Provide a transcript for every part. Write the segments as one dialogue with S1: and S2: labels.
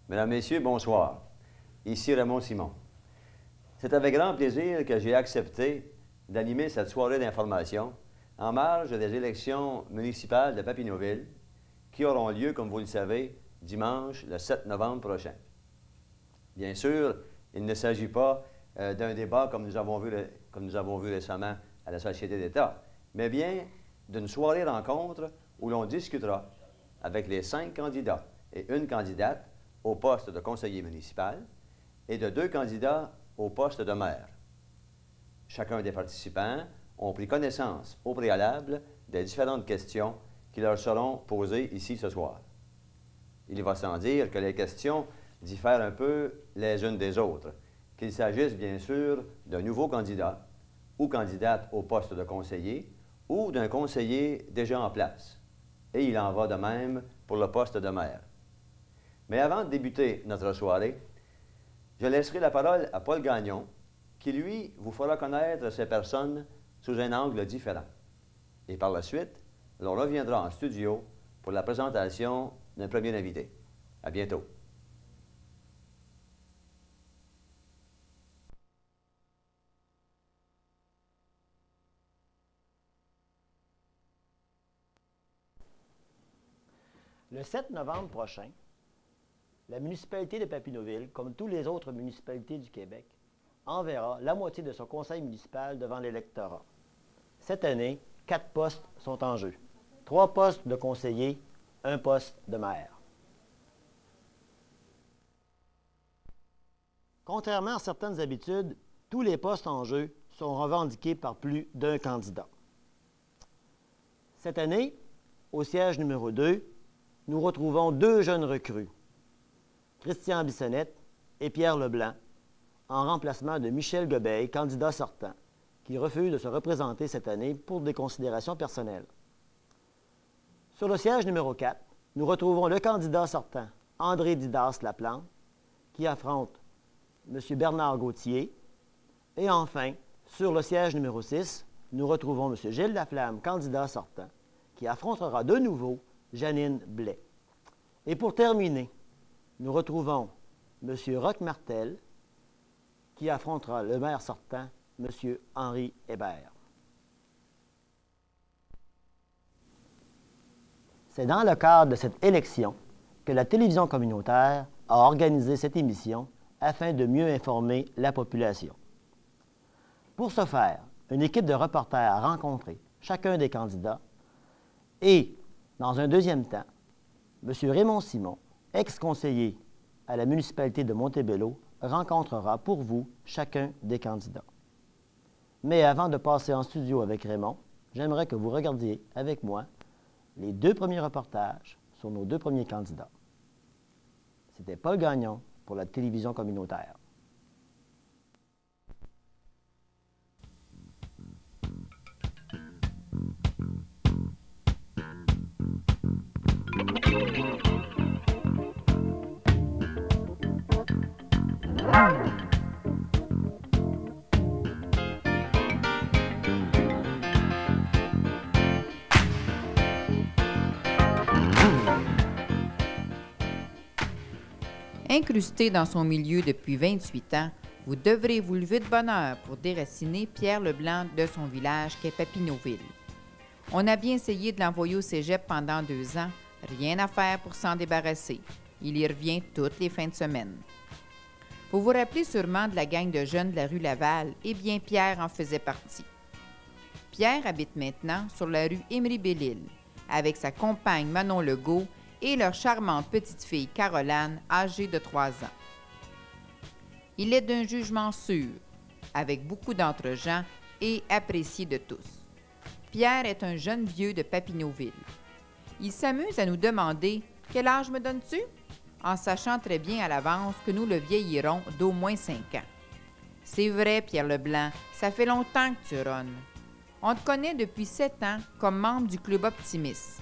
S1: Mesdames, Messieurs, bonsoir. Ici Raymond Simon. C'est avec grand plaisir que j'ai accepté d'animer cette soirée d'information en marge des élections municipales de Papineauville qui auront lieu, comme vous le savez, dimanche, le 7 novembre prochain. Bien sûr, il ne s'agit pas d'un débat comme nous avons vu récemment à la Société d'État, mais bien d'une soirée rencontre où l'on discutera avec les 5 candidats et une candidate au poste de conseiller municipal et de 2 candidats au poste de maire. Chacun des participants ont pris connaissance au préalable des différentes questions qui leur seront posées ici ce soir. Il va sans dire que les questions diffèrent un peu les unes des autres, qu'il s'agisse bien sûr d'un nouveau candidat ou candidate au poste de conseiller ou d'un conseiller déjà en place. Et il en va de même pour le poste de maire. Mais avant de débuter notre soirée, je laisserai la parole à Paul Gagnon, qui, lui, vous fera connaître ces personnes sous un angle différent. Et par la suite, l'on reviendra en studio pour la présentation d'un premier invité. À bientôt.
S2: Le 7 novembre prochain, la municipalité de Papineauville, comme toutes les autres municipalités du Québec, enverra la moitié de son conseil municipal devant l'électorat. Cette année, 4 postes sont en jeu. 3 postes de conseiller, 1 poste de maire. Contrairement à certaines habitudes, tous les postes en jeu sont revendiqués par plus d'un candidat. Cette année, au siège numéro 2, nous retrouvons 2 jeunes recrues, Christian Bissonnette et Pierre Leblanc, en remplacement de Michel Gobeil, candidat sortant, qui refuse de se représenter cette année pour des considérations personnelles. Sur le siège numéro 4, nous retrouvons le candidat sortant, André Didas-Laplante, qui affronte M. Bernard Gauthier. Et enfin, sur le siège numéro 6, nous retrouvons M. Gilles Laflamme, candidat sortant, qui affrontera de nouveau Janine Blais. Et pour terminer, nous retrouvons M. Roch Martel, qui affrontera le maire sortant, M. Henri Hébert. C'est dans le cadre de cette élection que la télévision communautaire a organisé cette émission afin de mieux informer la population. Pour ce faire, une équipe de reporters a rencontré chacun des candidats et, dans un deuxième temps, M. Raymond Simon, ex-conseiller à la municipalité de Montebello, rencontrera pour vous chacun des candidats. Mais avant de passer en studio avec Raymond, j'aimerais que vous regardiez avec moi les 2 premiers reportages sur nos 2 premiers candidats. C'était Paul Gagnon pour la télévision communautaire.
S3: Incrusté dans son milieu depuis 28 ans, vous devrez vous lever de bonne heure pour déraciner Pierre Leblanc de son village qu'est Papineauville. On a bien essayé de l'envoyer au cégep pendant 2 ans, rien à faire pour s'en débarrasser. Il y revient toutes les fins de semaine. Vous vous rappelez sûrement de la gang de jeunes de la rue Laval, eh bien Pierre en faisait partie. Pierre habite maintenant sur la rue Émery-Belle-Île, avec sa compagne Manon Legault et leur charmante petite fille Caroline, âgée de 3 ans. Il est d'un jugement sûr, avec beaucoup d'entre-gens et apprécié de tous. Pierre est un jeune vieux de Papineauville. Il s'amuse à nous demander « Quel âge me donnes-tu » en sachant très bien à l'avance que nous le vieillirons d'au moins 5 ans. C'est vrai, Pierre Leblanc, ça fait longtemps que tu ronnes. On te connaît depuis 7 ans comme membre du Club Optimiste.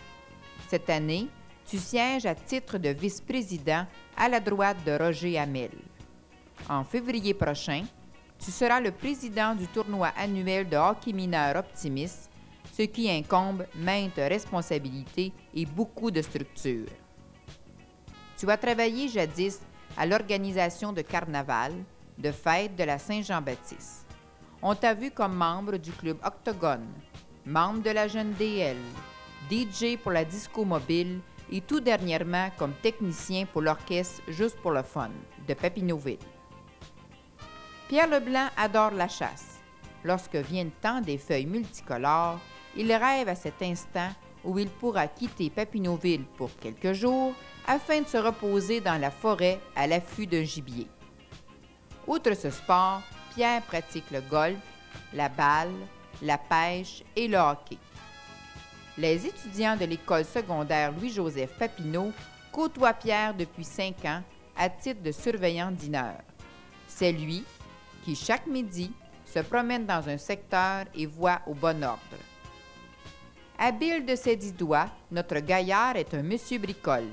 S3: Cette année, tu sièges à titre de vice-président à la droite de Roger Hamel. En février prochain, tu seras le président du tournoi annuel de hockey mineur Optimiste, ce qui incombe maintes responsabilités et beaucoup de structures. Tu as travaillé jadis à l'organisation de carnaval, de fêtes de la Saint-Jean-Baptiste. On t'a vu comme membre du club Octogone, membre de la Jeune DL, DJ pour la disco mobile et tout dernièrement comme technicien pour l'orchestre Juste pour le fun de Papineauville. Pierre Leblanc adore la chasse. Lorsque vient le temps des feuilles multicolores, il rêve à cet instant où il pourra quitter Papineauville pour quelques jours afin de se reposer dans la forêt à l'affût d'un gibier. Outre ce sport, Pierre pratique le golf, la balle, la pêche et le hockey. Les étudiants de l'école secondaire Louis-Joseph Papineau côtoient Pierre depuis 5 ans à titre de surveillant dîneur. C'est lui qui, chaque midi, se promène dans un secteur et voit au bon ordre. Habile de ses 10 doigts, notre gaillard est un monsieur bricole.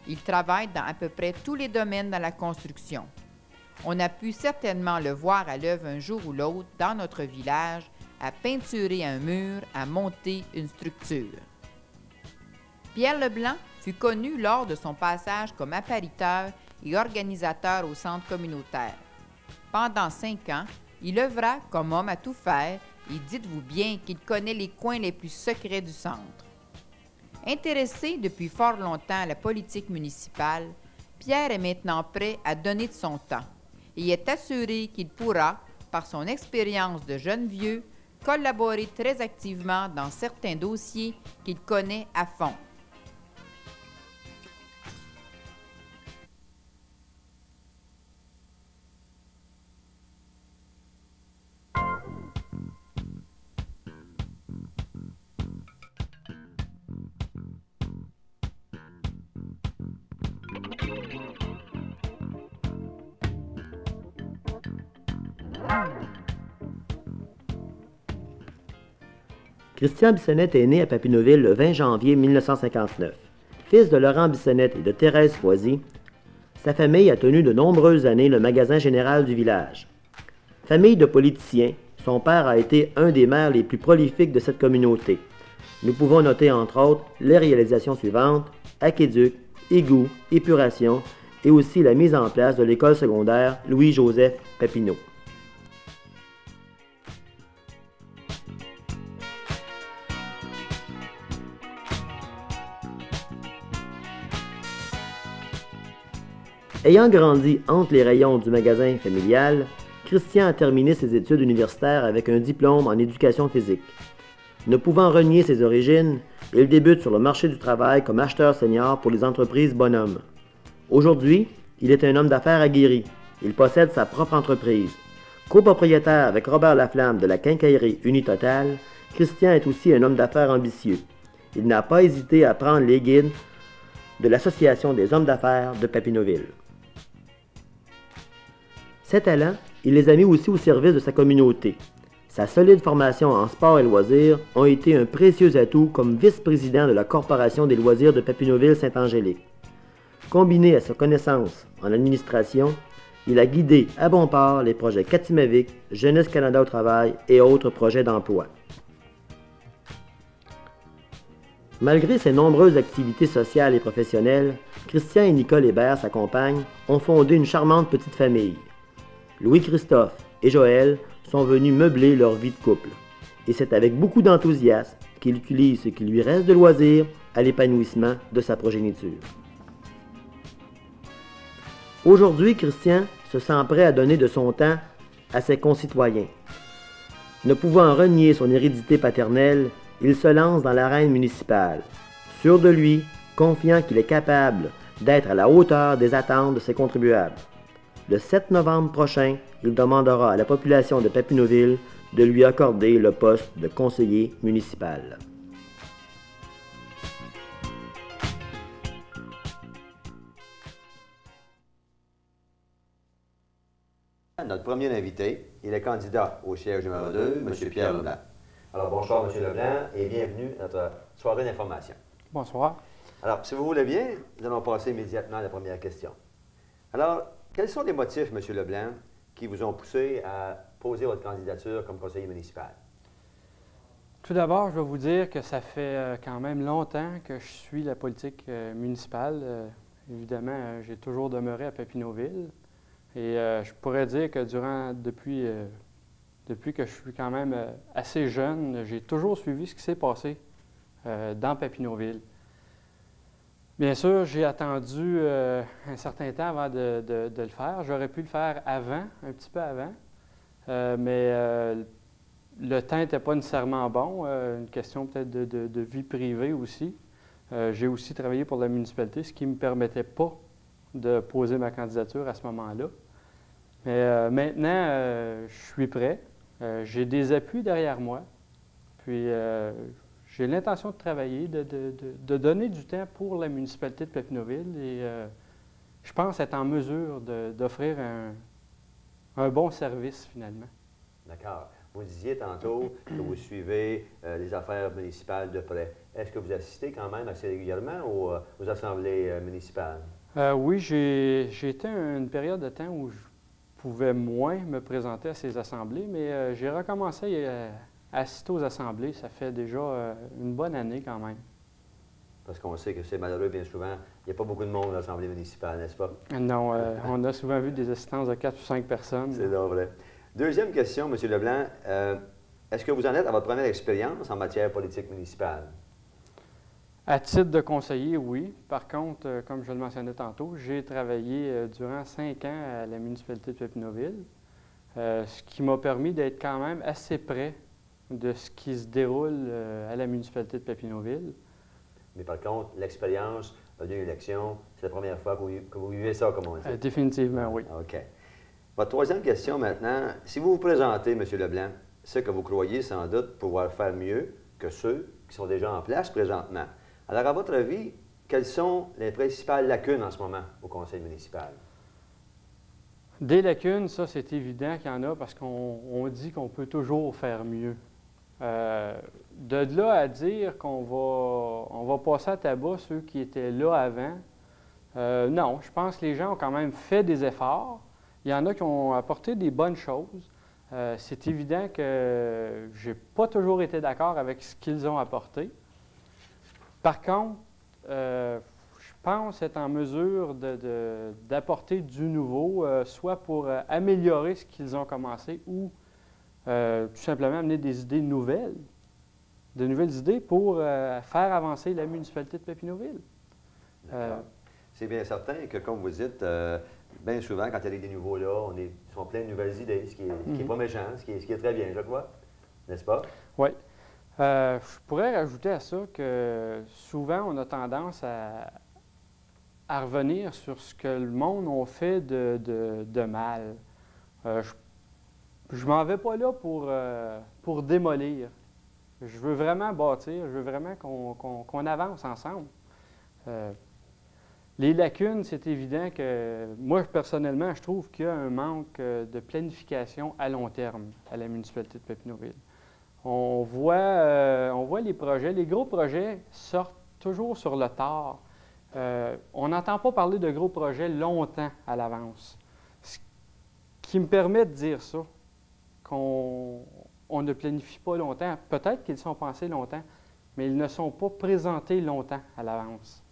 S3: Il travaille dans à peu près tous les domaines dans la construction. On a pu certainement le voir à l'œuvre un jour ou l'autre dans notre village, à peinturer un mur, à monter une structure. Pierre Leblanc fut connu lors de son passage comme appariteur et organisateur au centre communautaire. Pendant 5 ans, il œuvra comme homme à tout faire et dites-vous bien qu'il connaît les coins les plus secrets du centre. Intéressé depuis fort longtemps à la politique municipale, Pierre est maintenant prêt à donner de son temps et est assuré qu'il pourra, par son expérience de jeune vieux, collaborer très activement dans certains dossiers qu'il connaît à fond.
S2: Christian Bissonnette est né à Papineauville le 20 janvier 1959. Fils de Laurent Bissonnette et de Thérèse Foisy, sa famille a tenu de nombreuses années le magasin général du village. Famille de politiciens, son père a été un des maires les plus prolifiques de cette communauté. Nous pouvons noter entre autres les réalisations suivantes: aqueduc, égouts, épuration et aussi la mise en place de l'école secondaire Louis-Joseph Papineau. Ayant grandi entre les rayons du magasin familial, Christian a terminé ses études universitaires avec un diplôme en éducation physique. Ne pouvant renier ses origines, il débute sur le marché du travail comme acheteur senior pour les entreprises Bonhomme. Aujourd'hui, il est un homme d'affaires aguerri. Il possède sa propre entreprise. Copropriétaire avec Robert Laflamme de la quincaillerie Unitotal, Christian est aussi un homme d'affaires ambitieux. Il n'a pas hésité à prendre les guides de l'Association des hommes d'affaires de Papineauville. Ses talents, il les a mis aussi au service de sa communauté. Sa solide formation en sport et loisirs ont été un précieux atout comme vice-président de la Corporation des loisirs de Papineauville-Saint-Angélique. Combiné à sa connaissance en administration, il a guidé à bon port les projets Katimavik, Jeunesse Canada au travail et autres projets d'emploi. Malgré ses nombreuses activités sociales et professionnelles, Christian et Nicole Hébert, sa compagne, ont fondé une charmante petite famille. Louis-Christophe et Joël sont venus meubler leur vie de couple. Et c'est avec beaucoup d'enthousiasme qu'il utilise ce qui lui reste de loisirs à l'épanouissement de sa progéniture. Aujourd'hui, Christian se sent prêt à donner de son temps à ses concitoyens. Ne pouvant renier son hérédité paternelle, il se lance dans l'arène municipale. Sûr de lui, confiant qu'il est capable d'être à la hauteur des attentes de ses contribuables. Le 7 novembre prochain, il demandera à la population de Papineauville de lui accorder le poste de conseiller municipal.
S1: Notre premier invité, il est candidat au siège numéro 2, M. Pierre Leblanc. Alors, bonsoir, M. Leblanc, et bienvenue à notre soirée d'information.
S4: Bonsoir.
S1: Alors, si vous voulez bien, nous allons passer immédiatement à la première question. Alors, quels sont les motifs, M. Leblanc, qui vous ont poussé à poser votre candidature comme conseiller municipal?
S4: Tout d'abord, je vais vous dire que ça fait quand même longtemps que je suis la politique municipale. évidemment, j'ai toujours demeuré à Papineauville. Et je pourrais dire que depuis que je suis quand même assez jeune, j'ai toujours suivi ce qui s'est passé dans Papineauville. Bien sûr, j'ai attendu un certain temps avant de le faire. J'aurais pu le faire avant, un petit peu avant, mais le temps n'était pas nécessairement bon, une question peut-être de vie privée aussi. J'ai aussi travaillé pour la municipalité, ce qui ne me permettait pas de poser ma candidature à ce moment-là. Mais maintenant, je suis prêt. J'ai des appuis derrière moi. Puis, j'ai l'intention de travailler, de donner du temps pour la municipalité de Papineauville. Et je pense être en mesure d'offrir un bon service, finalement.
S1: D'accord. Vous disiez tantôt que vous suivez les affaires municipales de près. Est-ce que vous assistez quand même assez régulièrement aux assemblées municipales?
S4: Oui, j'ai été une période de temps où je pouvais moins me présenter à ces assemblées, mais j'ai recommencé à assister aux assemblées. Ça fait déjà une bonne année quand même.
S1: Parce qu'on sait que c'est malheureux bien souvent. Il n'y a pas beaucoup de monde à l'Assemblée municipale, n'est-ce pas?
S4: Non, on a souvent vu des assistances de 4 ou 5 personnes.
S1: C'est donc vrai. Deuxième question, M. Leblanc. Est-ce que vous en êtes à votre première expérience en matière politique municipale?
S4: À titre de conseiller, oui. Par contre, comme je le mentionnais tantôt, j'ai travaillé durant 5 ans à la municipalité de Papineauville, ce qui m'a permis d'être quand même assez près de ce qui se déroule à la municipalité de Papineauville.
S1: Mais par contre, l'expérience d'une élection, c'est la première fois que vous vivez ça, comme on dit.
S4: Définitivement, oui.
S1: OK. Votre troisième question maintenant. Si vous vous présentez, M. Leblanc, ce que vous croyez sans doute pouvoir faire mieux que ceux qui sont déjà en place présentement. Alors, à votre avis, quelles sont les principales lacunes en ce moment au conseil municipal?
S4: Des lacunes, ça, c'est évident qu'il y en a parce qu'on dit qu'on peut toujours faire mieux. De là à dire on va passer à tabac ceux qui étaient là avant, non, je pense que les gens ont quand même fait des efforts. Il y en a qui ont apporté des bonnes choses. C'est évident que je n'ai pas toujours été d'accord avec ce qu'ils ont apporté. Par contre, je pense être en mesure d'apporter du nouveau, soit pour améliorer ce qu'ils ont commencé ou tout simplement amener des idées nouvelles, de nouvelles idées pour faire avancer la municipalité de Papineauville.
S1: C'est bien certain que, comme vous dites, bien souvent, quand il y a des nouveaux là, ils sont pleins de nouvelles idées, ce qui n'est pas méchant, ce qui est très bien, je crois. N'est-ce pas?
S4: Oui. Je pourrais rajouter à ça que souvent, on a tendance à revenir sur ce que le monde a fait de mal. Je m'en vais pas là pour démolir. Je veux vraiment bâtir, je veux vraiment qu'on avance ensemble. Les lacunes, c'est évident que moi, personnellement, je trouve qu'il y a un manque de planification à long terme à la municipalité de Papineauville. On voit les projets, les gros projets sortent toujours sur le tard. On n'entend pas parler de gros projets longtemps à l'avance. Ce qui me permet de dire ça, qu'on ne planifie pas longtemps. Peut-être qu'ils sont pensés longtemps, mais ils ne sont pas présentés longtemps à l'avance.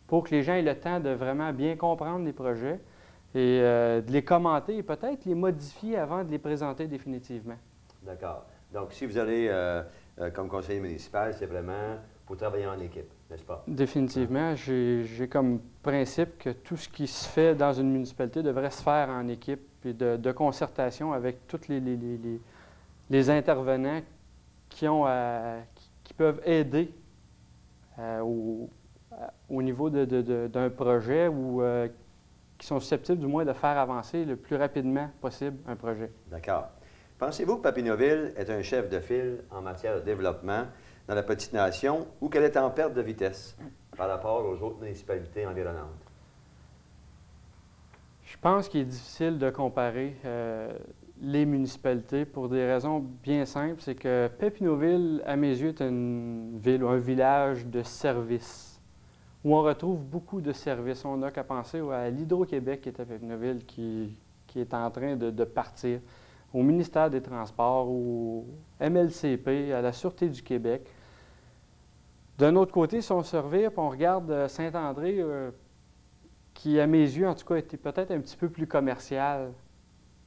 S4: Pour que les gens aient le temps de vraiment bien comprendre les projets et de les commenter et peut-être les modifier avant de les présenter définitivement.
S1: D'accord. Donc, si vous allez comme conseiller municipal, c'est vraiment pour travailler en équipe, n'est-ce pas? Définitivement.
S4: J'ai comme principe que tout ce qui se fait dans une municipalité devrait se faire en équipe et de concertation avec tous les intervenants qui peuvent aider au niveau d'un projet ou qui sont susceptibles du moins de faire avancer le plus rapidement possible un projet.
S1: D'accord. Pensez-vous que Papineauville est un chef de file en matière de développement dans la petite nation ou qu'elle est en perte de vitesse par rapport aux autres municipalités environnantes?
S4: Je pense qu'il est difficile de comparer les municipalités pour des raisons bien simples. C'est que Papineauville, à mes yeux, est une ville ou un village de services où on retrouve beaucoup de services. On n'a qu'à penser à l'Hydro-Québec qui est à Papineauville qui est en train de partir, au ministère des Transports, au MLCP, à la Sûreté du Québec. D'un autre côté, si on se revire et on regarde Saint-André, qui, à mes yeux, en tout cas, était peut-être un petit peu plus commercial.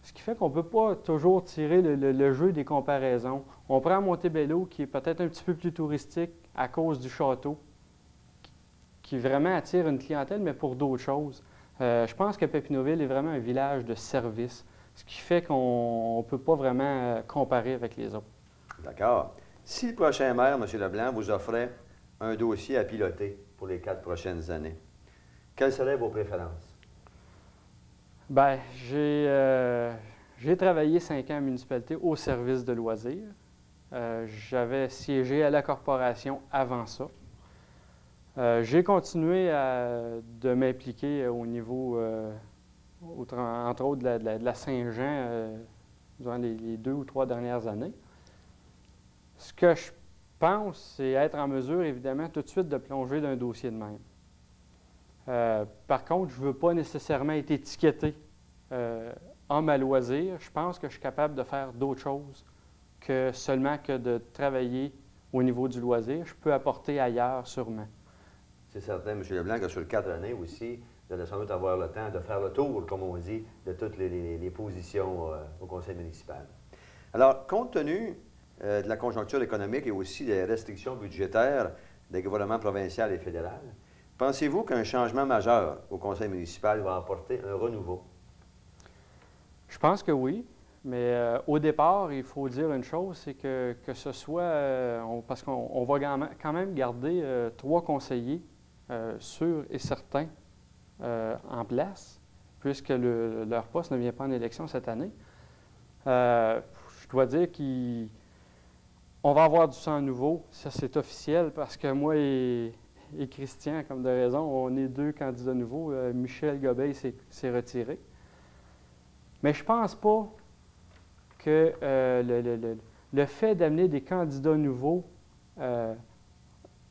S4: Ce qui fait qu'on ne peut pas toujours tirer le jeu des comparaisons. On prend Montebello, qui est peut-être un petit peu plus touristique à cause du château, qui vraiment attire une clientèle, mais pour d'autres choses. Je pense que Papineauville est vraiment un village de service, ce qui fait qu'on ne peut pas vraiment comparer avec les autres.
S1: D'accord. Si le prochain maire, M. Leblanc, vous offrait un dossier à piloter pour les 4 prochaines années, quelles seraient vos préférences?
S4: Bien, j'ai travaillé 5 ans en municipalité au service de loisirs. J'avais siégé à la corporation avant ça. J'ai continué de m'impliquer au niveau, entre autres, de la Saint-Jean durant les 2 ou 3 dernières années. Ce que je pense, c'est être en mesure, évidemment, tout de suite de plonger dans un dossier de même. Par contre, je ne veux pas nécessairement être étiqueté homme à loisir. Je pense que je suis capable de faire d'autres choses que seulement que de travailler au niveau du loisir. Je peux apporter ailleurs, sûrement.
S1: C'est certain, M. Leblanc, que sur 4 années aussi, vous allez sans doute avoir le temps de faire le tour, comme on dit, de toutes les positions au conseil municipal. Alors, compte tenu de la conjoncture économique et aussi des restrictions budgétaires des gouvernements provincial et fédéral, pensez-vous qu'un changement majeur au conseil municipal va apporter un renouveau?
S4: Je pense que oui, mais au départ, il faut dire une chose, c'est que ce soit, parce qu'on va quand même garder 3 conseillers sûrs et certains en place, puisque leur poste ne vient pas en élection cette année. Je dois dire qu'on va avoir du sang nouveau, ça c'est officiel, parce que moi et Christian, comme de raison, on est 2 candidats nouveaux. Michel Gobeil s'est retiré. Mais je ne pense pas que le fait d'amener des candidats nouveaux ait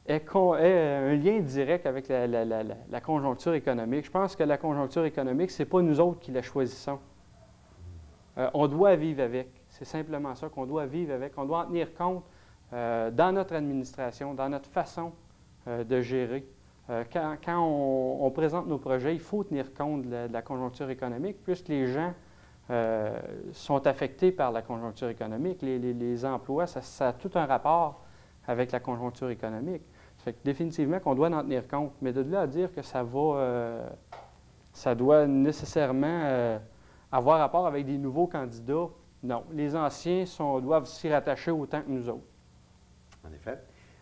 S4: un lien direct avec la conjoncture économique. Je pense que la conjoncture économique, ce n'est pas nous autres qui la choisissons. On doit vivre avec. C'est simplement ça qu'on doit vivre avec. On doit en tenir compte dans notre administration, dans notre façon de gérer. Quand on présente nos projets, il faut tenir compte de la conjoncture économique, puisque les gens sont affectés par la conjoncture économique. Les emplois, ça a tout un rapport avec la conjoncture économique. Ça fait que définitivement qu'on doit en tenir compte. Mais de là à dire que ça doit nécessairement avoir rapport avec des nouveaux candidats, non. Les anciens doivent s'y rattacher autant que nous autres.
S1: En effet.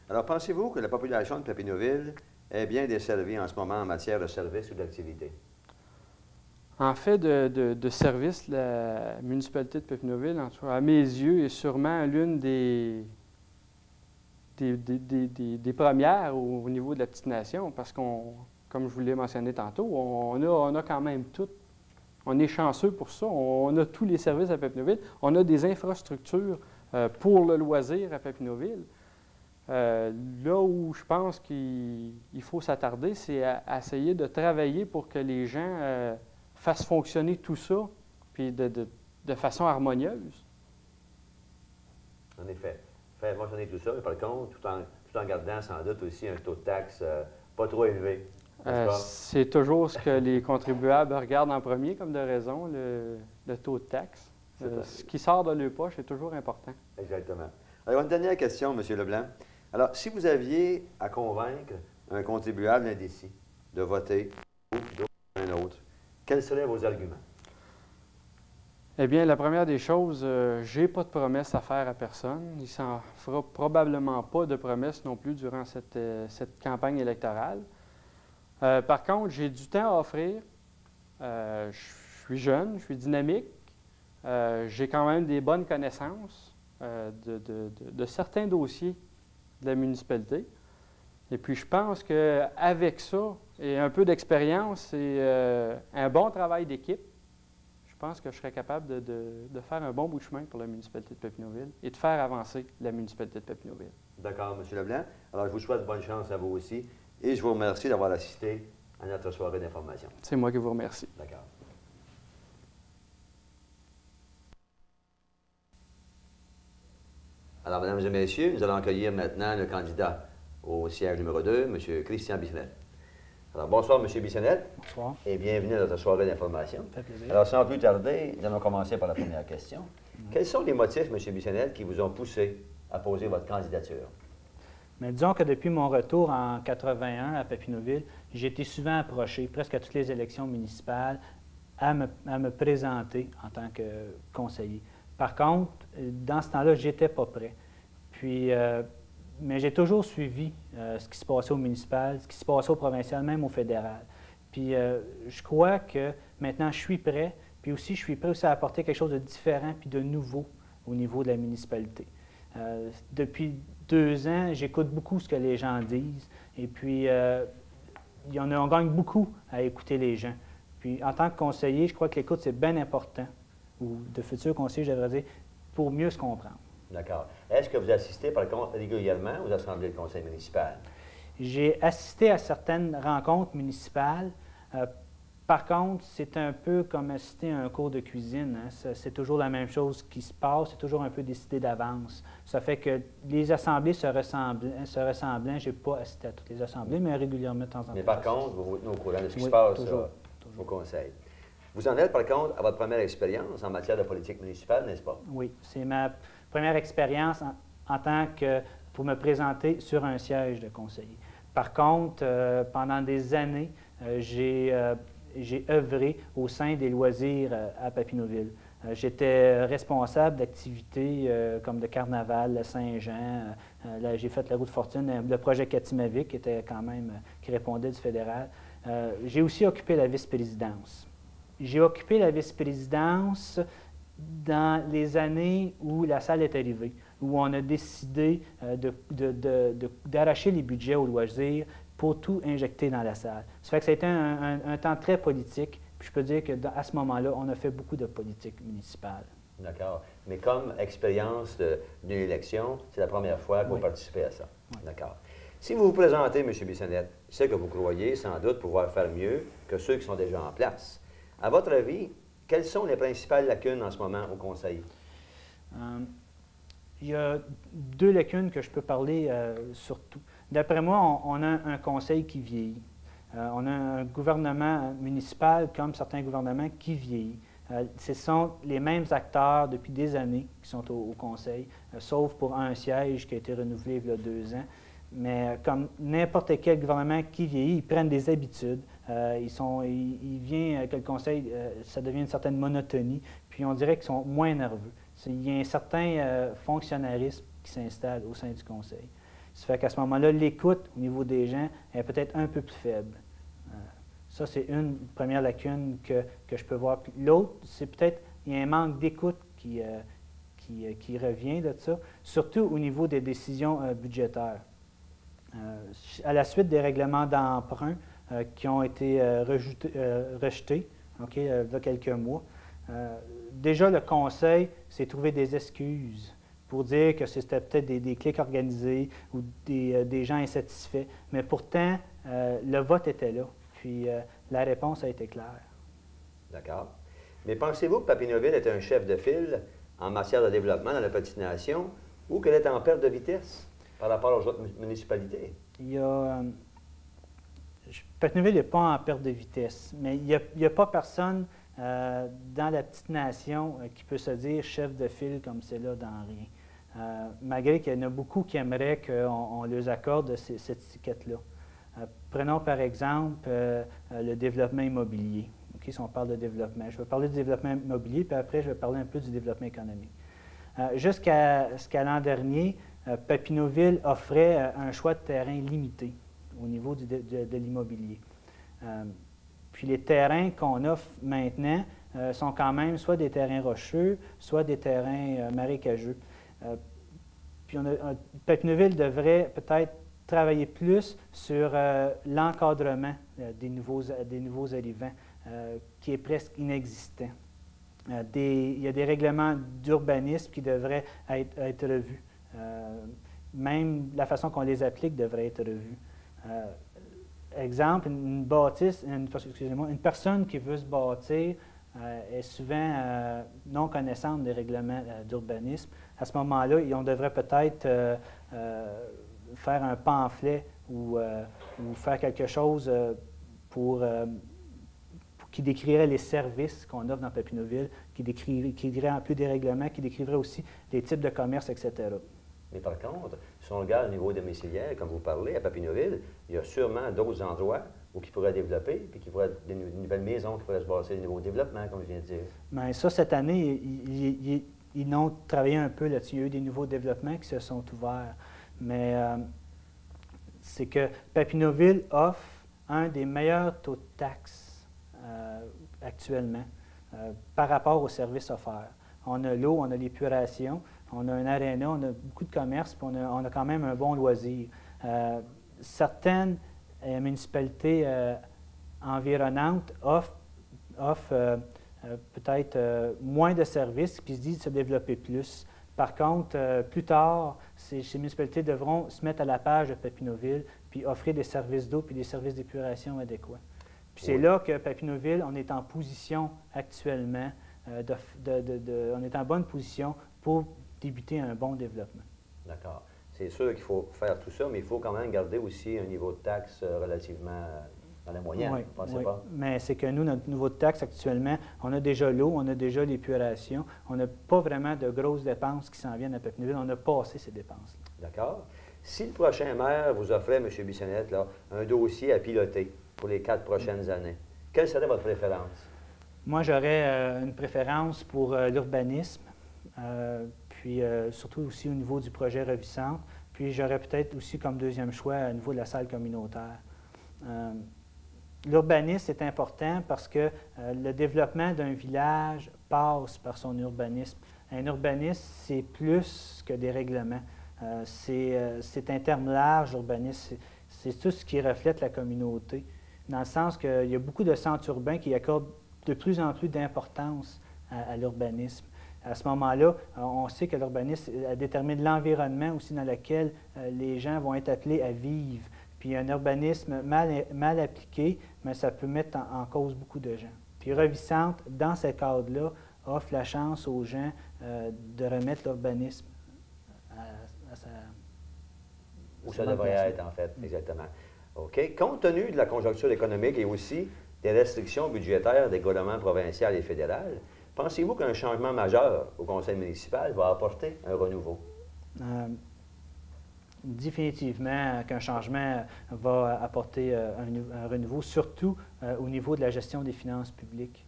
S1: Alors, pensez-vous que la population de Papineauville est bien desservie en ce moment en matière de services ou d'activités?
S4: En fait, de service, la municipalité de Papineauville, en tout cas, à mes yeux, est sûrement l'une des premières au niveau de la petite nation, parce qu'on, comme je vous l'ai mentionné tantôt, on a quand même tout. On est chanceux pour ça. On a tous les services à Papineauville. On a des infrastructures pour le loisir à Papineauville. Là où je pense qu'il faut s'attarder, c'est à essayer de travailler pour que les gens fassent fonctionner tout ça, puis de façon harmonieuse.
S1: En effet. Faire fonctionner tout ça, mais par contre, tout en gardant sans doute aussi un taux de taxe pas trop élevé.
S4: C'est toujours ce que les contribuables regardent en premier comme de raison, le taux de taxe. Ce qui sort de leur poche est toujours important.
S1: Exactement. Alors, une dernière question, M. Leblanc. Alors, si vous aviez à convaincre un contribuable indécis de voter ou un autre, quels seraient vos arguments?
S4: Eh bien, la première des choses, je n'ai pas de promesse à faire à personne. Il ne s'en fera probablement pas de promesse non plus durant cette campagne électorale. Par contre, j'ai du temps à offrir. Je suis jeune, je suis dynamique. J'ai quand même des bonnes connaissances de certains dossiers de la municipalité. Et puis, je pense qu'avec ça et un peu d'expérience et un bon travail d'équipe, je pense que je serais capable de faire un bon bout de chemin pour la municipalité de Papineauville et de faire avancer la municipalité de Papineauville.
S1: D'accord, M. Leblanc. Alors, je vous souhaite bonne chance à vous aussi et je vous remercie d'avoir assisté à notre soirée d'information.
S4: C'est moi qui vous remercie.
S1: D'accord. Alors, mesdames et messieurs, nous allons accueillir maintenant le candidat au siège numéro 2, M. Christian Bissonnette. Alors, bonsoir, M. Bissonnette.
S5: Bonsoir.
S1: Et bienvenue à notre soirée d'information.
S5: Ça fait plaisir.
S1: Alors, sans plus tarder, nous allons commencer par la première question. Quels sont les motifs, M. Bissonnette, qui vous ont poussé à poser votre candidature?
S5: Mais disons que depuis mon retour en 81 à Papineauville, j'ai été souvent approché, presque à toutes les élections municipales, à me présenter en tant que conseiller. Par contre, dans ce temps-là, je n'étais pas prêt. Puis, mais j'ai toujours suivi ce qui se passait au municipal, ce qui se passait au provincial, même au fédéral. Puis je crois que maintenant, je suis prêt, puis aussi, je suis prêt aussi à apporter quelque chose de différent puis de nouveau au niveau de la municipalité. Depuis 2 ans, j'écoute beaucoup ce que les gens disent, et puis on gagne beaucoup à écouter les gens. Puis en tant que conseiller, je crois que l'écoute, c'est bien important, ou de futur conseiller, je devrais dire, pour mieux se comprendre.
S1: D'accord. Est-ce que vous assistez, par contre, régulièrement aux assemblées de conseil municipal?
S5: J'ai assisté à certaines rencontres municipales. Par contre, c'est un peu comme assister à un cours de cuisine. Hein. C'est toujours la même chose qui se passe, c'est toujours un peu décidé d'avance. Ça fait que les assemblées se ressemblant, je n'ai pas assisté à toutes les assemblées, mais régulièrement de temps en temps.
S1: Mais par contre, vous vous tenez au courant de ce qui
S5: Oui,
S1: se passe
S5: toujours.
S1: au conseil. Vous en êtes, par contre, à votre première expérience en matière de politique municipale, n'est-ce pas?
S5: Oui, c'est ma première expérience en tant que pour me présenter sur un siège de conseiller. Par contre, pendant des années, j'ai œuvré au sein des loisirs à Papineauville. J'étais responsable d'activités comme de carnaval, le Saint-Jean. J'ai fait la route fortune, le projet Katimavik, qui était quand même, qui répondait du fédéral. J'ai aussi occupé la vice-présidence. J'ai occupé la vice-présidence dans les années où la salle est arrivée, où on a décidé d'arracher les budgets aux loisirs pour tout injecter dans la salle. Ça fait que ça a été un temps très politique, puis je peux dire qu'à ce moment-là, on a fait beaucoup de politique municipale.
S1: D'accord. Mais comme expérience d'une élection, c'est la première fois que vous participez à ça.
S5: Oui.
S1: D'accord. Si vous vous présentez, M. Bissonnette, c'est que vous croyez sans doute pouvoir faire mieux que ceux qui sont déjà en place. À votre avis, quelles sont les principales lacunes en ce moment au Conseil?
S5: Il y a 2 lacunes que je peux parler surtout. D'après moi, on a un conseil qui vieillit. On a un gouvernement municipal, comme certains gouvernements, qui vieillit. Ce sont les mêmes acteurs depuis des années qui sont au conseil, sauf pour un siège qui a été renouvelé il y a 2 ans. Mais comme n'importe quel gouvernement qui vieillit, ils prennent des habitudes. Il vient que le conseil, ça devient une certaine monotonie, puis on dirait qu'ils sont moins nerveux. Il y a un certain fonctionnalisme qui s'installe au sein du conseil. Ça fait qu'à ce moment-là, l'écoute au niveau des gens est peut-être un peu plus faible. Ça, c'est une première lacune que je peux voir. Puis l'autre, c'est peut-être il y a un manque d'écoute qui revient de ça, surtout au niveau des décisions budgétaires. À la suite des règlements d'emprunt qui ont été rejetés il y a quelques mois, déjà le Conseil s'est trouvé des excuses pour dire que c'était peut-être des clics organisés ou des gens insatisfaits. Mais pourtant, le vote était là. Puis la réponse a été claire.
S1: D'accord. Mais pensez-vous que Papineauville est un chef de file en matière de développement dans la petite nation ou qu'elle est en perte de vitesse par rapport aux autres municipalités?
S5: Papineauville n'est pas en perte de vitesse, mais il n'y a pas personne dans la petite nation qui peut se dire chef de file comme c'est là dans rien. Malgré qu'il y en a beaucoup qui aimeraient qu'on leur accorde cette étiquette-là. Prenons par exemple le développement immobilier. Okay, si on parle de développement, je vais parler du développement immobilier, puis après je vais parler un peu du développement économique. Jusqu'à l'an dernier, Papineauville offrait un choix de terrain limité au niveau de l'immobilier. Puis les terrains qu'on offre maintenant sont quand même soit des terrains rocheux, soit des terrains marécageux. Puis Papineauville devrait peut-être travailler plus sur l'encadrement des nouveaux arrivants, qui est presque inexistant. Il y a des règlements d'urbanisme qui devraient être revus. Même la façon qu'on les applique devrait être revue. Exemple, une personne qui veut se bâtir est souvent non connaissante des règlements d'urbanisme. À ce moment-là, on devrait peut-être faire un pamphlet ou faire quelque chose qui décrirait les services qu'on offre dans Papineauville, qui dirait en plus des règlements, qui décrirait aussi les types de commerce, etc.
S1: Mais par contre, si on regarde au niveau domiciliaire, comme vous parlez, à Papineauville, il y a sûrement d'autres endroits où ils pourraient développer, puis qui pourraient être des nouvelles maisons qui pourraient se baser au niveau développement, comme je viens de dire.
S5: Bien, ça, cette année, ils ont travaillé un peu là-dessus. Il y a eu des nouveaux développements qui se sont ouverts. Mais c'est que Papineauville offre un des meilleurs taux de taxes actuellement par rapport aux services offerts. On a l'eau, on a l'épuration, on a un aréna, on a beaucoup de commerce, puis on a quand même un bon loisir. Certaines municipalités environnantes offrent peut-être moins de services, puis se disent de se développer plus. Par contre, plus tard, ces municipalités devront se mettre à la page de Papineauville, puis offrir des services d'eau puis des services d'épuration adéquats. Puis c'est là que Papineauville, on est en position actuellement, on est en bonne position pour débuter un bon développement.
S1: D'accord. C'est sûr qu'il faut faire tout ça, mais il faut quand même garder aussi un niveau de taxe relativement dans la moyenne,
S5: oui,
S1: vous ne pensez
S5: oui.
S1: pas?
S5: Mais c'est que nous, notre niveau de taxe actuellement, on a déjà l'eau, on a déjà l'épuration, on n'a pas vraiment de grosses dépenses qui s'en viennent à Papineauville, on a passé ces dépenses-là.
S1: D'accord. Si le prochain maire vous offrait, M. Bissonnette, là, un dossier à piloter pour les 4 prochaines années, quelle serait votre préférence?
S5: Moi, j'aurais une préférence pour l'urbanisme, puis surtout aussi au niveau du projet Revissante. Puis j'aurais peut-être aussi comme deuxième choix au niveau de la salle communautaire. L'urbanisme est important parce que le développement d'un village passe par son urbanisme. Un urbanisme, c'est plus que des règlements. C'est un terme large, l'urbanisme. C'est tout ce qui reflète la communauté, dans le sens qu'il y a beaucoup de centres urbains qui accordent de plus en plus d'importance à l'urbanisme. À ce moment-là, on sait que l'urbanisme détermine l'environnement aussi dans lequel les gens vont être appelés à vivre. Puis un urbanisme mal appliqué, mais ça peut mettre en cause beaucoup de gens. Puis Revissante, dans ce cadre-là, offre la chance aux gens de remettre l'urbanisme à sa...
S1: Où ça devrait être, en fait, exactement. OK. Compte tenu de la conjoncture économique et aussi des restrictions budgétaires des gouvernements provinciaux et fédéraux, pensez-vous qu'un changement majeur au conseil municipal va apporter un renouveau?
S5: Définitivement qu'un changement va apporter un renouveau, surtout au niveau de la gestion des finances publiques.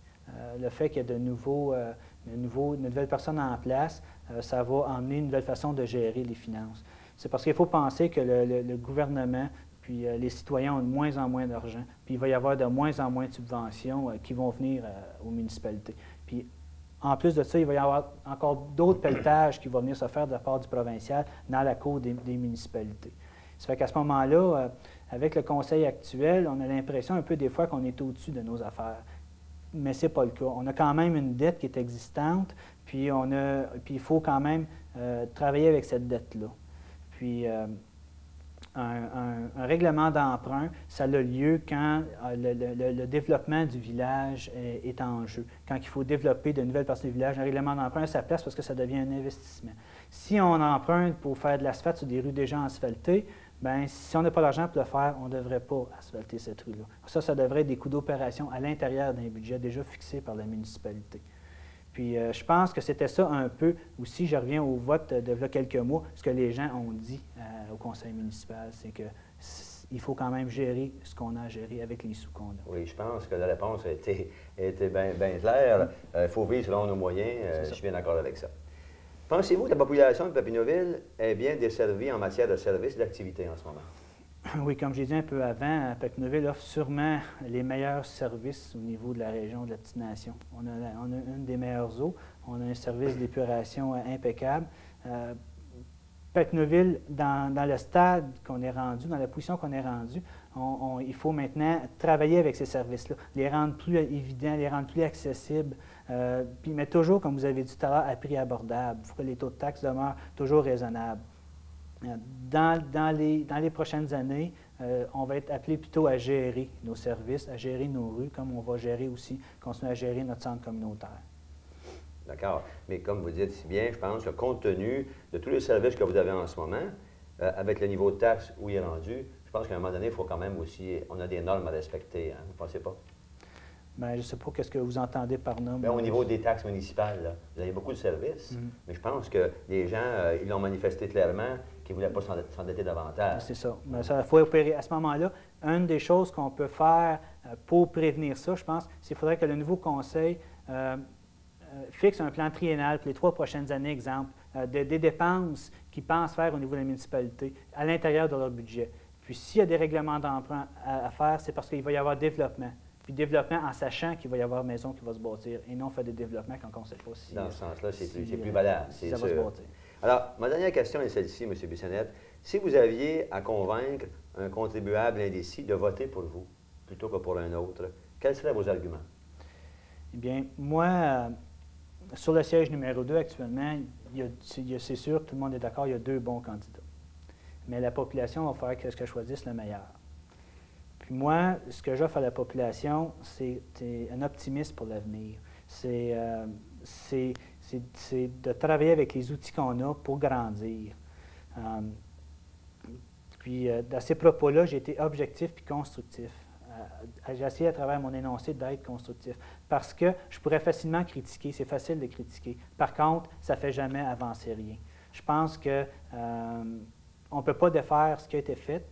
S5: Le fait qu'il y ait de nouvelles personnes en place, ça va emmener une nouvelle façon de gérer les finances. C'est parce qu'il faut penser que le gouvernement puis les citoyens ont de moins en moins d'argent, puis il va y avoir de moins en moins de subventions qui vont venir aux municipalités. Puis en plus de ça, il va y avoir encore d'autres pelletages qui vont venir se faire de la part du provincial dans la cour des municipalités. Ça fait qu'à ce moment-là, avec le conseil actuel, on a l'impression un peu des fois qu'on est au-dessus de nos affaires. Mais ce n'est pas le cas. On a quand même une dette qui est existante, puis il faut quand même travailler avec cette dette-là. Puis un règlement d'emprunt, ça a lieu quand le développement du village est en jeu. Quand il faut développer de nouvelles parties du village, un règlement d'emprunt a sa place parce que ça devient un investissement. Si on emprunte pour faire de l'asphalte sur des rues déjà asphaltées, bien, si on n'a pas l'argent pour le faire, on ne devrait pas asphalter cette rue-là. Ça devrait être des coûts d'opération à l'intérieur d'un budget déjà fixé par la municipalité. Puis je pense que c'était ça un peu aussi, je reviens au vote de là quelques mois, ce que les gens ont dit au conseil municipal, c'est qu'il faut quand même gérer ce qu'on a à gérer avec les sous qu'on a.
S1: Oui, je pense que la réponse a été bien claire. Il faut vivre selon nos moyens. Je suis bien d'accord avec ça. Pensez-vous que la population de Papineauville est bien desservie en matière de services et d'activités en ce moment?
S5: Oui, comme j'ai dit un peu avant, Papineauville offre sûrement les meilleurs services au niveau de la région de la Petite-Nation. On a une des meilleures eaux, on a un service d'épuration impeccable. Papineauville, dans le stade qu'on est rendu, dans la position qu'on est rendu, il faut maintenant travailler avec ces services-là, les rendre plus évidents, les rendre plus accessibles, mais toujours, comme vous avez dit tout à l'heure, à prix abordable. Il faut que les taux de taxes demeurent toujours raisonnables. Dans les prochaines années, on va être appelé plutôt à gérer nos services, à gérer nos rues, comme on va gérer aussi, continuer à gérer notre centre communautaire.
S1: D'accord. Mais comme vous dites si bien, je pense que compte tenu de tous les services que vous avez en ce moment, avec le niveau de taxe où il est rendu, je pense qu'à un moment donné, il faut quand même aussi, on a des normes à respecter, hein, vous ne pensez pas?
S5: Bien, je ne sais pas qu'est-ce que vous entendez par normes.
S1: Bien, au niveau des taxes municipales, là, vous avez beaucoup de services, mais je pense que les gens, ils l'ont manifesté clairement qu'ils ne voulaient pas s'endetter davantage.
S5: C'est ça. Mais ça, il faut opérer. À ce moment-là, une des choses qu'on peut faire pour prévenir ça, je pense, c'est qu'il faudrait que le nouveau conseil fixe un plan triennal pour les 3 prochaines années, exemple, des dépenses qu'ils pensent faire au niveau de la municipalité à l'intérieur de leur budget. Puis s'il y a des règlements d'emprunt à faire, c'est parce qu'il va y avoir développement. Puis développement en sachant qu'il va y avoir une maison qui va se bâtir et non faire des développements quand on ne sait pas si...
S1: Dans ce sens-là, c'est plus valable,
S5: si
S1: c'est
S5: ça va se bâtir.
S1: Alors, ma dernière question est celle-ci, M. Bissonnette. Si vous aviez à convaincre un contribuable indécis de voter pour vous plutôt que pour un autre, quels seraient vos arguments? Eh
S5: bien, moi, sur le siège numéro 2 actuellement, c'est sûr, tout le monde est d'accord, il y a 2 bons candidats. Mais la population va falloir que je choisisse le meilleur. Puis moi, ce que j'offre à la population, c'est un optimisme pour l'avenir. C'est de travailler avec les outils qu'on a pour grandir. Puis, dans ces propos-là, j'ai été objectif puis constructif. J'ai essayé à travers mon énoncé d'être constructif. Parce que je pourrais facilement critiquer, c'est facile de critiquer. Par contre, ça ne fait jamais avancer rien. Je pense qu'on ne peut pas défaire ce qui a été fait.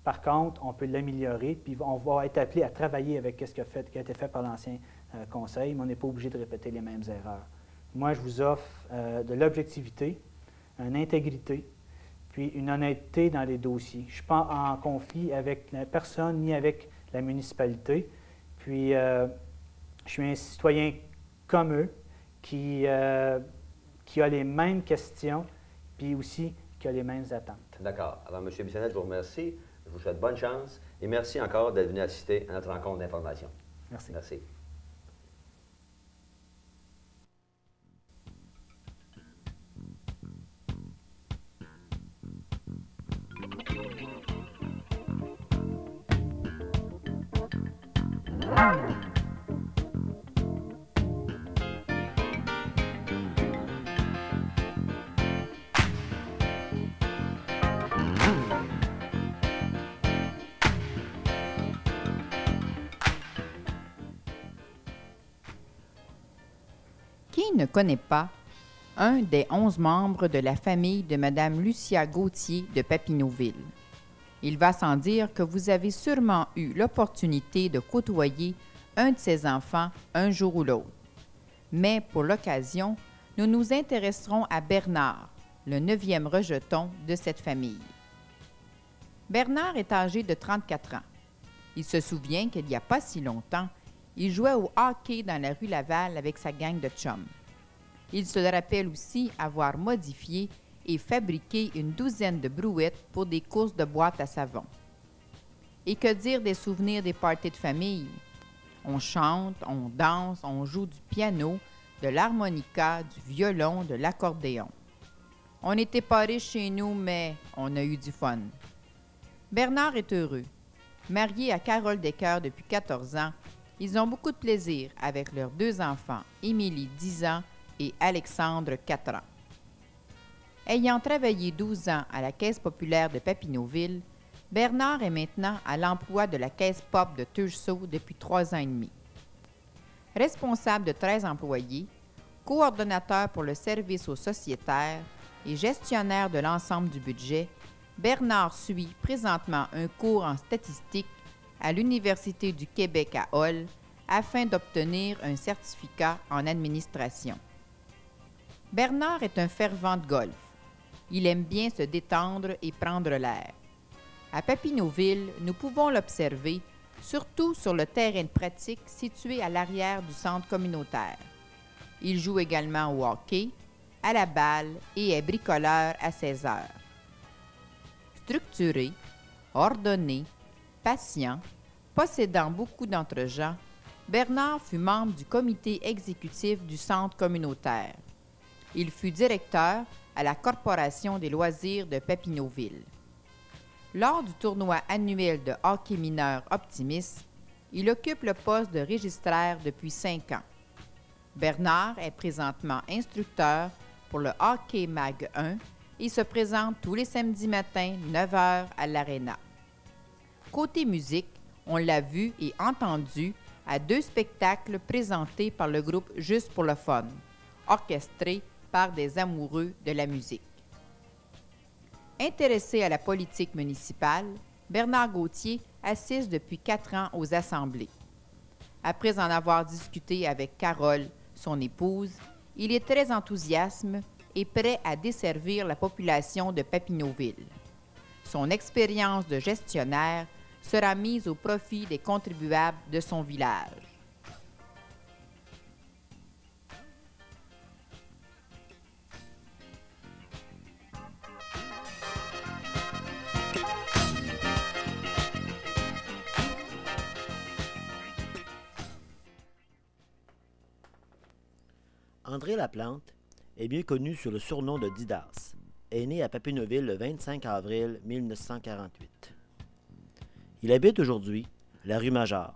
S5: Par contre, on peut l'améliorer, puis on va être appelé à travailler avec ce qui a été fait par l'ancien conseil, mais on n'est pas obligé de répéter les mêmes erreurs. Moi, je vous offre de l'objectivité, une intégrité, puis une honnêteté dans les dossiers. Je ne suis pas en conflit avec la personne ni avec la municipalité. Puis, je suis un citoyen comme eux qui a les mêmes questions, puis aussi qui a les mêmes attentes.
S1: D'accord. Alors, M. Bissonnette, je vous remercie. Je vous souhaite bonne chance et merci encore d'être venu assister à notre rencontre d'information.
S5: Merci.
S1: Merci.
S3: Qui ne connaît pas un des 11 membres de la famille de Mme Lucia Gauthier de Papineauville? Il va sans dire que vous avez sûrement eu l'opportunité de côtoyer un de ses enfants un jour ou l'autre. Mais pour l'occasion, nous nous intéresserons à Bernard, le 9e rejeton de cette famille. Bernard est âgé de 34 ans. Il se souvient qu'il n'y a pas si longtemps, il jouait au hockey dans la rue Laval avec sa gang de chums. Il se rappelle aussi avoir modifié et fabriqué une douzaine de brouettes pour des courses de boîtes à savon. Et que dire des souvenirs des parties de famille? On chante, on danse, on joue du piano, de l'harmonica, du violon, de l'accordéon. On n'était pas riches chez nous, mais on a eu du fun. Bernard est heureux. Marié à Carole Descoeurs depuis 14 ans, ils ont beaucoup de plaisir avec leurs 2 enfants, Émilie, 10 ans, et Alexandre, 4 ans. Ayant travaillé 12 ans à la Caisse populaire de Papineauville, Bernard est maintenant à l'emploi de la Caisse Pop de Tursault depuis 3 ans et demi. Responsable de 13 employés, coordonnateur pour le service aux sociétaires et gestionnaire de l'ensemble du budget, Bernard suit présentement un cours en statistique à l'Université du Québec à Hull afin d'obtenir un certificat en administration. Bernard est un fervent de golf. Il aime bien se détendre et prendre l'air. À Papineauville, nous pouvons l'observer, surtout sur le terrain de pratique situé à l'arrière du centre communautaire. Il joue également au hockey, à la balle et est bricoleur à 16 heures. Structuré, ordonné, patient, possédant beaucoup d'entre-gens, Bernard fut membre du comité exécutif du centre communautaire. Il fut directeur à la Corporation des loisirs de Papineauville. Lors du tournoi annuel de hockey mineur Optimis, il occupe le poste de registraire depuis 5 ans. Bernard est présentement instructeur pour le Hockey Mag 1 et se présente tous les samedis matins 9h à l'Arena. Côté musique, on l'a vu et entendu à 2 spectacles présentés par le groupe Juste pour le fun, orchestrés par des amoureux de la musique. Intéressé à la politique municipale, Bernard Gauthier assiste depuis 4 ans aux assemblées. Après en avoir discuté avec Carole, son épouse, il est très enthousiaste et prêt à desservir la population de Papineauville. Son expérience de gestionnaire sera mise au profit des contribuables de son village.
S2: André Laplante est mieux connu sous le surnom de Didas, est né à Papineauville le 25 avril 1948. Il habite aujourd'hui la rue Major,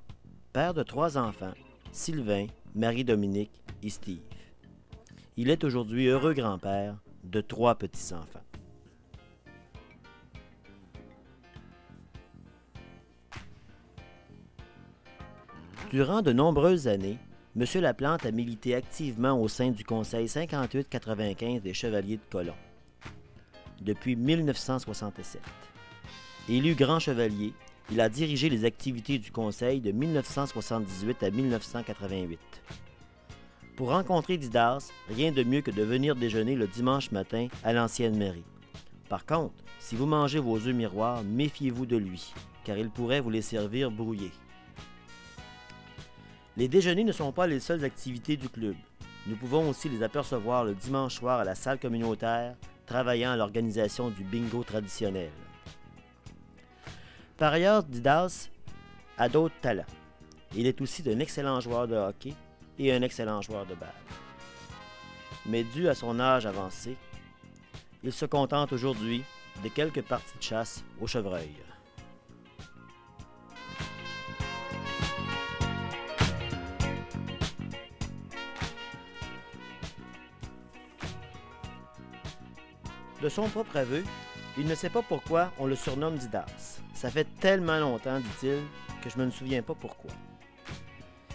S2: père de 3 enfants, Sylvain, Marie-Dominique et Steve. Il est aujourd'hui heureux grand-père de 3 petits-enfants. Durant de nombreuses années, M. Laplante a milité activement au sein du Conseil 58-95 des Chevaliers de Colomb depuis 1967. Élu grand chevalier, il a dirigé les activités du Conseil de 1978 à 1988. Pour rencontrer Didas, rien de mieux que de venir déjeuner le dimanche matin à l'ancienne mairie. Par contre, si vous mangez vos œufs miroirs, méfiez-vous de lui, car il pourrait vous les servir brouillés. Les déjeuners ne sont pas les seules activités du club. Nous pouvons aussi les apercevoir le dimanche soir à la salle communautaire, travaillant à l'organisation du bingo traditionnel. Par ailleurs, Didas a d'autres talents. Il est aussi un excellent joueur de hockey et un excellent joueur de balle. Mais dû à son âge avancé, il se contente aujourd'hui de quelques parties de chasse au chevreuil. De son propre aveu, il ne sait pas pourquoi on le surnomme Didas. Ça fait tellement longtemps, dit-il, que je ne me souviens pas pourquoi.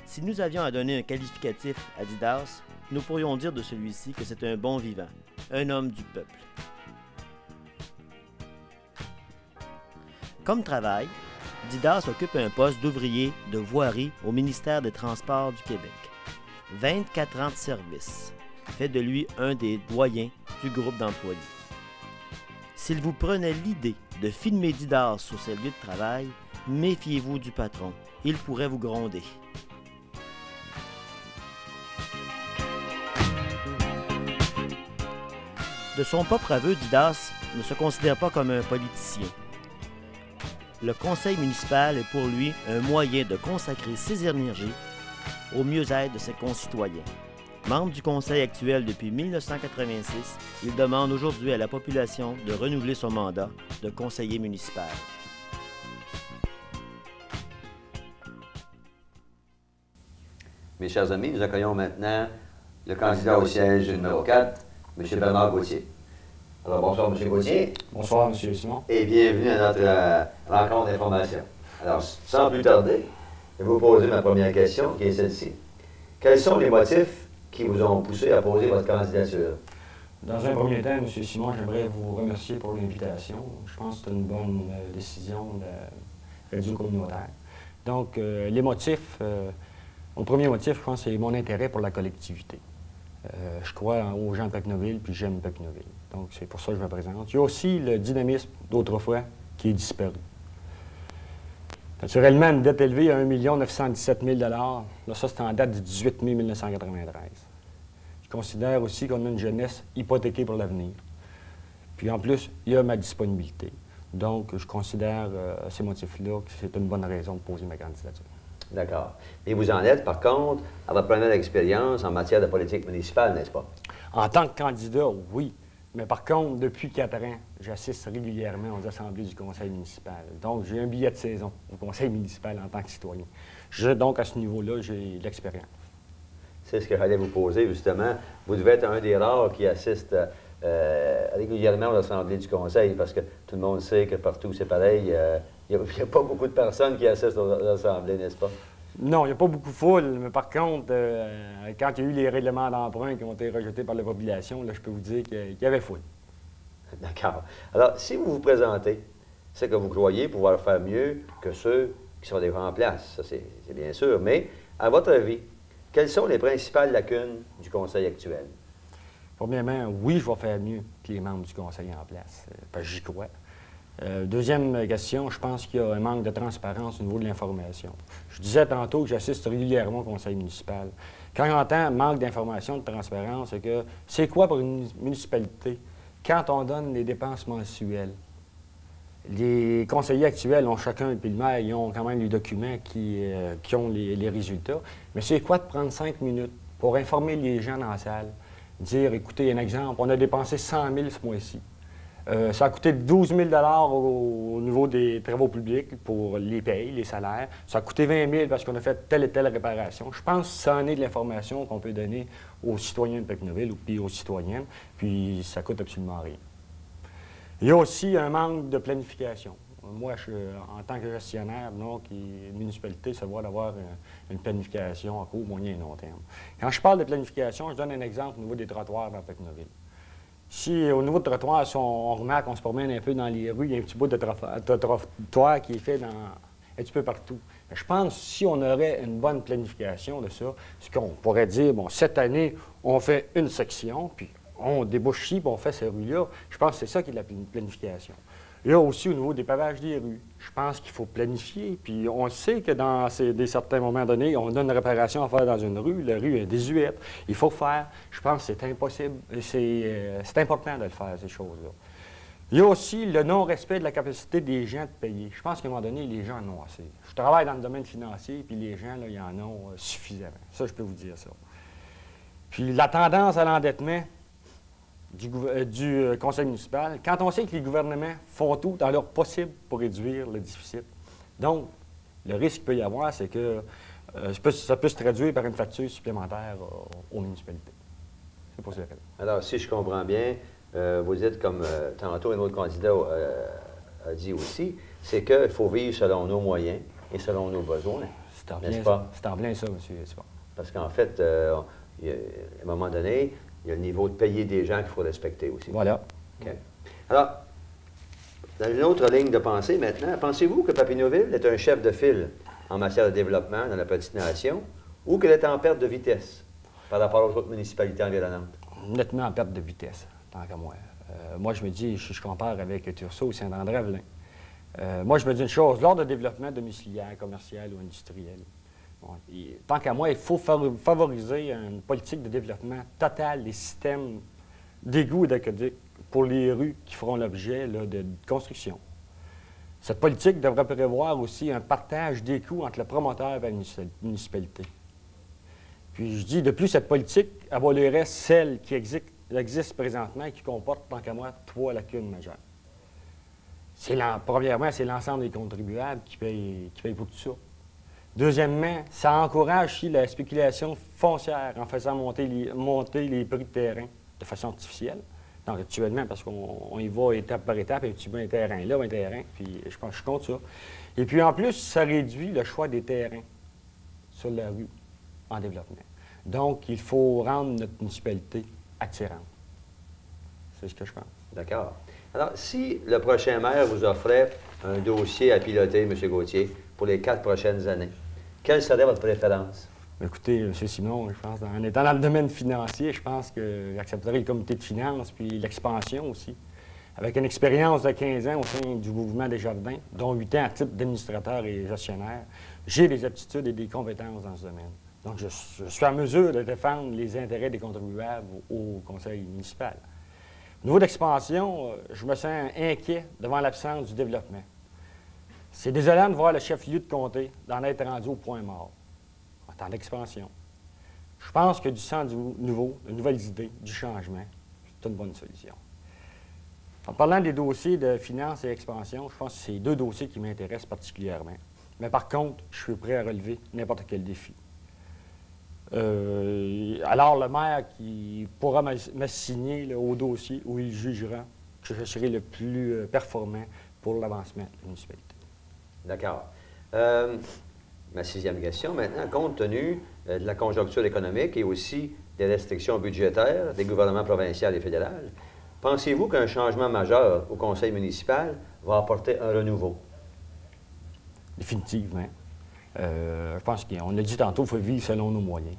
S2: Si nous avions à donner un qualificatif à Didas, nous pourrions dire de celui-ci que c'est un bon vivant, un homme du peuple. Comme travail, Didas occupe un poste d'ouvrier de voirie au ministère des Transports du Québec. 24 ans de service fait de lui un des doyens du groupe d'employés. S'il vous prenait l'idée de filmer Didas sur ses lieux de travail, méfiez-vous du patron. Il pourrait vous gronder. De son propre aveu, Didas ne se considère pas comme un politicien. Le conseil municipal est pour lui un moyen de consacrer ses énergies au mieux-être de ses concitoyens. Membre du conseil actuel depuis 1986, il demande aujourd'hui à la population de renouveler son mandat de conseiller municipal.
S1: Mes chers amis, nous accueillons maintenant le candidat au siège numéro 4, M. Bernard Gauthier. Alors, bonsoir, M. Gauthier.
S6: Bonsoir, M. Simon.
S1: Et bienvenue à notre rencontre d'information. Alors, sans plus tarder, je vais vous poser ma première question, qui est celle-ci. Quels sont les motifs qui vous ont poussé à poser votre candidature?
S6: Dans un premier temps, M. Simon, j'aimerais vous remercier pour l'invitation. Je pense que c'est une bonne décision de la radio communautaire. Donc, les motifs, mon premier motif, je pense, c'est mon intérêt pour la collectivité. Je crois aux gens de Papineauville, puis j'aime Papineauville. Donc, c'est pour ça que je me présente. Il y a aussi le dynamisme d'autrefois qui est disparu. Naturellement, une dette élevée à 1 917 000 $. Là, ça, c'est en date du 18 mai 1993. Je considère aussi qu'on a une jeunesse hypothéquée pour l'avenir. Puis en plus, il y a ma disponibilité. Donc, je considère ces motifs-là que c'est une bonne raison de poser ma candidature.
S1: D'accord. Et vous en êtes, par contre, à votre première expérience en matière de politique municipale, n'est-ce pas?
S6: En tant que candidat, oui. Mais par contre, depuis 4 ans, j'assiste régulièrement aux assemblées du conseil municipal. Donc, j'ai un billet de saison au conseil municipal en tant que citoyen. Donc, à ce niveau-là, j'ai l'expérience.
S1: C'est ce que j'allais vous poser, justement. Vous devez être un des rares qui assiste régulièrement à l'Assemblée du Conseil, parce que tout le monde sait que partout c'est pareil. Il n'y a pas beaucoup de personnes qui assistent à l'Assemblée, n'est-ce pas?
S6: Non, il n'y a pas beaucoup de foule, mais par contre, quand il y a eu les règlements d'emprunt qui ont été rejetés par la population, là, je peux vous dire qu'il y avait foule.
S1: D'accord. Alors, si vous vous présentez, c'est que vous croyez pouvoir faire mieux que ceux qui sont déjà en place. Ça, c'est bien sûr. Mais, à votre avis, quelles sont les principales lacunes du Conseil actuel?
S6: Premièrement, oui, je vais faire mieux que les membres du Conseil en place, parce que j'y crois. Deuxième question, je pense qu'il y a un manque de transparence au niveau de l'information. Je disais tantôt que j'assiste régulièrement au conseil municipal. Quand j'entends manque d'information, de transparence, c'est que c'est quoi pour une municipalité quand on donne les dépenses mensuelles? Les conseillers actuels ont chacun, puis le maire, ils ont quand même les documents qui ont les résultats. Mais c'est quoi de prendre 5 minutes pour informer les gens dans la salle? Dire, écoutez, un exemple, on a dépensé 100 000 ce mois-ci. Ça a coûté 12 000 au niveau des travaux publics pour les payes, les salaires. Ça a coûté 20 000 parce qu'on a fait telle et telle réparation. Je pense que ça en est de l'information qu'on peut donner aux citoyens de Papineauville puis aux citoyennes, puis ça coûte absolument rien. Il y a aussi un manque de planification. Moi, en tant que gestionnaire, donc, une municipalité, ça doit avoir une planification à court, moyen et long terme. Quand je parle de planification, je donne un exemple au niveau des trottoirs dans Papineauville. Si au niveau de trottoir, si on remarque qu'on se promène un peu dans les rues, il y a un petit bout de trottoir qui est fait un petit peu partout. Mais je pense que si on aurait une bonne planification de ça, c'est qu'on pourrait dire, bon, cette année, on fait une section, puis on débouche ici, puis on fait ces rues-là. Je pense que c'est ça qui est la planification. Il y a aussi au niveau des pavages des rues. Je pense qu'il faut planifier. Puis on sait que dans certains moments donnés, on a une réparation à faire dans une rue. La rue est désuète. Il faut faire. Je pense que c'est impossible. C'est important de le faire, ces choses-là. Il y a aussi le non-respect de la capacité des gens de payer. Je pense qu'à un moment donné, les gens en ont assez. Je travaille dans le domaine financier, puis les gens, là, ils en ont suffisamment. Ça, je peux vous dire ça. Puis la tendance à l'endettement du conseil municipal, quand on sait que les gouvernements font tout dans leur possible pour réduire le déficit. Donc, le risque qu'il peut y avoir, c'est que ça peut se traduire par une facture supplémentaire aux municipalités. C'est pour ça.
S1: Alors, si je comprends bien, vous dites, comme tantôt un autre candidat a dit aussi, c'est qu'il faut vivre selon nos moyens et selon nos besoins. N'est-ce pas?
S6: C'est en plein ça, M. Sport.
S1: Parce qu'en fait, à un moment donné, il y a le niveau de payer des gens qu'il faut respecter aussi.
S6: Voilà.
S1: Okay. Alors, dans une autre ligne de pensée maintenant, pensez-vous que Papineauville est un chef de file en matière de développement dans la petite nation ou qu'elle est en perte de vitesse par rapport aux autres municipalités environnantes?
S6: Nettement en perte de vitesse, tant qu'à moi. Moi, je me dis, je compare avec Tursault ou Saint-André-Avelin. Moi, je me dis une chose, lors de développement domiciliaire, commercial ou industriel, bon, tant qu'à moi, il faut favoriser une politique de développement total des systèmes d'égouts et d'aqueducs pour les rues qui feront l'objet de construction. Cette politique devrait prévoir aussi un partage des coûts entre le promoteur et la municipalité. Puis je dis, de plus, cette politique abolirait celle qui existe présentement et qui comporte, tant qu'à moi, 3 lacunes majeures. Premièrement, c'est l'ensemble des contribuables qui payent pour tout ça. Deuxièmement, ça encourage aussi la spéculation foncière en faisant monter les prix de terrain de façon artificielle. Donc, actuellement, parce qu'on y va étape par étape, un petit peu un terrain là, un terrain, puis je pense que je compte ça. Et puis, en plus, ça réduit le choix des terrains sur la rue en développement. Donc, il faut rendre notre municipalité attirante. C'est ce que je pense.
S1: D'accord. Alors, si le prochain maire vous offrait un dossier à piloter, M. Gauthier, pour les 4 prochaines années, quelle serait votre préférence?
S6: Écoutez, M. Simon, je pense, en étant dans le domaine financier, je pense que j'accepterais le comité de finances, puis l'expansion aussi. Avec une expérience de 15 ans au sein du mouvement Desjardins, dont 8 ans à titre d'administrateur et gestionnaire, j'ai des aptitudes et des compétences dans ce domaine. Donc, je suis en mesure de défendre les intérêts des contribuables au conseil municipal. Au niveau d'expansion, je me sens inquiet devant l'absence du développement. C'est désolant de voir le chef-lieu de comté d'en être rendu au point mort, en temps d'expansion. Je pense que du sang nouveau, de nouvelles idées, du changement, c'est une bonne solution. En parlant des dossiers de finances et expansion, je pense que c'est 2 dossiers qui m'intéressent particulièrement. Mais par contre, je suis prêt à relever n'importe quel défi. Alors, le maire qui pourra m'assigner au dossier où il jugera que je serai le plus performant pour l'avancement de la municipalité.
S1: D'accord. Ma sixième question maintenant, compte tenu de la conjoncture économique et aussi des restrictions budgétaires des gouvernements provinciaux et fédéral, pensez-vous qu'un changement majeur au conseil municipal va apporter un renouveau?
S6: Définitivement. Je pense qu'on a dit tantôt, il faut vivre selon nos moyens.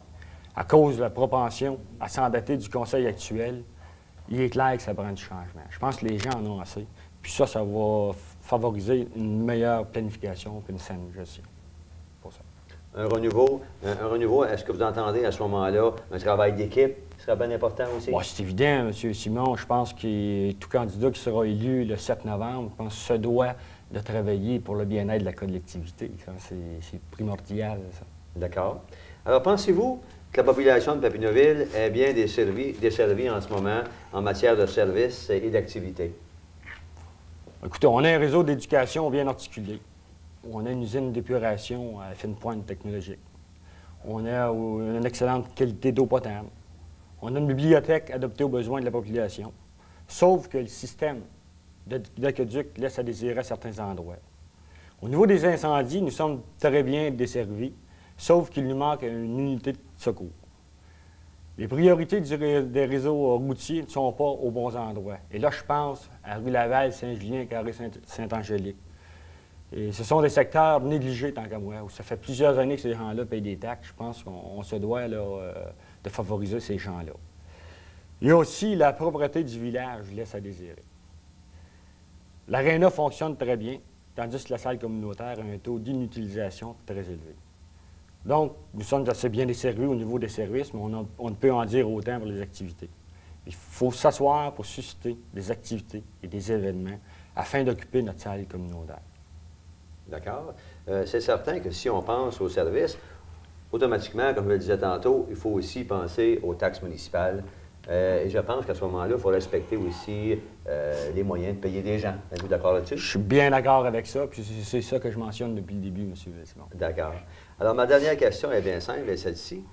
S6: À cause de la propension à s'endetter du conseil actuel, il est clair que ça prend du changement. Je pense que les gens en ont assez. Puis ça va favoriser une meilleure planification et une saine gestion. Pour ça.
S1: Un renouveau, est-ce que vous entendez à ce moment-là un travail d'équipe serait bien important aussi?
S6: Bon, c'est évident, M. Simon. Je pense que tout candidat qui sera élu le 7 novembre, je pense, se doit de travailler pour le bien-être de la collectivité. C'est primordial, ça.
S1: D'accord. Alors, pensez-vous que la population de Papineauville est bien desservie en ce moment en matière de services et d'activités?
S6: Écoutez, on a un réseau d'éducation bien articulé. On a une usine d'épuration à fine pointe technologique. On a une excellente qualité d'eau potable. On a une bibliothèque adaptée aux besoins de la population. Sauf que le système d'aqueduc laisse à désirer à certains endroits. Au niveau des incendies, nous sommes très bien desservis, sauf qu'il nous manque une unité de secours. Les priorités des réseaux routiers ne sont pas aux bons endroits. Et là, je pense à rue Laval, Saint-Julien, Carré Saint-Angélique. Et ce sont des secteurs négligés, tant qu'à moi, où ça fait plusieurs années que ces gens-là payent des taxes. Je pense qu'on se doit là, de favoriser ces gens-là. Il y a aussi la propreté du village, laisse à désirer. L'aréna fonctionne très bien, tandis que la salle communautaire a un taux d'inutilisation très élevé. Donc, nous sommes assez bien desservis au niveau des services, mais on ne peut en dire autant pour les activités. Il faut s'asseoir pour susciter des activités et des événements afin d'occuper notre salle communautaire.
S1: D'accord. C'est certain que si on pense aux services, automatiquement, comme je le disais tantôt, il faut aussi penser aux taxes municipales. Et je pense qu'à ce moment-là, il faut respecter aussi les moyens de payer des gens. Êtes-vous d'accord là-dessus?
S6: Je suis bien d'accord avec ça, puis c'est ça que je mentionne depuis le début, M. Simon.
S1: D'accord. Alors, ma dernière question est bien simple, et celle-ci.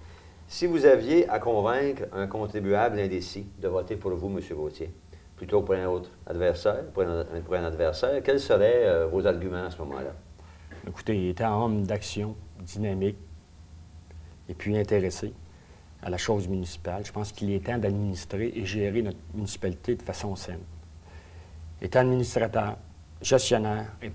S1: Si vous aviez à convaincre un contribuable indécis de voter pour vous, M. Gauthier, plutôt que pour un autre adversaire, pour un adversaire, quels seraient vos arguments à ce moment-là?
S6: Écoutez, étant homme d'action, dynamique, et puis intéressé à la chose municipale, je pense qu'il est temps d'administrer et gérer notre municipalité de façon saine. Étant administrateur, gestionnaire et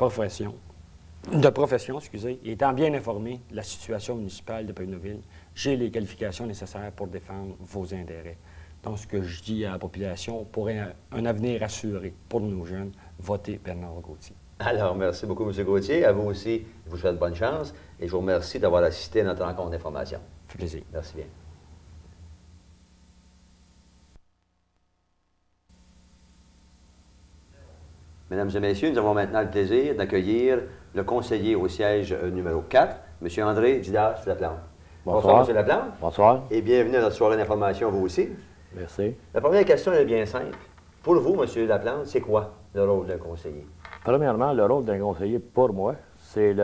S6: étant bien informé de la situation municipale de Papineauville, j'ai les qualifications nécessaires pour défendre vos intérêts. Donc, ce que je dis à la population, pour un avenir assuré pour nos jeunes, votez Bernard Gauthier.
S1: Alors, merci beaucoup, M. Gauthier. À vous aussi, je vous souhaite bonne chance et je vous remercie d'avoir assisté à notre rencontre d'information.
S6: Ça fait plaisir.
S1: Merci bien. Mesdames et messieurs, nous avons maintenant le plaisir d'accueillir le conseiller au siège numéro 4, M. André Didas-Laplante. Bonsoir, M. Laplante.
S2: Bonsoir.
S1: Et bienvenue à notre soirée d'information, vous aussi.
S2: Merci.
S1: La première question est bien simple. Pour vous, M. Laplante, c'est quoi le rôle d'un conseiller?
S7: Premièrement, le rôle d'un conseiller, pour moi, c'est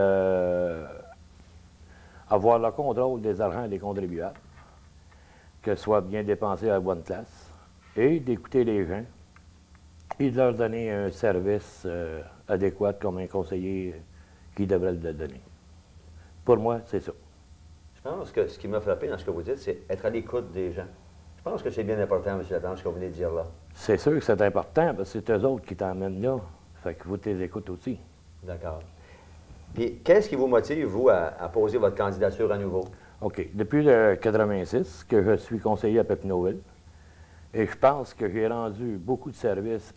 S7: avoir le contrôle des argents des contribuables, que ce soit bien dépensé à la bonne place, et d'écouter les gens et de leur donner un service adéquat comme un conseiller qui devrait le donner. Pour moi, c'est ça.
S1: Je pense que ce qui m'a frappé dans ce que vous dites, c'est être à l'écoute des gens. Je pense que c'est bien important, M. Laplante, ce que vous venez de dire là.
S7: C'est sûr que c'est important, parce que c'est eux autres qui t'emmènent là. Fait que vous les écoutez aussi.
S1: D'accord. Puis, qu'est-ce qui vous motive, vous, à poser votre candidature à nouveau?
S7: OK. Depuis 1986 que je suis conseiller à Papineauville, et je pense que j'ai rendu beaucoup de services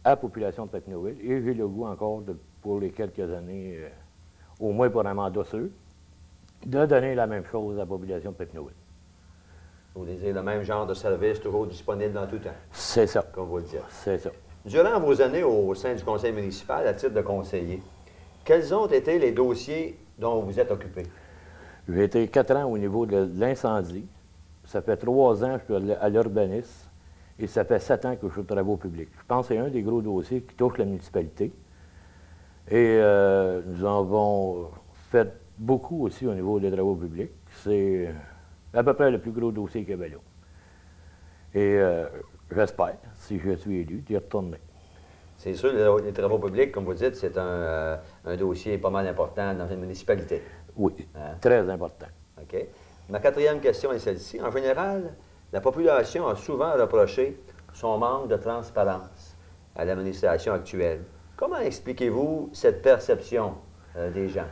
S7: à la population de Papineauville, et j'ai le goût encore, pour les quelques années, au moins pour un mandat sûr, de donner la même chose à la population de Papineauville.
S1: Vous désirez le même genre de service, toujours disponible dans tout temps?
S7: C'est ça.
S1: Comme vous le dites.
S7: C'est ça.
S1: Durant vos années au sein du conseil municipal, à titre de conseiller, quels ont été les dossiers dont vous êtes occupé?
S7: J'ai été 4 ans au niveau de l'incendie. Ça fait 3 ans que je suis à l'urbanisme. Et ça fait 7 ans que je suis aux travaux publics. Je pense que c'est un des gros dossiers qui touche la municipalité. Et nous avons fait beaucoup aussi au niveau des travaux publics. C'est à peu près le plus gros dossier qu'il y avait là. Et j'espère, si je suis élu, d'y retourner.
S1: C'est sûr, les travaux publics, comme vous dites, c'est un dossier pas mal important dans une municipalité.
S7: Oui,
S1: Hein?
S7: très important.
S1: OK. Ma quatrième question est celle-ci. En général, la population a souvent reproché son manque de transparence à l'administration actuelle. Comment expliquez-vous cette perception des gens?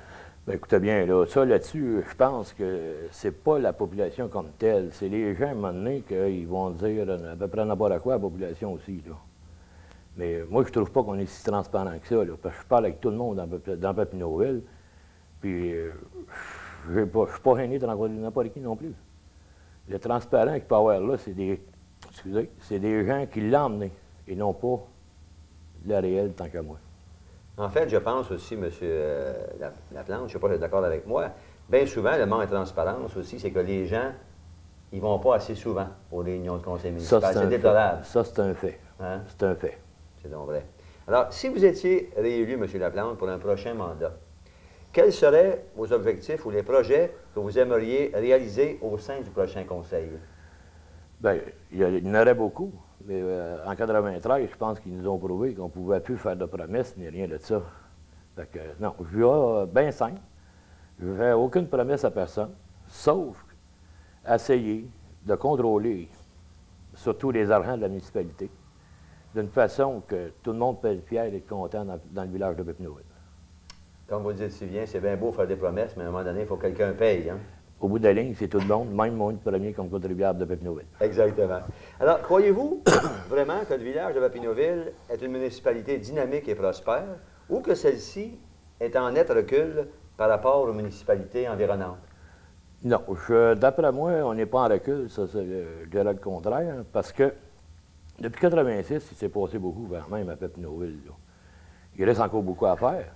S7: Bien, écoutez bien, là-dessus, je pense que c'est pas la population comme telle. C'est les gens, à un moment donné, qu'ils vont dire à peu près n'importe quoi à la population aussi, là. Mais moi, je trouve pas qu'on est si transparent que ça, là, parce que je parle avec tout le monde dans Papineauville, puis je suis pas gêné de rencontrer n'importe qui non plus. Le transparent qu'il peut y avoir là, c'est des gens qui l'ont emmené, et non pas le réel tant qu'à moi.
S1: En fait, je pense aussi, M. Laplante, je ne sais pas si vous êtes d'accord avec moi, bien souvent, le manque de transparence aussi, c'est que les gens, ils ne vont pas assez souvent aux réunions de conseil municipal. C'est déplorable.
S7: Ça, c'est un fait.
S1: Hein?
S7: C'est un fait.
S1: C'est donc vrai. Alors, si vous étiez réélu, M. Laplante, pour un prochain mandat, quels seraient vos objectifs ou les projets que vous aimeriez réaliser au sein du prochain conseil?
S7: Bien, il y en aurait beaucoup, mais en 93, je pense qu'ils nous ont prouvé qu'on ne pouvait plus faire de promesses ni rien de ça. Fait que, non, je vais bien simple. Je ne fais aucune promesse à personne, sauf essayer de contrôler surtout les argents de la municipalité d'une façon que tout le monde peut être fier et être content dans le village de Papineauville.
S1: Comme vous le dites si bien, c'est bien beau faire des promesses, mais à un moment donné, il faut que quelqu'un paye. Hein?
S7: Au bout de la ligne, c'est tout le monde, même moi, le premier comme contribuable de Papineauville.
S1: Exactement. Alors, croyez-vous vraiment que le village de Papineauville est une municipalité dynamique et prospère, ou que celle-ci est en net recul par rapport aux municipalités environnantes?
S7: Non, d'après moi, on n'est pas en recul, ça, je dirais le contraire, parce que depuis 1986, il s'est passé beaucoup, quand même, à Papineauville, là. Il reste encore beaucoup à faire.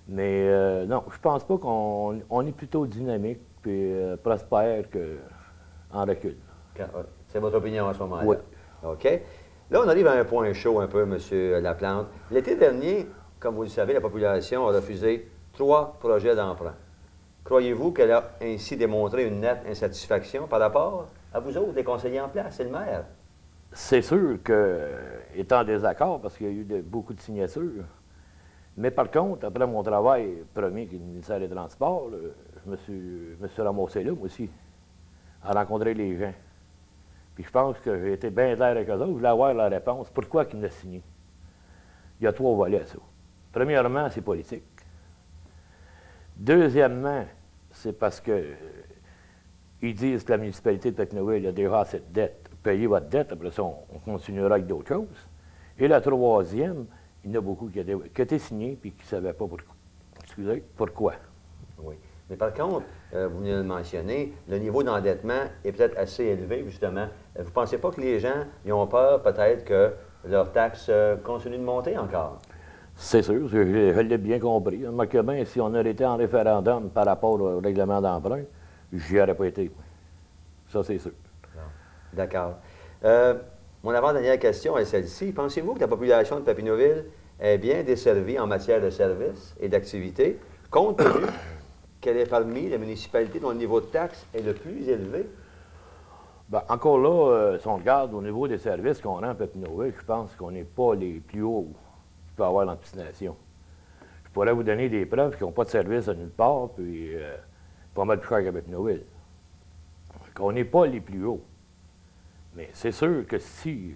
S7: Mais non, je pense pas qu'on est plutôt dynamique et prospère qu'en recul.
S1: C'est votre opinion à ce moment-là?
S7: Oui.
S1: OK. Là, on arrive à un point chaud un peu, M. Laplante. L'été dernier, comme vous le savez, la population a refusé 3 projets d'emprunt. Croyez-vous qu'elle a ainsi démontré une nette insatisfaction par rapport à vous autres, les conseillers en place et le maire?
S7: C'est sûr qu'étant en désaccord, parce qu'il y a eu beaucoup de signatures, mais par contre, après mon travail premier, qui est le ministère des Transports, là, je me suis ramassé là, moi aussi, à rencontrer les gens. Puis je pense que j'ai été bien clair avec eux autres. Je voulais avoir la réponse. Pourquoi qu'ils me l'ont signé? Il y a 3 volets à ça. Premièrement, c'est politique. Deuxièmement, c'est parce que ils disent que la municipalité de Papineauville a déjà assez de dette. Payez votre dette, après ça, on continuera avec d'autres choses. Et la troisième, il y en a beaucoup qui étaient signés et qui ne savaient pas pourquoi.
S1: Oui. Mais par contre, vous venez de le mentionner, le niveau d'endettement est peut-être assez élevé, justement. Vous ne pensez pas que les gens ils ont peur, peut-être, que leurs taxes continuent de monter encore?
S7: C'est sûr, je l'ai bien compris. Remarquez bien, si on aurait été en référendum par rapport au règlement d'emprunt, j'y aurais pas été. Ça, c'est sûr.
S1: D'accord. Mon avant-dernière question est celle-ci. Pensez-vous que la population de Papineauville est bien desservie en matière de services et d'activités, compte tenu qu'elle est parmi les municipalités dont le niveau de taxe est le plus élevé?
S7: Bien, encore là, si on regarde au niveau des services qu'on rend à Papineauville, je pense qu'on n'est pas les plus hauts qu'il peut y avoir dans la petite nation. Je pourrais vous donner des preuves qui n'ont pas de service à nulle part, puis pas mal plus cher qu'à Papineauville. On n'est pas les plus hauts. Mais c'est sûr que si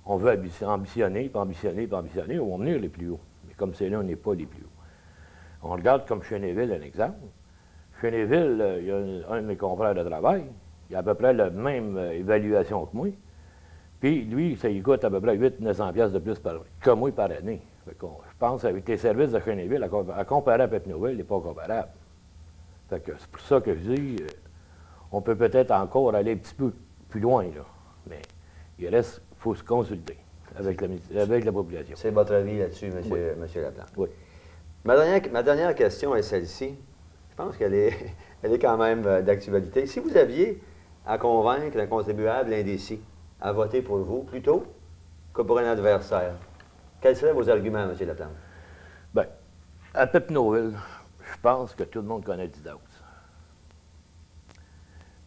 S7: on veut ambitionner, puis ambitionner, puis ambitionner, on va venir les plus hauts. Mais comme c'est là, on n'est pas les plus hauts. On regarde comme Chénéville, un exemple. Chénéville, il y a un de mes confrères de travail, il a à peu près la même évaluation que moi. Puis lui, ça lui coûte à peu près 800-900$ de plus que moi par année. Je pense qu'avec les services de Chénéville, à comparer à Papineauville, il n'est pas comparable. Fait que c'est pour ça que je dis, on peut peut-être encore aller un petit peu plus loin, là. Mais il reste, il faut se consulter avec la population.
S1: C'est votre avis là-dessus, M.
S7: Oui.
S1: Laplante?
S7: Oui.
S1: Ma dernière question est celle-ci. Je pense qu'elle est, elle est quand même d'actualité. Si vous aviez à convaincre un contribuable indécis à voter pour vous plutôt que pour un adversaire, quels seraient vos arguments, M. Laplante?
S7: Bien, à Papineauville, je pense que tout le monde connaît Didaus.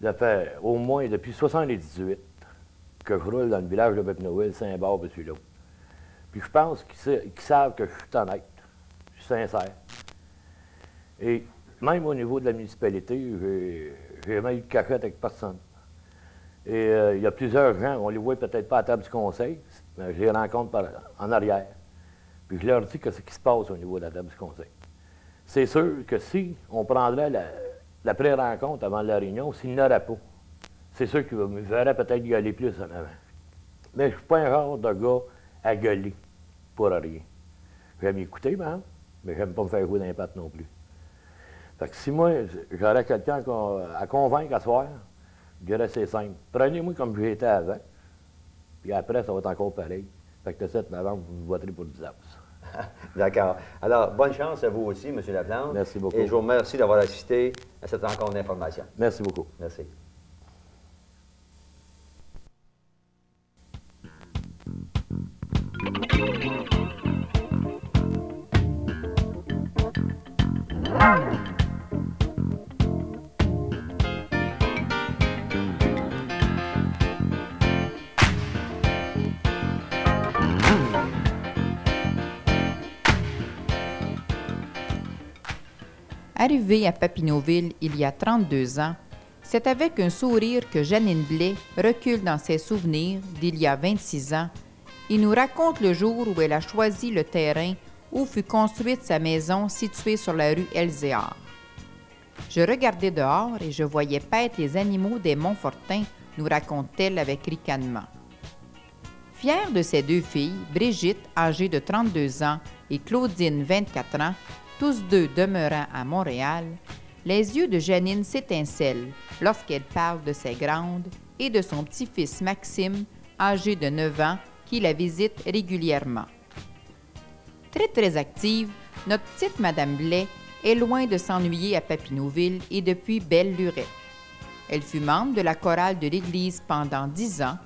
S7: Ça fait au moins depuis 1978 que je roule dans le village de Papineauville, Saint-Barbe et celui-là. Puis je pense qu'ils savent que je suis honnête, je suis sincère. Et même au niveau de la municipalité, j'ai jamais eu de cachette avec personne. Et il y a plusieurs gens, on les voit peut-être pas à la table du conseil, mais je les rencontre en arrière. Puis je leur dis que ce qui se passe au niveau de la table du conseil. C'est sûr que si on prendrait la pré-rencontre avant la réunion, s'il n'y en aurait pas, c'est sûr qu'il me verrait peut-être gueuler plus en avant. Mais je ne suis pas un genre de gars à gueuler pour rien. J'aime écouter, mais j'aime pas me faire jouer d'impact non plus. Fait que si moi, j'aurais quelqu'un à convaincre à soir, je dirais c'est simple. Prenez-moi comme j'étais avant, puis après, ça va être encore pareil. Fait que le 7 novembre, vous voterez pour Didas.
S1: D'accord. Alors, bonne chance à vous aussi, M. Laplante.
S7: Merci beaucoup.
S1: Et je vous remercie d'avoir assisté à cette rencontre d'information.
S7: Merci beaucoup.
S1: Merci.
S3: Arrivée à Papineauville il y a 32 ans, c'est avec un sourire que Jeannine Blais recule dans ses souvenirs d'il y a 26 ans et nous raconte le jour où elle a choisi le terrain où fut construite sa maison située sur la rue Elzéar. Je regardais dehors et je voyais paître les animaux des Montfortin, nous raconte-t-elle avec ricanement. Fière de ses deux filles, Brigitte, âgée de 32 ans, et Claudine, 24 ans, tous deux demeurant à Montréal, les yeux de Jeannine s'étincellent lorsqu'elle parle de ses grandes et de son petit-fils Maxime, âgé de 9 ans, qui la visite régulièrement. Très active, notre petite Madame Blais est loin de s'ennuyer à Papineauville et depuis belle lurette. Elle fut membre de la chorale de l'Église pendant 10 ans,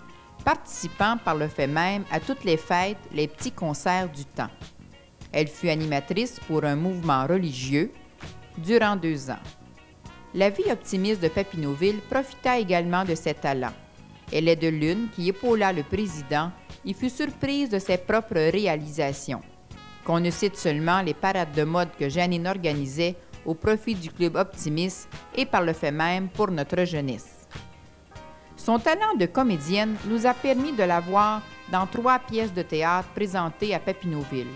S3: participant par le fait même à toutes les fêtes, les petits concerts du temps. Elle fut animatrice pour un mouvement religieux durant 2 ans. La vie optimiste de Papineauville profita également de ses talents. Elle est de l'une qui épaula le président et fut surprise de ses propres réalisations. Qu'on ne cite seulement les parades de mode que Jeannine organisait au profit du Club Optimiste et par le fait même pour notre jeunesse. Son talent de comédienne nous a permis de la voir dans 3 pièces de théâtre présentées à Papineauville.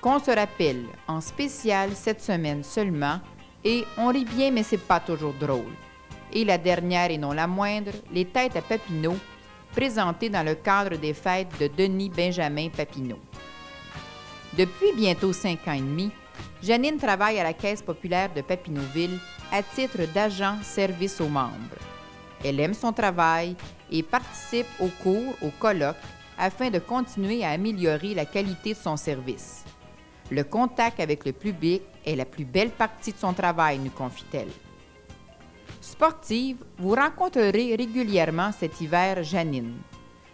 S3: Qu'on se rappelle en spécial cette semaine seulement, et On rit bien mais c'est pas toujours drôle. Et la dernière et non la moindre, Les Têtes à Papineau, présentée dans le cadre des fêtes de Denis Benjamin Papineau. Depuis bientôt 5 ans et demi, Jeannine travaille à la Caisse populaire de Papineauville à titre d'agent service aux membres. Elle aime son travail et participe aux cours, aux colloques, afin de continuer à améliorer la qualité de son service. Le contact avec le public est la plus belle partie de son travail, nous confie-t-elle. Sportive, vous rencontrerez régulièrement cet hiver Jeannine,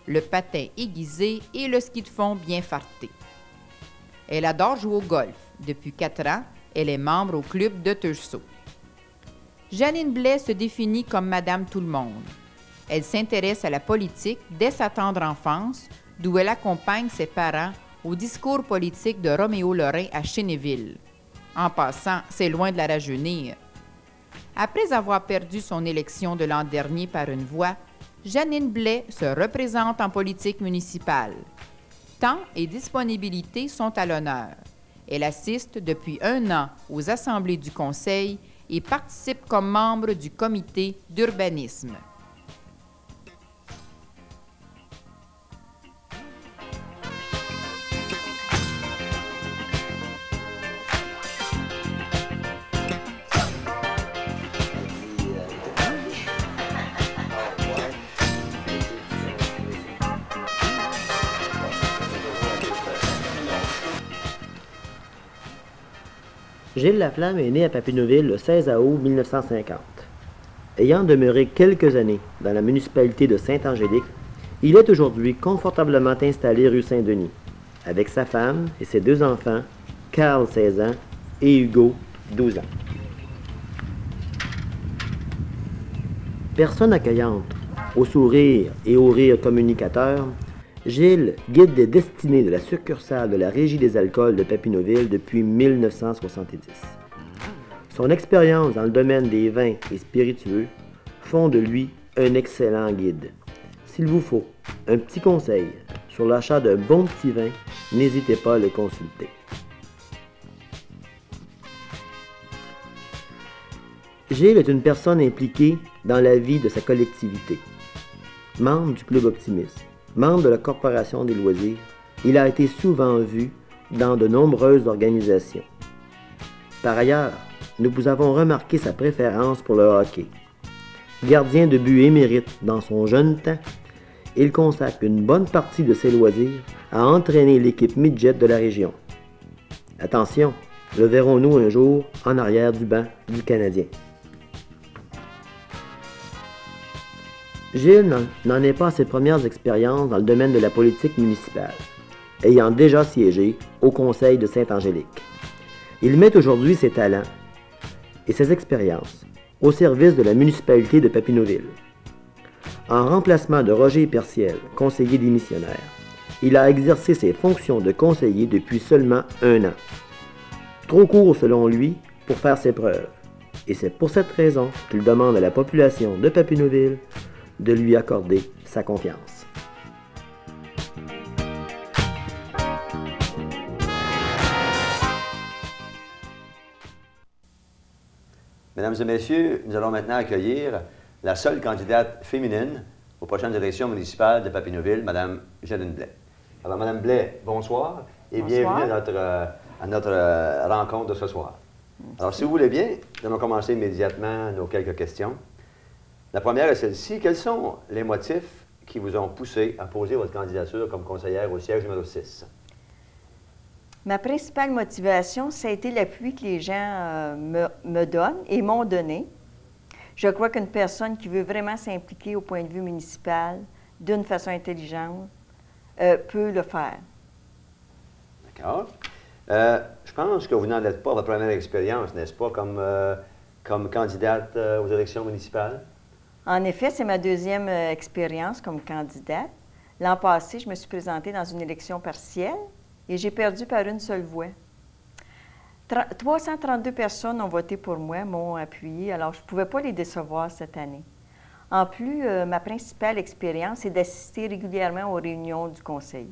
S3: le patin aiguisé et le ski de fond bien farté. Elle adore jouer au golf. Depuis 4 ans, elle est membre au club de Teursault. Jeannine Blais se définit comme Madame Tout-le-Monde. Elle s'intéresse à la politique dès sa tendre enfance, d'où elle accompagne ses parents au discours politique de Roméo Lorrain à Chénéville. En passant, c'est loin de la rajeunir. Après avoir perdu son élection de l'an dernier par une voix, Jeannine Blais se représente en politique municipale. Temps et disponibilité sont à l'honneur. Elle assiste depuis 1 an aux assemblées du Conseil et participe comme membre du comité d'urbanisme.
S2: Gilles Laflamme est né à Papineauville le 16 août 1950. Ayant demeuré quelques années dans la municipalité de Sainte-Angélique, il est aujourd'hui confortablement installé rue Saint-Denis, avec sa femme et ses 2 enfants, Carl, 16 ans, et Hugo, 12 ans. Personne accueillante, Au sourire et au rire communicateur, Gilles guide des destinées de la succursale de la Régie des alcools de Papineauville depuis 1970. Son expérience dans le domaine des vins et spiritueux font de lui un excellent guide. S'il vous faut un petit conseil sur l'achat d'un bon petit vin, n'hésitez pas à le consulter. Gilles est une personne impliquée dans la vie de sa collectivité. Membre du Club Optimiste, membre de la Corporation des loisirs, il a été souvent vu dans de nombreuses organisations. Par ailleurs, nous vous avons remarqué sa préférence pour le hockey. Gardien de but émérite dans son jeune temps, il consacre une bonne partie de ses loisirs à entraîner l'équipe midget de la région. Attention, le verrons-nous un jour en arrière du banc du Canadien. Gilles n'en est pas à ses premières expériences dans le domaine de la politique municipale, ayant déjà siégé au Conseil de Sainte-Angélique. Il met aujourd'hui ses talents et ses expériences au service de la municipalité de Papineauville. En remplacement de Roger Perciel, conseiller démissionnaire, il a exercé ses fonctions de conseiller depuis seulement 1 an. Trop court selon lui pour faire ses preuves, et c'est pour cette raison qu'il demande à la population de Papineauville de lui accorder sa confiance.
S1: Mesdames et messieurs, nous allons maintenant accueillir la seule candidate féminine aux prochaines élections municipales de Papineauville, Mme Géline Blais. Alors, Mme Blais, bonsoir et bienvenue à notre rencontre de ce soir. Alors, si vous voulez bien, nous allons commencer immédiatement nos quelques questions. La première est celle-ci. Quels sont les motifs qui vous ont poussé à poser votre candidature comme conseillère au siège numéro 6?
S8: Ma principale motivation, ça a été l'appui que les gens me donnent et m'ont donné. Je crois qu'une personne qui veut vraiment s'impliquer au point de vue municipal d'une façon intelligente peut le faire.
S1: D'accord. Je pense que vous n'en êtes pas à votre première expérience, n'est-ce pas, comme candidate aux élections municipales?
S8: En effet, c'est ma deuxième expérience comme candidate. L'an passé, je me suis présentée dans une élection partielle et j'ai perdu par une seule voix. 332 personnes ont voté pour moi, m'ont appuyé, alors je ne pouvais pas les décevoir cette année. En plus, ma principale expérience est d'assister régulièrement aux réunions du conseil.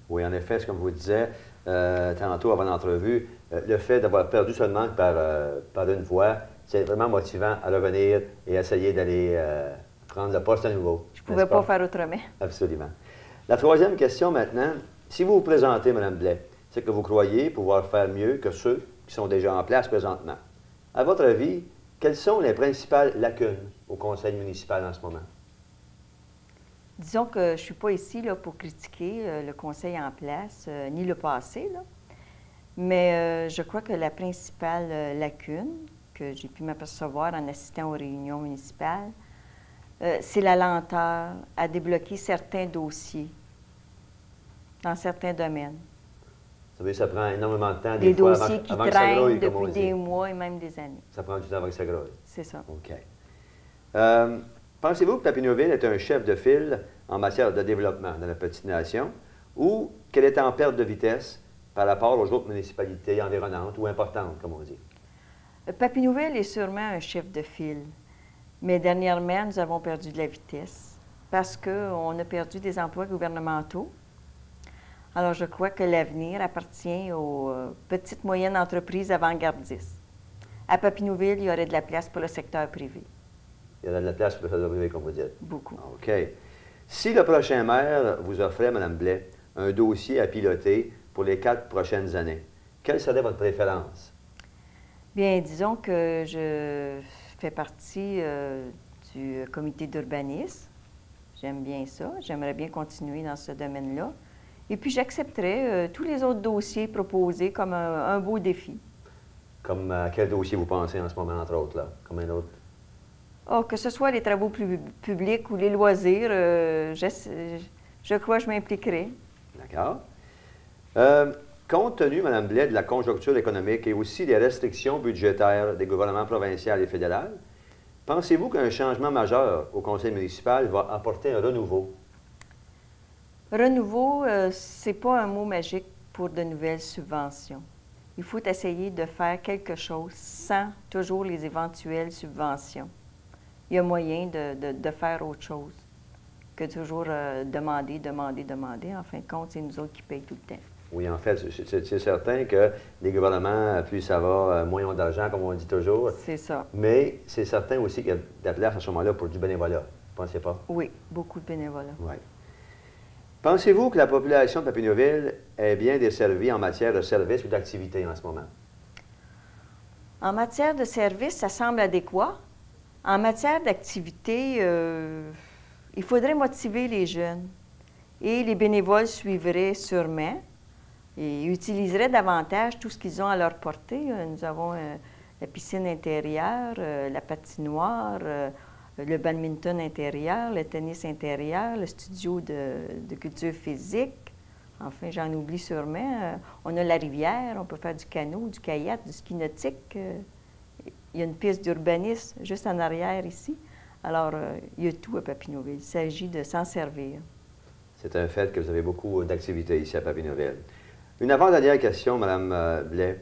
S1: Oui, en effet, comme je vous disais tantôt avant l'entrevue, le fait d'avoir perdu seulement par une voix, c'est vraiment motivant à revenir et essayer d'aller prendre le poste à nouveau.
S8: Je ne pouvais pas faire autrement.
S1: Absolument. La troisième question maintenant, si vous vous présentez, Mme Blais, c'est que vous croyez pouvoir faire mieux que ceux qui sont déjà en place présentement. À votre avis, quelles sont les principales lacunes au conseil municipal en ce moment?
S8: Disons que je ne suis pas ici là, pour critiquer le conseil en place, ni le passé, là. Mais je crois que la principale lacune que j'ai pu m'apercevoir en assistant aux réunions municipales, c'est la lenteur à débloquer certains dossiers dans certains domaines.
S1: Vous savez, ça prend énormément de temps,
S8: des
S1: fois,
S8: dossiers qui
S1: avant que ça grouille,
S8: traînent
S1: comme on
S8: depuis
S1: dit.
S8: des mois et même des années.
S1: Ça prend du temps avant que ça grouille.
S8: C'est ça.
S1: OK. Pensez-vous que Papineauville est un chef de file en matière de développement dans la petite nation ou qu'elle est en perte de vitesse par rapport aux autres municipalités environnantes ou importantes, comme on dit?
S8: Papineauville est sûrement un chef de file, mais dernièrement, nous avons perdu de la vitesse parce qu'on a perdu des emplois gouvernementaux. Alors, je crois que l'avenir appartient aux petites moyennes entreprises avant-gardistes. À Papineauville, il y aurait de la place pour le secteur privé.
S1: Il y aurait de la place pour le secteur privé, comme vous dites?
S8: Beaucoup.
S1: OK. Si le prochain maire vous offrait, Mme Blais, un dossier à piloter pour les 4 prochaines années, quelle serait votre préférence?
S8: Bien, disons que je fais partie du comité d'urbanisme. J'aime bien ça. J'aimerais bien continuer dans ce domaine-là. Et puis, j'accepterais tous les autres dossiers proposés comme un beau défi.
S1: Comme à quel dossier vous pensez en ce moment, entre autres, là? Comme un autre?
S8: Oh, que ce soit les travaux publics ou les loisirs, je crois que je m'impliquerai.
S1: D'accord. Compte tenu, Mme Blais, de la conjoncture économique et aussi des restrictions budgétaires des gouvernements provinciaux et fédéraux, Pensez-vous qu'un changement majeur au conseil municipal va apporter un renouveau?
S8: Renouveau, ce n'est pas un mot magique pour de nouvelles subventions. Il faut essayer de faire quelque chose sans toujours les éventuelles subventions. Il y a moyen de faire autre chose que toujours demander. En fin de compte, c'est nous autres qui payons tout le temps.
S1: Oui, en fait, c'est certain que les gouvernements, plus ça va, moins ils ont d'argent, comme on dit toujours.
S8: C'est ça.
S1: Mais c'est certain aussi qu'il y a de la place à ce moment-là pour du bénévolat. Vous ne pensez pas?
S8: Oui, beaucoup de bénévolat.
S1: Oui. Pensez-vous que la population de Papineauville est bien desservie en matière de services ou d'activités en ce moment?
S8: En matière de services, ça semble adéquat. En matière d'activité, il faudrait motiver les jeunes. Et les bénévoles suivraient sûrement et utiliseraient davantage tout ce qu'ils ont à leur portée. Nous avons la piscine intérieure, la patinoire, le badminton intérieur, le tennis intérieur, le studio de culture physique. Enfin, j'en oublie sûrement. On a la rivière, on peut faire du canot, du kayak, du ski nautique. Il y a une piste d'urbanisme juste en arrière ici. Alors, il y a tout à Papineauville. Il s'agit de s'en servir. C'est un fait que vous avez beaucoup d'activités ici à Papineauville. Une avant-dernière question, Mme Blais.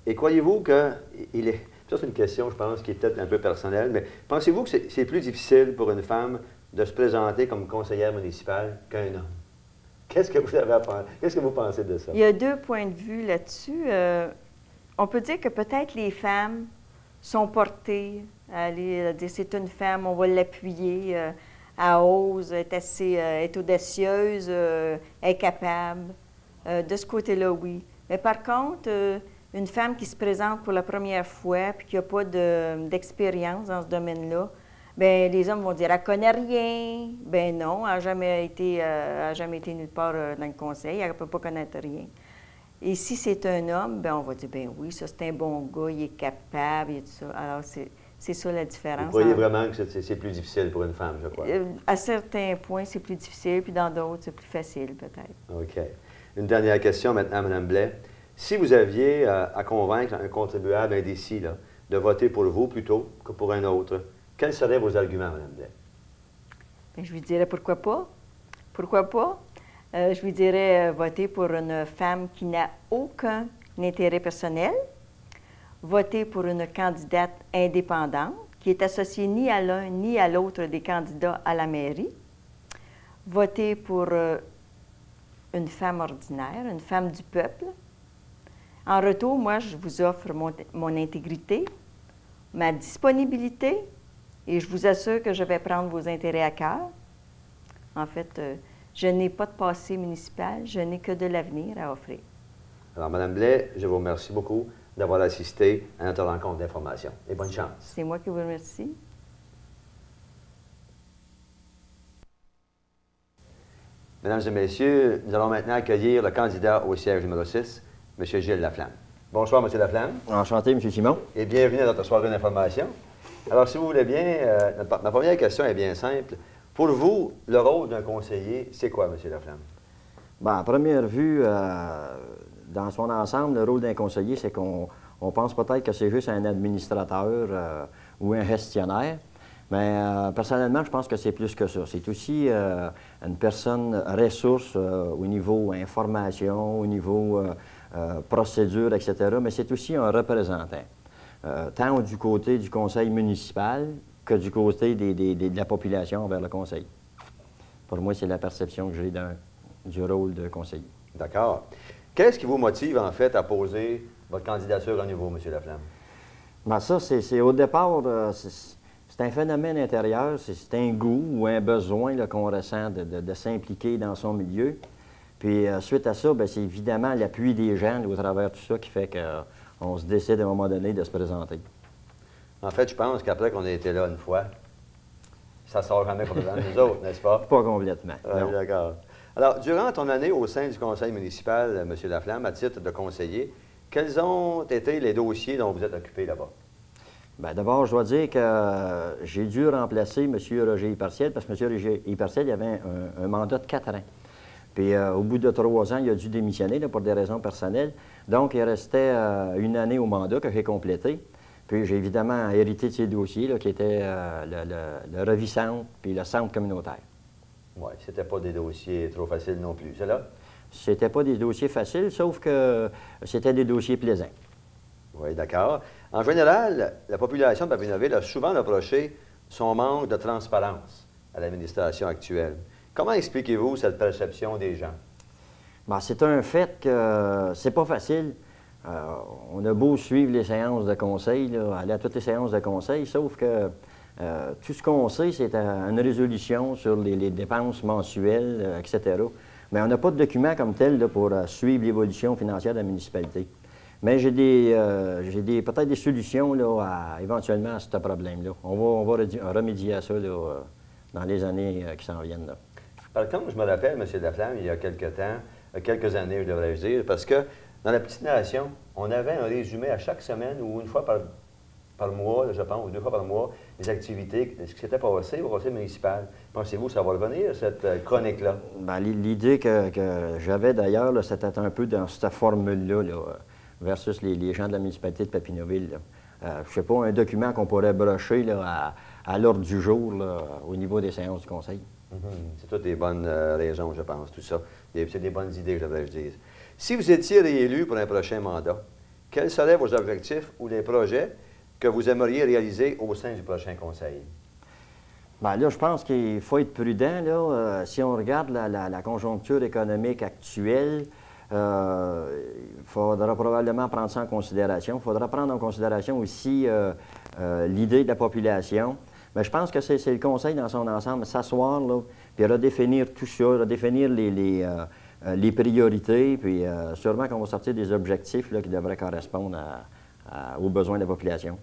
S8: Et croyez-vous qu'il est... Ça, c'est une question, je pense, qui est peut-être un peu personnelle, mais pensez-vous que c'est plus difficile pour une femme de se présenter comme conseillère municipale qu'un homme? Qu'est-ce que vous avez à penser? Qu'est-ce que vous pensez de ça? Il y a deux points de vue là-dessus. On peut dire que peut-être les femmes sont portées à aller dire c'est une femme, on va l'appuyer, elle ose, est audacieuse, est capable. De ce côté-là, oui. Mais par contre, une femme qui se présente pour la première fois puis qui n'a pas d'expérience dans ce domaine-là, bien, les hommes vont dire « elle ne connaît rien ». Bien non, elle n'a jamais été nulle part dans le conseil, elle ne peut pas connaître rien. Et si c'est un homme, bien, on va dire « bien oui, ça c'est un bon gars, il est capable, et tout ça ». Alors, c'est ça la différence. Vous croyez vraiment que c'est plus difficile pour une femme, je crois? À certains points, c'est plus difficile, puis dans d'autres, c'est plus facile, peut-être. OK. Une dernière question maintenant, Mme Blais. Si vous aviez à convaincre un contribuable indécis là, de voter pour vous plutôt que pour un autre, quels seraient vos arguments, Mme Blais? Bien, je lui dirais pourquoi pas. Pourquoi pas? Je lui dirais voter pour une femme qui n'a aucun intérêt personnel, voter pour une candidate indépendante qui est associée ni à l'un ni à l'autre des candidats à la mairie, voter pour une femme ordinaire, une femme du peuple. En retour, moi, je vous offre mon intégrité, ma disponibilité, et je vous assure que je vais prendre vos intérêts à cœur. En fait, je n'ai pas de passé municipal, je n'ai que de l'avenir à offrir. Alors, Mme Blais, je vous remercie beaucoup d'avoir assisté à notre rencontre d'information. Et bonne chance. C'est moi qui vous remercie. Mesdames et messieurs, nous allons maintenant accueillir le candidat au siège numéro 6, M. Gilles Laflamme. Bonsoir, M. Laflamme.
S2: Enchanté, M. Simon.
S1: Et bienvenue à notre soirée d'information. Alors, si vous voulez bien, ma première question est bien simple. Pour vous, le rôle d'un conseiller, c'est quoi, M. Laflamme?
S2: Bien, à première vue, dans son ensemble, le rôle d'un conseiller, c'est qu'on pense peut-être que c'est juste un administrateur ou un gestionnaire. Mais personnellement, je pense que c'est plus que ça. C'est aussi une personne ressource au niveau information, au niveau procédure, etc. Mais c'est aussi un représentant, tant du côté du conseil municipal que du côté de la population envers le conseil. Pour moi, c'est la perception que j'ai du rôle de conseiller.
S1: D'accord. Qu'est-ce qui vous motive, en fait, à poser votre candidature à nouveau, M. Laflamme?
S2: Bien, ça, c'est au départ, c'est un phénomène intérieur, c'est un goût ou un besoin qu'on ressent de s'impliquer dans son milieu. Puis, suite à ça, c'est évidemment l'appui des gens au travers de tout ça qui fait qu'on se décide à un moment donné de se présenter.
S1: En fait, je pense qu'après qu'on a été là une fois, ça ne sort jamais complètement de nous autres, n'est-ce pas?
S2: Pas complètement.
S1: Oui, d'accord. Alors, durant ton année au sein du conseil municipal, M. Laflamme, à titre de conseiller, quels ont été les dossiers dont vous êtes occupé là-bas?
S2: Bien, d'abord, je dois dire que j'ai dû remplacer M. Roger Hyperciel, parce que M. Roger Hyperciel, il avait un mandat de 4 ans. Puis, au bout de 3 ans, il a dû démissionner là, pour des raisons personnelles. Donc, il restait une année au mandat que j'ai complété. Puis j'ai évidemment hérité de ces dossiers, là, qui étaient le Revicentre puis le centre communautaire.
S1: Oui, c'était pas des dossiers trop faciles non plus, c'est là?
S2: C'était pas des dossiers faciles, sauf que c'était des dossiers plaisants.
S1: Oui, d'accord. En général, la population de Papineauville a souvent reproché son manque de transparence à l'administration actuelle. Comment expliquez-vous cette perception des gens?
S2: Bien, c'est un fait que c'est pas facile. On a beau suivre les séances de conseil, là, aller à toutes les séances de conseil, sauf que tout ce qu'on sait, c'est une résolution sur les dépenses mensuelles, etc. Mais on n'a pas de document comme tel là, pour suivre l'évolution financière de la municipalité. Mais j'ai peut-être des solutions là, éventuellement à ce problème-là. On va remédier à ça là, dans les années qui s'en viennent. Là.
S1: Par contre, je me rappelle, M. Laflamme, il y a quelques années, je devrais dire, parce que dans la petite nation, on avait un résumé à chaque semaine ou une fois par mois, là, je pense, ou 2 fois par mois, des activités, ce qui s'était passé au conseil municipal. Pensez-vous que ça va revenir, cette chronique-là? Bien,
S2: l'idée que j'avais d'ailleurs, c'était un peu dans cette formule-là, versus les gens de la municipalité de Papineauville. Je ne sais pas, un document qu'on pourrait brocher là, à l'ordre du jour là, au niveau des séances du conseil.
S1: C'est toutes des bonnes raisons, je pense, tout ça. C'est des bonnes idées, je devrais dire. Si vous étiez réélu pour un prochain mandat, quels seraient vos objectifs ou les projets que vous aimeriez réaliser au sein du prochain conseil?
S2: Bien là, je pense qu'il faut être prudent. Là. Si on regarde la conjoncture économique actuelle, il faudra probablement prendre ça en considération. Il faudra prendre en considération aussi l'idée de la population. Mais je pense que c'est le conseil dans son ensemble, s'asseoir, puis redéfinir tout ça, redéfinir les priorités, puis sûrement qu'on va sortir des objectifs là, qui devraient correspondre aux besoins de la population.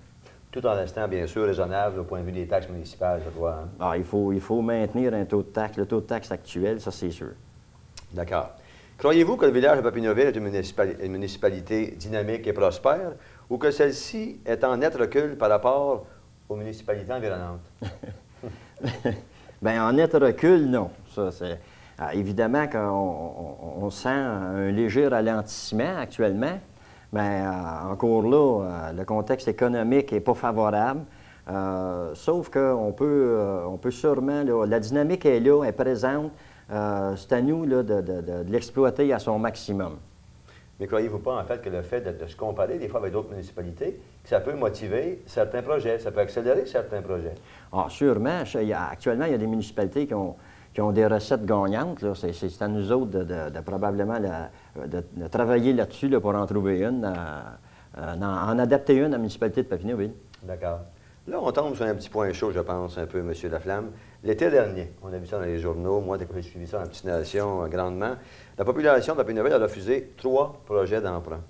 S1: Tout en restant, bien sûr, raisonnable au point de vue des taxes municipales, je crois. Hein?
S2: Ah, il faut maintenir un taux de taxe, le taux de taxe actuel, ça c'est sûr.
S1: D'accord. Croyez-vous que le village de Papineauville est une municipalité dynamique et prospère, ou que celle-ci est en net recul par rapport aux municipalités environnantes?
S2: Bien, en net recul, non. Ça, c'est... évidemment qu'on sent un léger ralentissement actuellement, mais encore là, le contexte économique n'est pas favorable. Sauf qu'on peut sûrement, là, la dynamique est là, est présente. C'est à nous là, de l'exploiter à son maximum.
S1: Mais croyez-vous pas, en fait, que le fait de se comparer des fois avec d'autres municipalités, que ça peut motiver certains projets, ça peut accélérer certains projets?
S2: Ah, sûrement. Actuellement, il y a des municipalités qui ont des recettes gagnantes. C'est à nous autres de probablement de travailler là-dessus là, pour en trouver une, en adapter une à la municipalité de Papineauville.
S1: D'accord. Là, on tombe sur un petit point chaud, je pense, un peu, M. Laflamme. L'été dernier, on a vu ça dans les journaux, moi, j'ai suivi ça dans la petite nation grandement, la population de Papineauville a refusé 3 projets d'emprunt.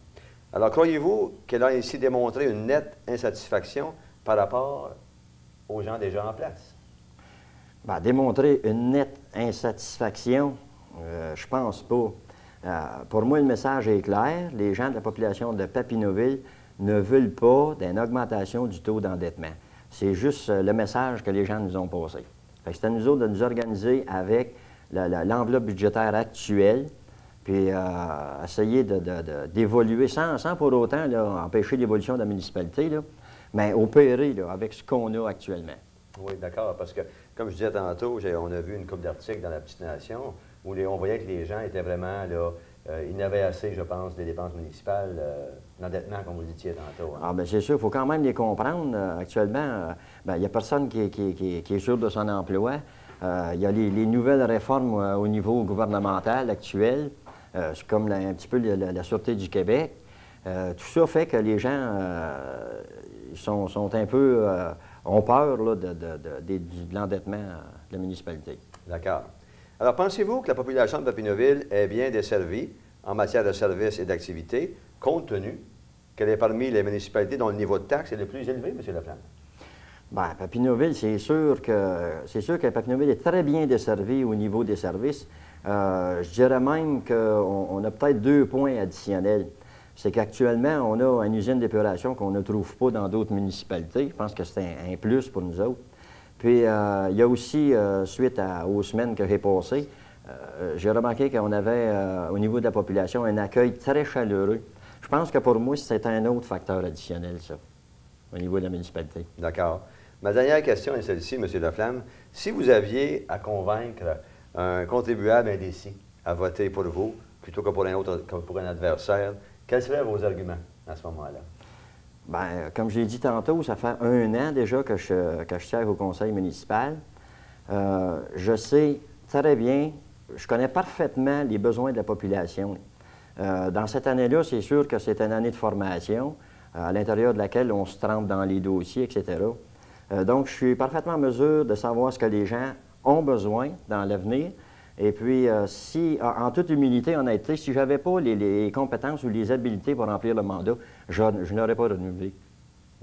S1: Alors, croyez-vous qu'elle a ainsi démontré une nette insatisfaction par rapport aux gens déjà en place?
S2: Bien, démontrer une nette insatisfaction, je pense pas. Pour moi, le message est clair. Les gens de la population de Papineauville ne veulent pas d'une augmentation du taux d'endettement. C'est juste le message que les gens nous ont passé. C'est à nous autres de nous organiser avec l'enveloppe budgétaire actuelle, puis essayer d'évoluer sans pour autant là, empêcher l'évolution de la municipalité, là, mais opérer là, avec ce qu'on a actuellement.
S1: Oui, d'accord, parce que, comme je disais tantôt, on a vu une couple d'articles dans la Petite Nation où on voyait que les gens étaient vraiment, là, ils n'avaient assez, je pense, des dépenses municipales, l'endettement, comme vous le disiez tantôt. Hein.
S2: Ah, bien, c'est sûr, il faut quand même les comprendre. Actuellement, il n'y a personne qui est sûr de son emploi. Il y a les nouvelles réformes au niveau gouvernemental actuel, c'est comme un petit peu la Sûreté du Québec. Tout ça fait que les gens sont un peu... ont peur là, de l'endettement de la municipalité.
S1: D'accord. Alors, pensez-vous que la population de Papineauville est bien desservie en matière de services et d'activités, compte tenu qu'elle est parmi les municipalités dont le niveau de taxe est le plus élevé, M. Laflamme?
S2: Bien, Papineauville, c'est sûr que Papineauville est très bien desservie au niveau des services. Je dirais même qu'on a peut-être 2 points additionnels. C'est qu'actuellement, on a une usine d'épuration qu'on ne trouve pas dans d'autres municipalités. Je pense que c'est un plus pour nous autres. Puis, il y a aussi, suite aux semaines que j'ai passées, j'ai remarqué qu'on avait, au niveau de la population, un accueil très chaleureux. Je pense que pour moi, c'est un autre facteur additionnel, ça. au niveau de la municipalité.
S1: D'accord. Ma dernière question est celle-ci, M. Laflamme. Si vous aviez à convaincre un contribuable indécis à voter pour vous, plutôt que pour un autre, que pour un adversaire, quels seraient vos arguments à ce moment-là?
S2: Bien, comme je l'ai dit tantôt, ça fait 1 an déjà que je siège au conseil municipal. Je sais très bien, je connais parfaitement les besoins de la population. Dans cette année-là, c'est sûr que c'est une année de formation, à l'intérieur de laquelle on se trempe dans les dossiers, etc. Donc, je suis parfaitement en mesure de savoir ce que les gens ont besoin dans l'avenir. Et puis, si, en toute humilité, honnêteté, si je n'avais pas les compétences ou les habiletés pour remplir le mandat, je n'aurais pas renouvelé.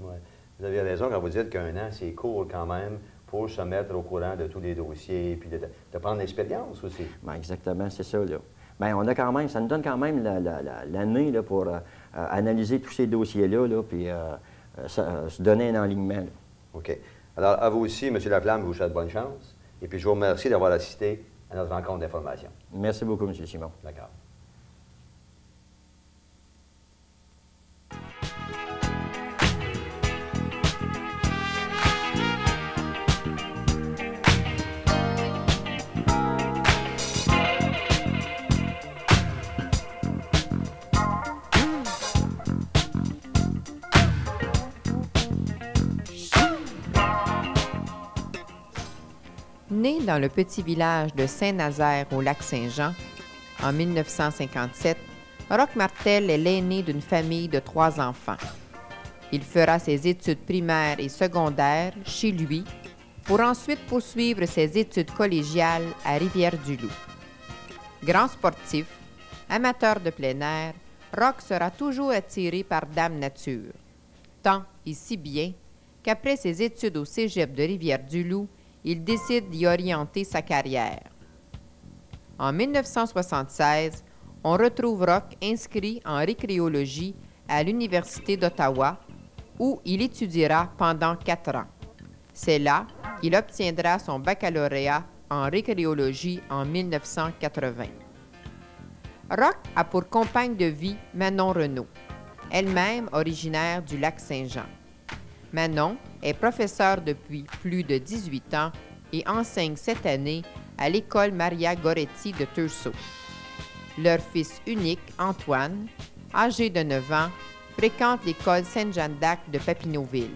S1: Ouais. Vous avez raison quand vous dites qu'un an, c'est court quand même pour se mettre au courant de tous les dossiers et puis de prendre l'expérience aussi.
S2: Bien, exactement, c'est ça, là. Bien, on a quand même, ça nous donne quand même l'année là, pour analyser tous ces dossiers-là, là, puis se donner un enlignement. Là.
S1: OK. Alors, à vous aussi, M. Laflamme, je vous souhaite bonne chance. Et puis, je vous remercie d'avoir assisté à notre rencontre d'information.
S2: Merci beaucoup, M. Simon.
S1: D'accord.
S3: Né dans le petit village de Saint-Nazaire au Lac-Saint-Jean, en 1957, Roch Martel est l'aîné d'une famille de 3 enfants. Il fera ses études primaires et secondaires chez lui pour ensuite poursuivre ses études collégiales à Rivière-du-Loup. Grand sportif, amateur de plein air, Roch sera toujours attiré par Dame Nature. Tant et si bien qu'après ses études au cégep de Rivière-du-Loup, il décide d'y orienter sa carrière. En 1976, on retrouve Roch inscrit en récréologie à l'Université d'Ottawa, où il étudiera pendant 4 ans. C'est là qu'il obtiendra son baccalauréat en récréologie en 1980. Roch a pour compagne de vie Manon Renaud, elle-même originaire du Lac-Saint-Jean. Manon est professeure depuis plus de 18 ans et enseigne cette année à l'école Maria Goretti de Tursault. Leur fils unique, Antoine, âgé de 9 ans, fréquente l'école Sainte-Jeanne d'Arc de Papineauville.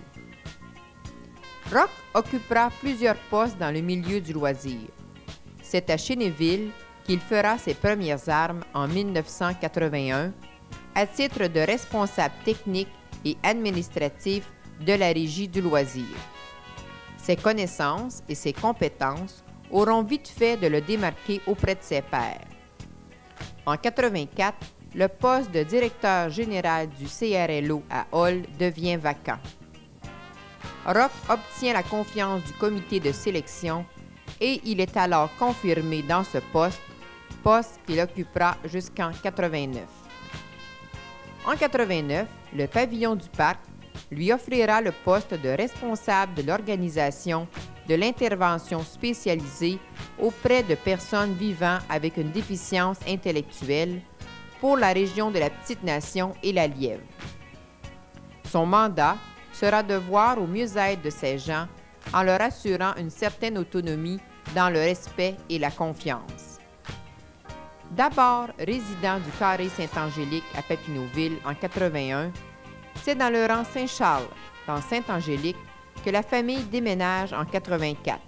S3: Roch occupera plusieurs postes dans le milieu du loisir. C'est à Chénéville qu'il fera ses premières armes en 1981 à titre de responsable technique et administratif de la Régie du loisir. Ses connaissances et ses compétences auront vite fait de le démarquer auprès de ses pairs. En 1984, le poste de directeur général du CRLO à Hull devient vacant. Roch obtient la confiance du comité de sélection et il est alors confirmé dans ce poste qu'il occupera jusqu'en 1989. En 1989, le pavillon du parc lui offrira le poste de responsable de l'organisation de l'intervention spécialisée auprès de personnes vivant avec une déficience intellectuelle pour la région de la Petite-Nation et la Lièvre. Son mandat sera de voir au mieux-être de ces gens en leur assurant une certaine autonomie dans le respect et la confiance. D'abord résident du carré Saint-Angélique à Papineauville en 1981, c'est dans le rang Saint-Charles, dans Saint-Angélique, que la famille déménage en 1984.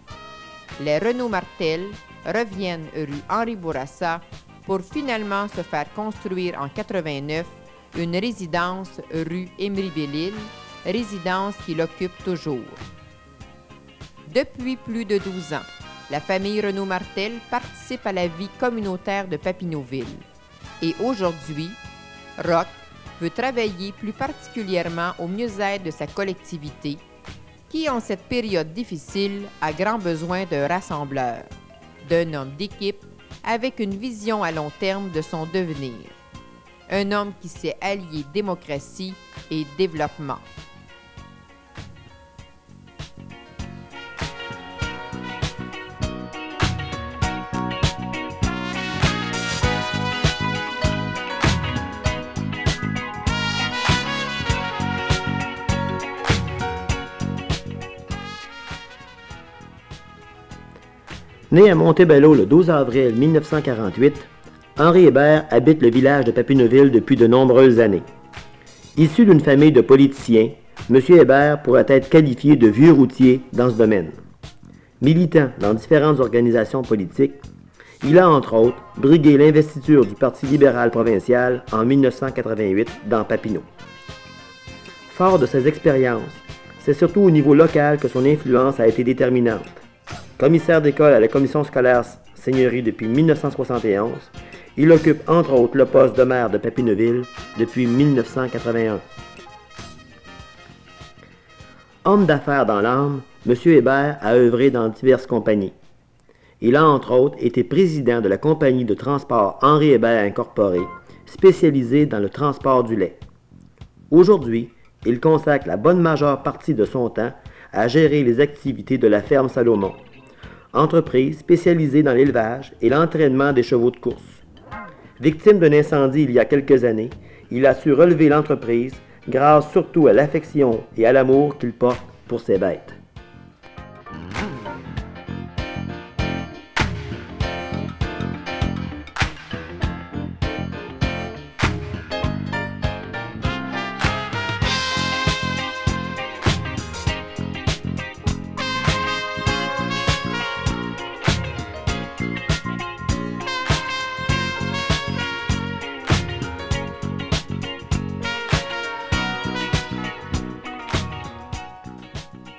S3: Les Renaud Martel reviennent rue Henri Bourassa pour finalement se faire construire en 1989 une résidence rue Émery-Belle-Île, résidence qu'il occupe toujours. Depuis plus de 12 ans, la famille Renaud Martel participe à la vie communautaire de Papineauville. Et aujourd'hui, Roch veut travailler plus particulièrement au mieux-être de sa collectivité, qui, en cette période difficile, a grand besoin d'un rassembleur, d'un homme d'équipe avec une vision à long terme de son devenir. Un homme qui sait allier démocratie et développement.
S2: Né à Montebello le 12 avril 1948, Henri Hébert habite le village de Papineauville depuis de nombreuses années. Issu d'une famille de politiciens, M. Hébert pourrait être qualifié de vieux routier dans ce domaine. Militant dans différentes organisations politiques, il a entre autres brigué l'investiture du Parti libéral provincial en 1988 dans Papineau. Fort de ses expériences, c'est surtout au niveau local que son influence a été déterminante. Commissaire d'école à la commission scolaire Seigneurie depuis 1971, il occupe entre autres le poste de maire de Papineauville depuis 1981. Homme d'affaires dans l'âme, M. Hébert a œuvré dans diverses compagnies. Il a entre autres été président de la compagnie de transport Henri Hébert Incorporée, spécialisée dans le transport du lait. Aujourd'hui, il consacre la bonne majeure partie de son temps à gérer les activités de la ferme Salomon, entreprise spécialisée dans l'élevage et l'entraînement des chevaux de course. Victime d'un incendie il y a quelques années, il a su relever l'entreprise grâce surtout à l'affection et à l'amour qu'il porte pour ses bêtes.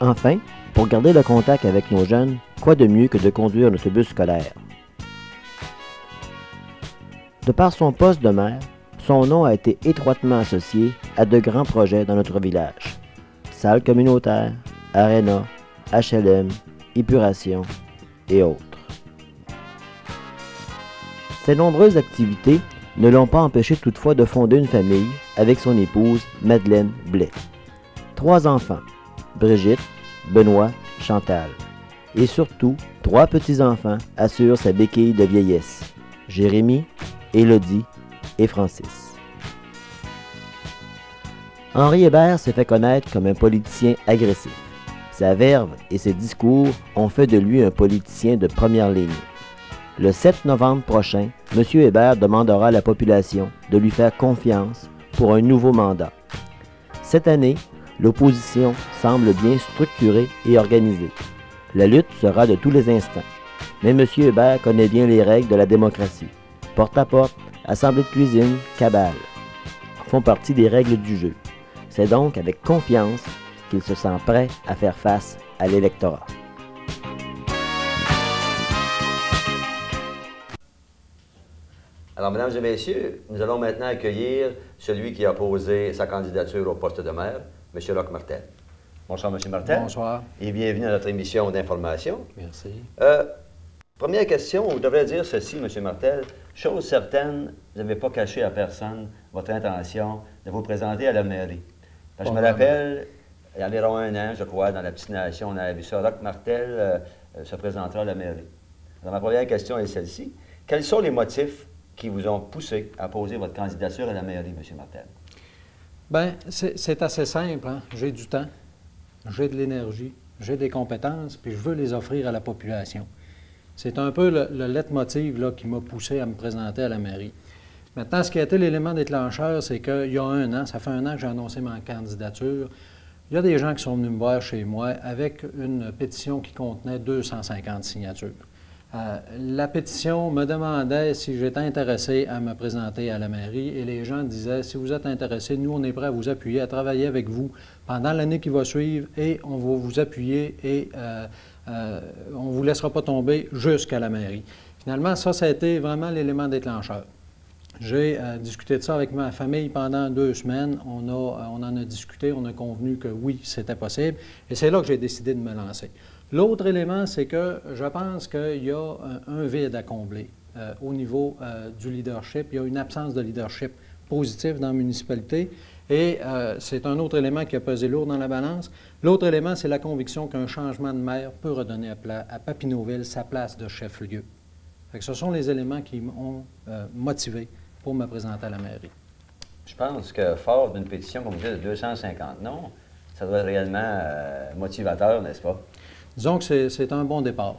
S2: Enfin, pour garder le contact avec nos jeunes, quoi de mieux que de conduire un autobus scolaire? De par son poste de maire, son nom a été étroitement associé à de grands projets dans notre village. Salles communautaires, arénas, HLM, épuration et autres. Ces nombreuses activités ne l'ont pas empêché toutefois de fonder une famille avec son épouse Madeleine Blais. 3 enfants, Brigitte, Benoît, Chantal. Et surtout, 3 petits-enfants assurent sa béquille de vieillesse. Jérémie, Élodie et Francis. Henri Hébert s'est fait connaître comme un politicien agressif. Sa verve et ses discours ont fait de lui un politicien de première ligne. Le 7 novembre prochain, M. Hébert demandera à la population de lui faire confiance pour un nouveau mandat. Cette année, l'opposition semble bien structurée et organisée. La lutte sera de tous les instants. Mais M. Hébert connaît bien les règles de la démocratie. Porte-à-porte, assemblée de cuisine, cabale font partie des règles du jeu. C'est donc avec confiance qu'il se sent prêt à faire face à l'électorat.
S1: Alors, mesdames et messieurs, nous allons maintenant accueillir celui qui a posé sa candidature au poste de maire, M. Roch Martel. Bonsoir, M. Martel.
S9: Bonsoir.
S1: Et bienvenue à notre émission d'information.
S9: Merci.
S1: Première question, vous devrez dire ceci, M. Martel. Chose certaine, vous n'avez pas caché à personne votre intention de vous présenter à la mairie. Parce que je me rappelle, il y a environ 1 an, je crois, dans la petite nation, on avait vu ça, Roch Martel se présentera à la mairie. Alors, ma première question est celle-ci. Quels sont les motifs qui vous ont poussé à poser votre candidature à la mairie, M. Martel?
S9: Bien, c'est assez simple. Hein? J'ai du temps, j'ai de l'énergie, j'ai des compétences, puis je veux les offrir à la population. C'est un peu le leitmotiv là, qui m'a poussé à me présenter à la mairie. Maintenant, ce qui a été l'élément déclencheur, c'est qu'il y a 1 an, ça fait 1 an que j'ai annoncé ma candidature, il y a des gens qui sont venus me voir chez moi avec une pétition qui contenait 250 signatures. La pétition me demandait si j'étais intéressé à me présenter à la mairie et les gens disaient, si vous êtes intéressé, nous, on est prêts à vous appuyer, à travailler avec vous pendant l'année qui va suivre et on va vous appuyer et on ne vous laissera pas tomber jusqu'à la mairie. Finalement, ça a été vraiment l'élément déclencheur. J'ai discuté de ça avec ma famille pendant 2 semaines. On en a discuté, on a convenu que oui, c'était possible et c'est là que j'ai décidé de me lancer. L'autre élément, c'est que je pense qu'il y a un vide à combler au niveau du leadership. Il y a une absence de leadership positif dans la municipalité et c'est un autre élément qui a pesé lourd dans la balance. L'autre élément, c'est la conviction qu'un changement de maire peut redonner à Papineauville sa place de chef-lieu. Ce sont les éléments qui m'ont motivé pour me présenter à la mairie.
S1: Je pense que fort d'une pétition, comme vous dites, de 250 noms, ça doit être réellement motivateur, n'est-ce pas?
S9: Disons que c'est un bon départ.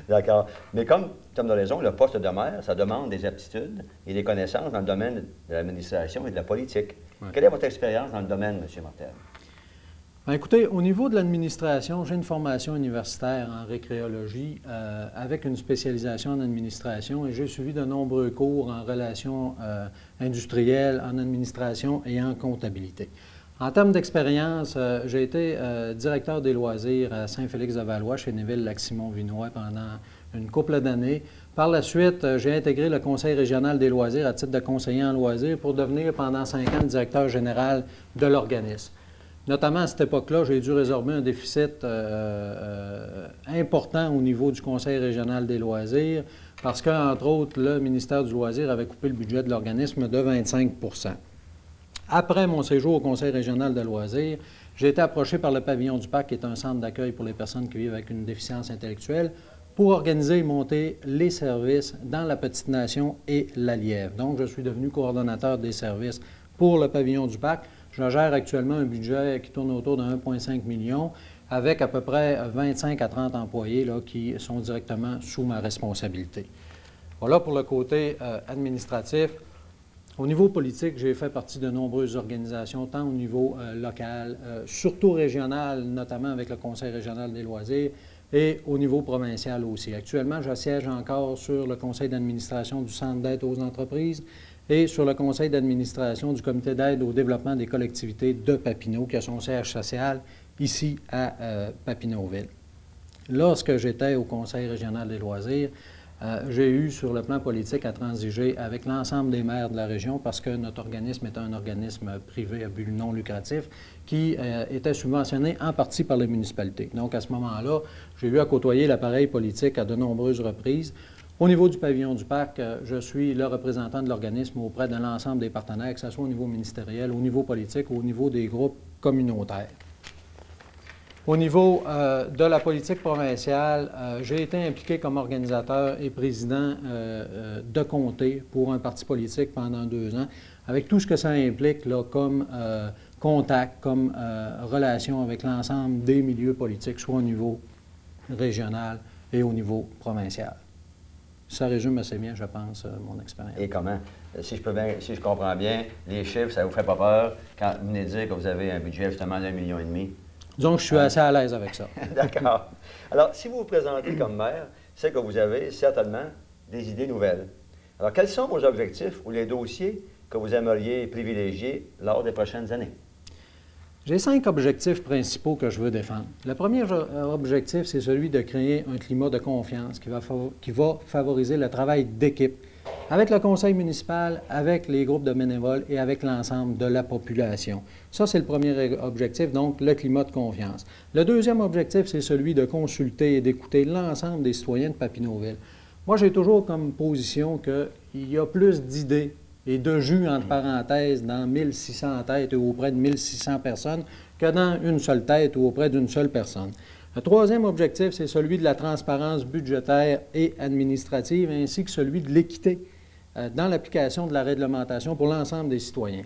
S1: D'accord. Mais comme tu as raison, le poste de maire, ça demande des aptitudes et des connaissances dans le domaine de l'administration et de la politique.
S9: Ouais.
S1: Quelle est votre expérience dans le domaine, M. Martel?
S9: Ben, écoutez, au niveau de l'administration, j'ai une formation universitaire en récréologie avec une spécialisation en administration et j'ai suivi de nombreux cours en relations industrielles, en administration et en comptabilité. En termes d'expérience, j'ai été directeur des loisirs à Saint-Félix-de-Valois chez Néville-Lac-Simon-Vinois pendant une couple d'années. Par la suite, j'ai intégré le Conseil régional des loisirs à titre de conseiller en loisirs pour devenir pendant 5 ans le directeur général de l'organisme. Notamment à cette époque-là, j'ai dû résorber un déficit important au niveau du Conseil régional des loisirs parce qu'entre autres, le ministère du loisir avait coupé le budget de l'organisme de 25 %. Après mon séjour au Conseil régional de loisirs, j'ai été approché par le Pavillon du Parc, qui est un centre d'accueil pour les personnes qui vivent avec une déficience intellectuelle, pour organiser et monter les services dans la Petite-Nation et la Lièvre. Donc, je suis devenu coordonnateur des services pour le Pavillon du Parc. Je gère actuellement un budget qui tourne autour de 1,5 million avec à peu près 25 à 30 employés là, qui sont directement sous ma responsabilité. Voilà pour le côté administratif. Au niveau politique, j'ai fait partie de nombreuses organisations, tant au niveau local, surtout régional, notamment avec le Conseil régional des loisirs, et au niveau provincial aussi. Actuellement, je siège encore sur le conseil d'administration du Centre d'aide aux entreprises et sur le conseil d'administration du Comité d'aide au développement des collectivités de Papineau, qui a son siège social ici à Papineauville. Lorsque j'étais au Conseil régional des loisirs, j'ai eu sur le plan politique à transiger avec l'ensemble des maires de la région parce que notre organisme est un organisme privé à but non lucratif qui était subventionné en partie par les municipalités. Donc à ce moment-là, j'ai eu à côtoyer l'appareil politique à de nombreuses reprises. Au niveau du Pavillon du Parc, je suis le représentant de l'organisme auprès de l'ensemble des partenaires, que ce soit au niveau ministériel, au niveau politique ou au niveau des groupes communautaires. Au niveau de la politique provinciale, j'ai été impliqué comme organisateur et président de comté pour un parti politique pendant 2 ans, avec tout ce que ça implique là, comme contact, comme relation avec l'ensemble des milieux politiques, soit au niveau régional et au niveau provincial. Ça résume assez bien, je pense, mon expérience.
S1: Et comment? Si je comprends bien, les chiffres, ça ne vous fait pas peur quand vous venez de dire que vous avez un budget justement d'1,5 million?
S9: Disons que je suis assez à l'aise avec ça.
S1: D'accord. Alors, si vous vous présentez comme maire, c'est que vous avez certainement des idées nouvelles. Alors, quels sont vos objectifs ou les dossiers que vous aimeriez privilégier lors des prochaines années?
S9: J'ai 5 objectifs principaux que je veux défendre. Le premier objectif, c'est celui de créer un climat de confiance qui va favoriser le travail d'équipe avec le conseil municipal, avec les groupes de bénévoles et avec l'ensemble de la population. Ça, c'est le premier objectif, donc le climat de confiance. Le deuxième objectif, c'est celui de consulter et d'écouter l'ensemble des citoyens de Papineauville. Moi, j'ai toujours comme position qu'il y a plus d'idées et de jus, entre parenthèses, dans 1600 têtes ou auprès de 1600 personnes que dans une seule tête ou auprès d'une seule personne. Le troisième objectif, c'est celui de la transparence budgétaire et administrative, ainsi que celui de l'équité dans l'application de la réglementation pour l'ensemble des citoyens.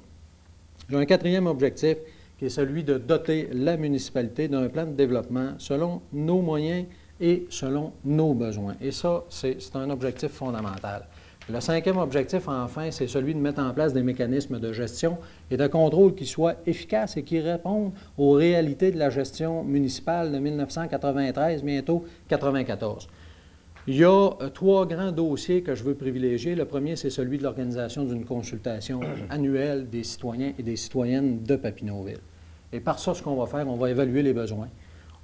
S9: J'ai un quatrième objectif, qui est celui de doter la municipalité d'un plan de développement selon nos moyens et selon nos besoins. Et ça, c'est un objectif fondamental. Le cinquième objectif, enfin, c'est celui de mettre en place des mécanismes de gestion et de contrôle qui soient efficaces et qui répondent aux réalités de la gestion municipale de 1993, bientôt 1994. Il y a 3 grands dossiers que je veux privilégier. Le premier, c'est celui de l'organisation d'une consultation annuelle des citoyens et des citoyennes de Papineauville. Et par ça, ce qu'on va faire, on va évaluer les besoins.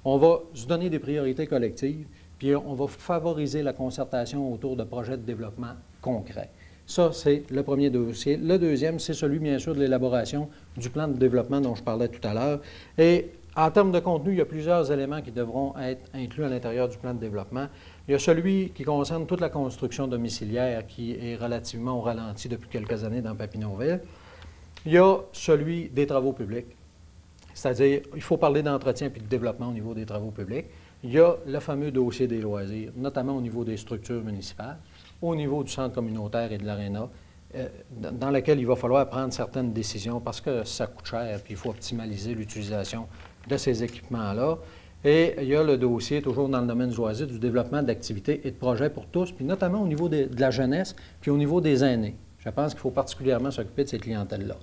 S9: On va se donner des priorités collectives, puis on va favoriser la concertation autour de projets de développement concrets. Ça, c'est le premier dossier. Le deuxième, c'est celui, bien sûr, de l'élaboration du plan de développement dont je parlais tout à l'heure. Et en termes de contenu, il y a plusieurs éléments qui devront être inclus à l'intérieur du plan de développement. Il y a celui qui concerne toute la construction domiciliaire qui est relativement au ralenti depuis quelques années dans Papineauville. Il y a celui des travaux publics, c'est-à-dire il faut parler d'entretien et de développement au niveau des travaux publics. Il y a le fameux dossier des loisirs, notamment au niveau des structures municipales, au niveau du centre communautaire et de l'aréna, dans lequel il va falloir prendre certaines décisions parce que ça coûte cher et il faut optimaliser l'utilisation de ces équipements-là. Et il y a le dossier, toujours dans le domaine du loisir, du développement d'activités et de projets pour tous, puis notamment au niveau de la jeunesse, puis au niveau des aînés. Je pense qu'il faut particulièrement s'occuper de ces clientèles-là.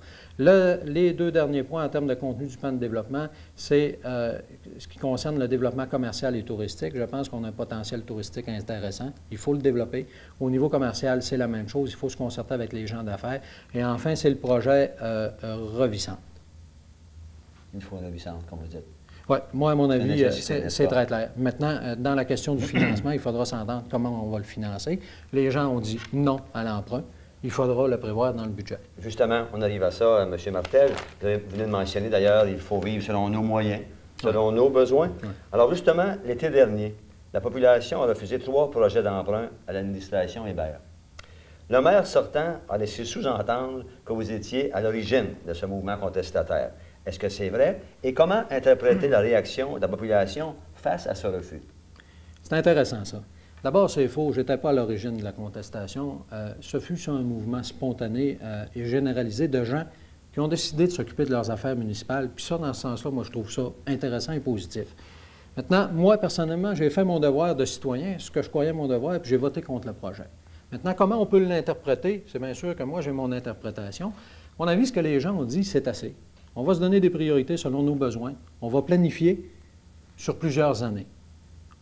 S9: Les deux derniers points en termes de contenu du plan de développement, c'est ce qui concerne le développement commercial et touristique. Je pense qu'on a un potentiel touristique intéressant. Il faut le développer. Au niveau commercial, c'est la même chose. Il faut se concerter avec les gens d'affaires. Et enfin, c'est le projet Revissante.
S1: Une fois Revissante, comme vous dites.
S9: Oui, moi, à mon avis, c'est très clair. Maintenant, dans la question du financement, il faudra s'entendre comment on va le financer. Les gens ont dit non à l'emprunt. Il faudra le prévoir dans le budget.
S1: Justement, on arrive à ça, M. Martel. Vous venez de mentionner d'ailleurs, il faut vivre selon nos moyens, selon nos besoins. Alors justement, l'été dernier, la population a refusé 3 projets d'emprunt à l'administration Hébert. Le maire sortant a laissé sous-entendre que vous étiez à l'origine de ce mouvement contestataire. Est-ce que c'est vrai? Et comment interpréter la réaction de la population face à ce refus?
S9: C'est intéressant, ça. D'abord, c'est faux. Je n'étais pas à l'origine de la contestation. Ce fut un mouvement spontané et généralisé de gens qui ont décidé de s'occuper de leurs affaires municipales. Puis ça, dans ce sens-là, moi, je trouve ça intéressant et positif. Maintenant, moi, personnellement, j'ai fait mon devoir de citoyen, ce que je croyais mon devoir, puis j'ai voté contre le projet. Maintenant, comment on peut l'interpréter? C'est bien sûr que moi, j'ai mon interprétation. À mon avis, ce que les gens ont dit, c'est assez. On va se donner des priorités selon nos besoins. On va planifier sur plusieurs années.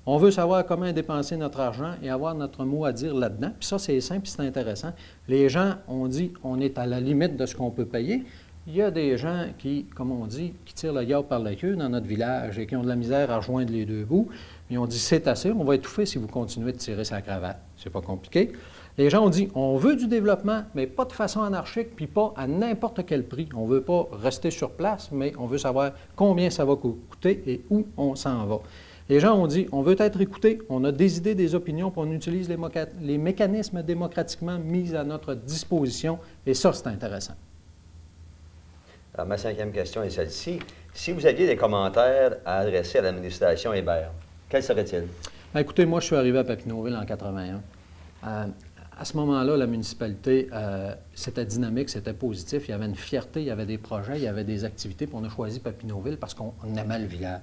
S9: On veut savoir comment dépenser notre argent et avoir notre mot à dire là-dedans. Puis ça, c'est simple et c'est intéressant. Les gens ont dit on est à la limite de ce qu'on peut payer. Il y a des gens qui, comme on dit, qui tirent le diable par la queue dans notre village et qui ont de la misère à rejoindre les deux bouts. Ils ont dit c'est assez, on va étouffer si vous continuez de tirer sa cravate. C'est pas compliqué. Les gens ont dit on veut du développement, mais pas de façon anarchique, puis pas à n'importe quel prix. On ne veut pas rester sur place, mais on veut savoir combien ça va coûter et où on s'en va. Les gens ont dit, on veut être écoutés, on a des idées, des opinions, puis on utilise les mécanismes démocratiquement mis à notre disposition, et ça, c'est intéressant.
S1: Alors, ma 5e question est celle-ci. Si vous aviez des commentaires à adresser à l'administration Hébert, quels seraient-ils?
S9: Bien, écoutez, moi, je suis arrivé à Papineauville en 81. À ce moment-là, la municipalité, c'était dynamique, c'était positif, il y avait une fierté, il y avait des projets, il y avait des activités, puis on a choisi Papineauville parce qu'on aimait le village.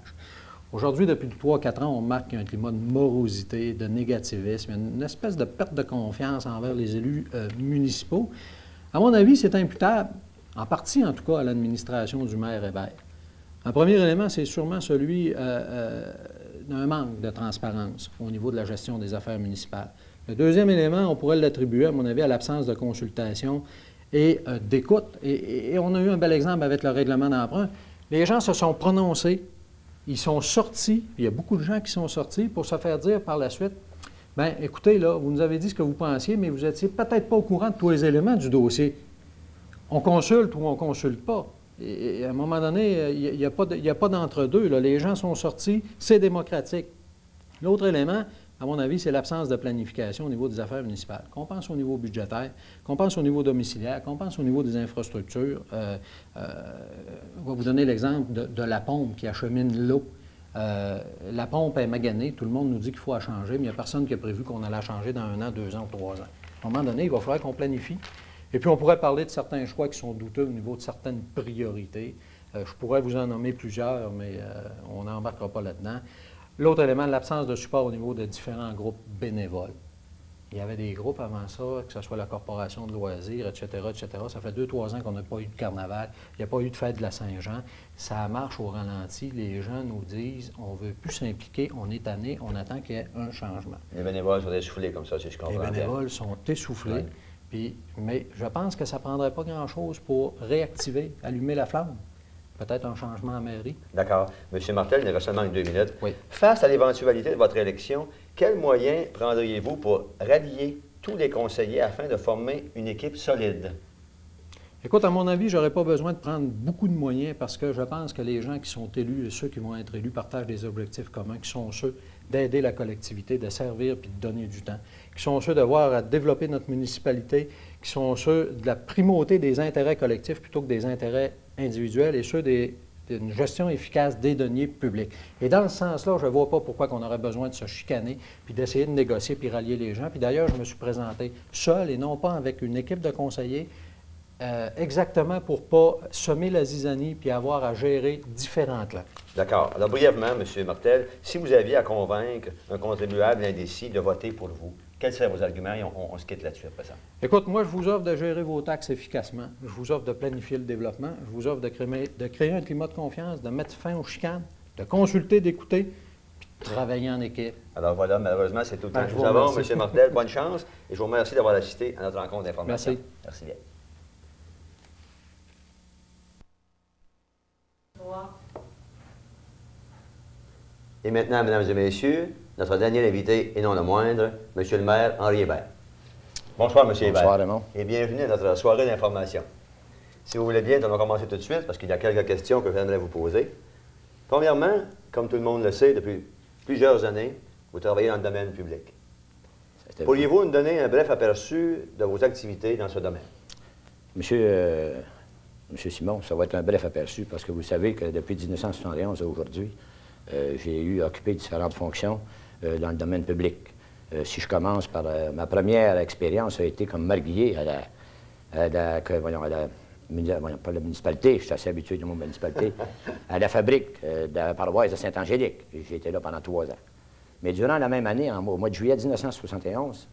S9: Aujourd'hui, depuis 3-4 ans, on remarque qu'il y a un climat de morosité, de négativisme, une espèce de perte de confiance envers les élus municipaux. À mon avis, c'est imputable, en partie en tout cas, à l'administration du maire Hébert. Un premier élément, c'est sûrement celui d'un manque de transparence au niveau de la gestion des affaires municipales. Le deuxième élément, on pourrait l'attribuer, à mon avis, à l'absence de consultation et d'écoute. Et on a eu un bel exemple avec le règlement d'emprunt. Les gens se sont prononcés. Ils sont sortis, il y a beaucoup de gens qui sont sortis pour se faire dire par la suite, bien, écoutez, là, vous nous avez dit ce que vous pensiez, mais vous n'étiez peut-être pas au courant de tous les éléments du dossier. On consulte ou on ne consulte pas. Et à un moment donné, il n'y a pas d'entre-deux. Les gens sont sortis, c'est démocratique. L'autre élément, à mon avis, c'est l'absence de planification au niveau des affaires municipales. Qu'on pense au niveau budgétaire, qu'on pense au niveau domiciliaire, qu'on pense au niveau des infrastructures. Je vais vous donner l'exemple de la pompe qui achemine l'eau. La pompe est maganée, tout le monde nous dit qu'il faut la changer, mais il n'y a personne qui a prévu qu'on allait la changer dans 1 an, 2 ans ou 3 ans. À un moment donné, il va falloir qu'on planifie. Et puis, on pourrait parler de certains choix qui sont douteux au niveau de certaines priorités. Je pourrais vous en nommer plusieurs, mais on n'embarquera pas là-dedans. L'autre élément, l'absence de support au niveau de différents groupes bénévoles. Il y avait des groupes avant ça, que ce soit la Corporation de loisirs, etc., etc. Ça fait 2-3 ans qu'on n'a pas eu de carnaval, il n'y a pas eu de fête de la Saint-Jean. Ça marche au ralenti. Les gens nous disent, on ne veut plus s'impliquer, on est tanné, on attend qu'il y ait un changement.
S1: Les bénévoles sont essoufflés comme ça, si je comprends bien.
S9: Les bénévoles sont essoufflés, mais je pense que ça ne prendrait pas grand-chose pour réactiver, allumer la flamme. Peut-être un changement en mairie. D'accord.
S1: M. Martel, il nous reste seulement 2 minutes.
S9: Oui.
S1: Face à l'éventualité de votre élection, quels moyens prendriez-vous pour rallier tous les conseillers afin de former une équipe solide?
S9: Écoute, à mon avis, je n'aurais pas besoin de prendre beaucoup de moyens parce que je pense que les gens qui sont élus et ceux qui vont être élus partagent des objectifs communs, qui sont ceux d'aider la collectivité, de servir puis de donner du temps, qui sont ceux de voir à développer notre municipalité, qui sont ceux de la primauté des intérêts collectifs plutôt que des intérêts individuels et ceux d'une gestion efficace des deniers publics. Et dans ce sens-là, je ne vois pas pourquoi on aurait besoin de se chicaner puis d'essayer de négocier puis rallier les gens. Puis d'ailleurs, je me suis présenté seul et non pas avec une équipe de conseillers exactement pour ne pas semer la zizanie puis avoir à gérer différents clans.
S1: D'accord. Alors, brièvement, M. Martel, si vous aviez à convaincre un contribuable indécis de voter pour vous, quels seraient vos arguments? Et on se quitte là-dessus après ça.
S9: Écoute, moi, je vous offre de gérer vos taxes efficacement. Je vous offre de planifier le développement. Je vous offre de créer un climat de confiance, de mettre fin aux chicanes, de consulter, d'écouter, puis de travailler en équipe.
S1: Alors voilà, malheureusement, c'est tout le temps que
S9: Je
S1: nous
S9: vous
S1: avons.
S9: remercie.
S1: M. Martel, bonne chance. Et je vous remercie d'avoir assisté à notre rencontre d'information.
S9: Merci.
S1: Merci bien. Et maintenant, mesdames et messieurs, notre dernier invité, et non le moindre, M. le maire Henri Hébert. Bonsoir, M. Hébert.
S7: Bonsoir, Raymond.
S1: Et bienvenue à notre soirée d'information. Si vous voulez bien, on va commencer tout de suite, parce qu'il y a quelques questions que j'aimerais vous poser. Premièrement, comme tout le monde le sait, depuis plusieurs années, vous travaillez dans le domaine public. Pourriez-vous nous donner un bref aperçu de vos activités dans ce domaine?
S10: Monsieur Simon, ça va être un bref aperçu parce que vous savez que depuis 1971 à aujourd'hui, j'ai eu occupé différentes fonctions dans le domaine public. Si je commence par ma première expérience a été comme marguillier pas la municipalité, je suis assez habitué du mot municipalité, à la fabrique de la paroisse de Saint-Angélique. J'ai été là pendant 3 ans. Mais durant la même année, au mois de juillet 1971,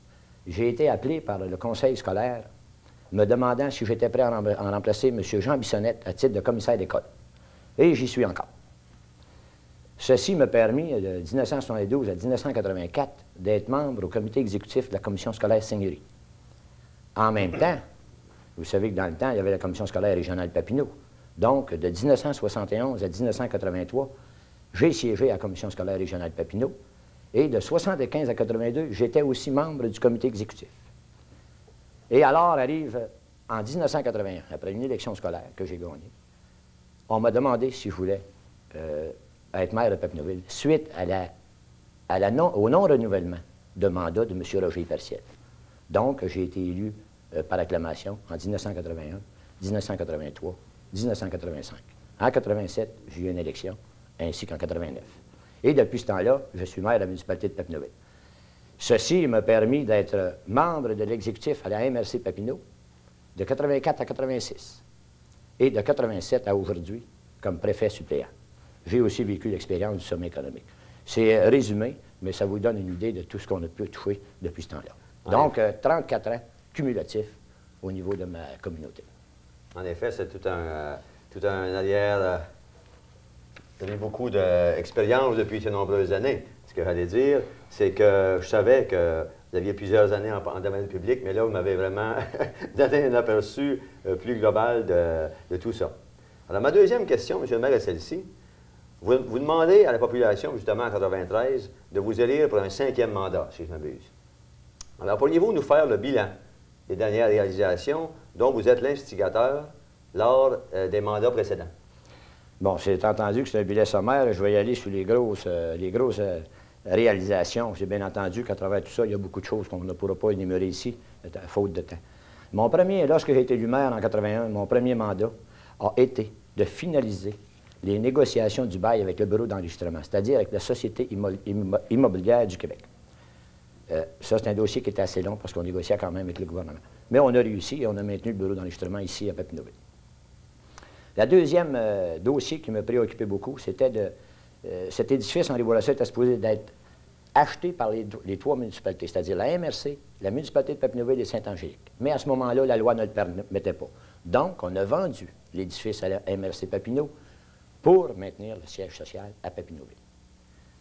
S10: j'ai été appelé par le conseil scolaire me demandant si j'étais prêt à en remplacer M. Jean Bissonnette à titre de commissaire d'école. Et j'y suis encore. Ceci m'a permis, de 1972 à 1984, d'être membre au comité exécutif de la commission scolaire Seigneurie. En même temps, vous savez que dans le temps, il y avait la commission scolaire régionale Papineau. Donc, de 1971 à 1983, j'ai siégé à la commission scolaire régionale Papineau. Et de 1975 à 1982, j'étais aussi membre du comité exécutif. Et alors arrive, en 1981, après une élection scolaire que j'ai gagnée, on m'a demandé si je voulais être maire de Papineauville, suite au non-renouvellement de mandat de M. Roger Perciel. Donc, j'ai été élu par acclamation en 1981, 1983, 1985. En 1987, j'ai eu une élection, ainsi qu'en 1989. Et depuis ce temps-là, je suis maire de la municipalité de Papineauville. Ceci m'a permis d'être membre de l'exécutif à la MRC Papineau de 84 à 86 et de 87 à aujourd'hui comme préfet suppléant. J'ai aussi vécu l'expérience du sommet économique. C'est résumé, mais ça vous donne une idée de tout ce qu'on a pu toucher depuis ce temps-là. Donc, 34 ans cumulatifs au niveau de ma communauté.
S1: En effet, c'est tout un arrière. Vous avez beaucoup d'expérience depuis ces nombreuses années. Ce que j'allais dire, c'est que je savais que vous aviez plusieurs années en domaine public, mais là, vous m'avez vraiment donné un aperçu plus global de tout ça. Alors, ma deuxième question, M. le maire, est celle-ci. Vous demandez à la population, justement, en 1993, de vous élire pour un 5e mandat, si je ne m'abuse. Alors, pourriez-vous nous faire le bilan des dernières réalisations dont vous êtes l'instigateur lors des mandats précédents?
S10: Bon, c'est entendu que c'est un bilan sommaire. Je vais y aller sur les grosses réalisations. J'ai bien entendu qu'à travers tout ça, il y a beaucoup de choses qu'on ne pourra pas énumérer ici, à faute de temps. Lorsque j'ai été élu maire en 1981, mon premier mandat a été de finaliser les négociations du bail avec le bureau d'enregistrement, c'est-à-dire avec la Société immobilière du Québec. Ça, c'est un dossier qui était assez long parce qu'on négociait quand même avec le gouvernement. Mais on a réussi et on a maintenu le bureau d'enregistrement ici à Papineauville. Le deuxième dossier qui me préoccupait beaucoup, c'était cet édifice Henri Bourassa était supposé d'être acheté par les 3 municipalités, c'est-à-dire la MRC, la municipalité de Papineauville et Saint-Angélique. Mais à ce moment-là, la loi ne le permettait pas. Donc, on a vendu l'édifice à la MRC Papineau pour maintenir le siège social à Papineauville.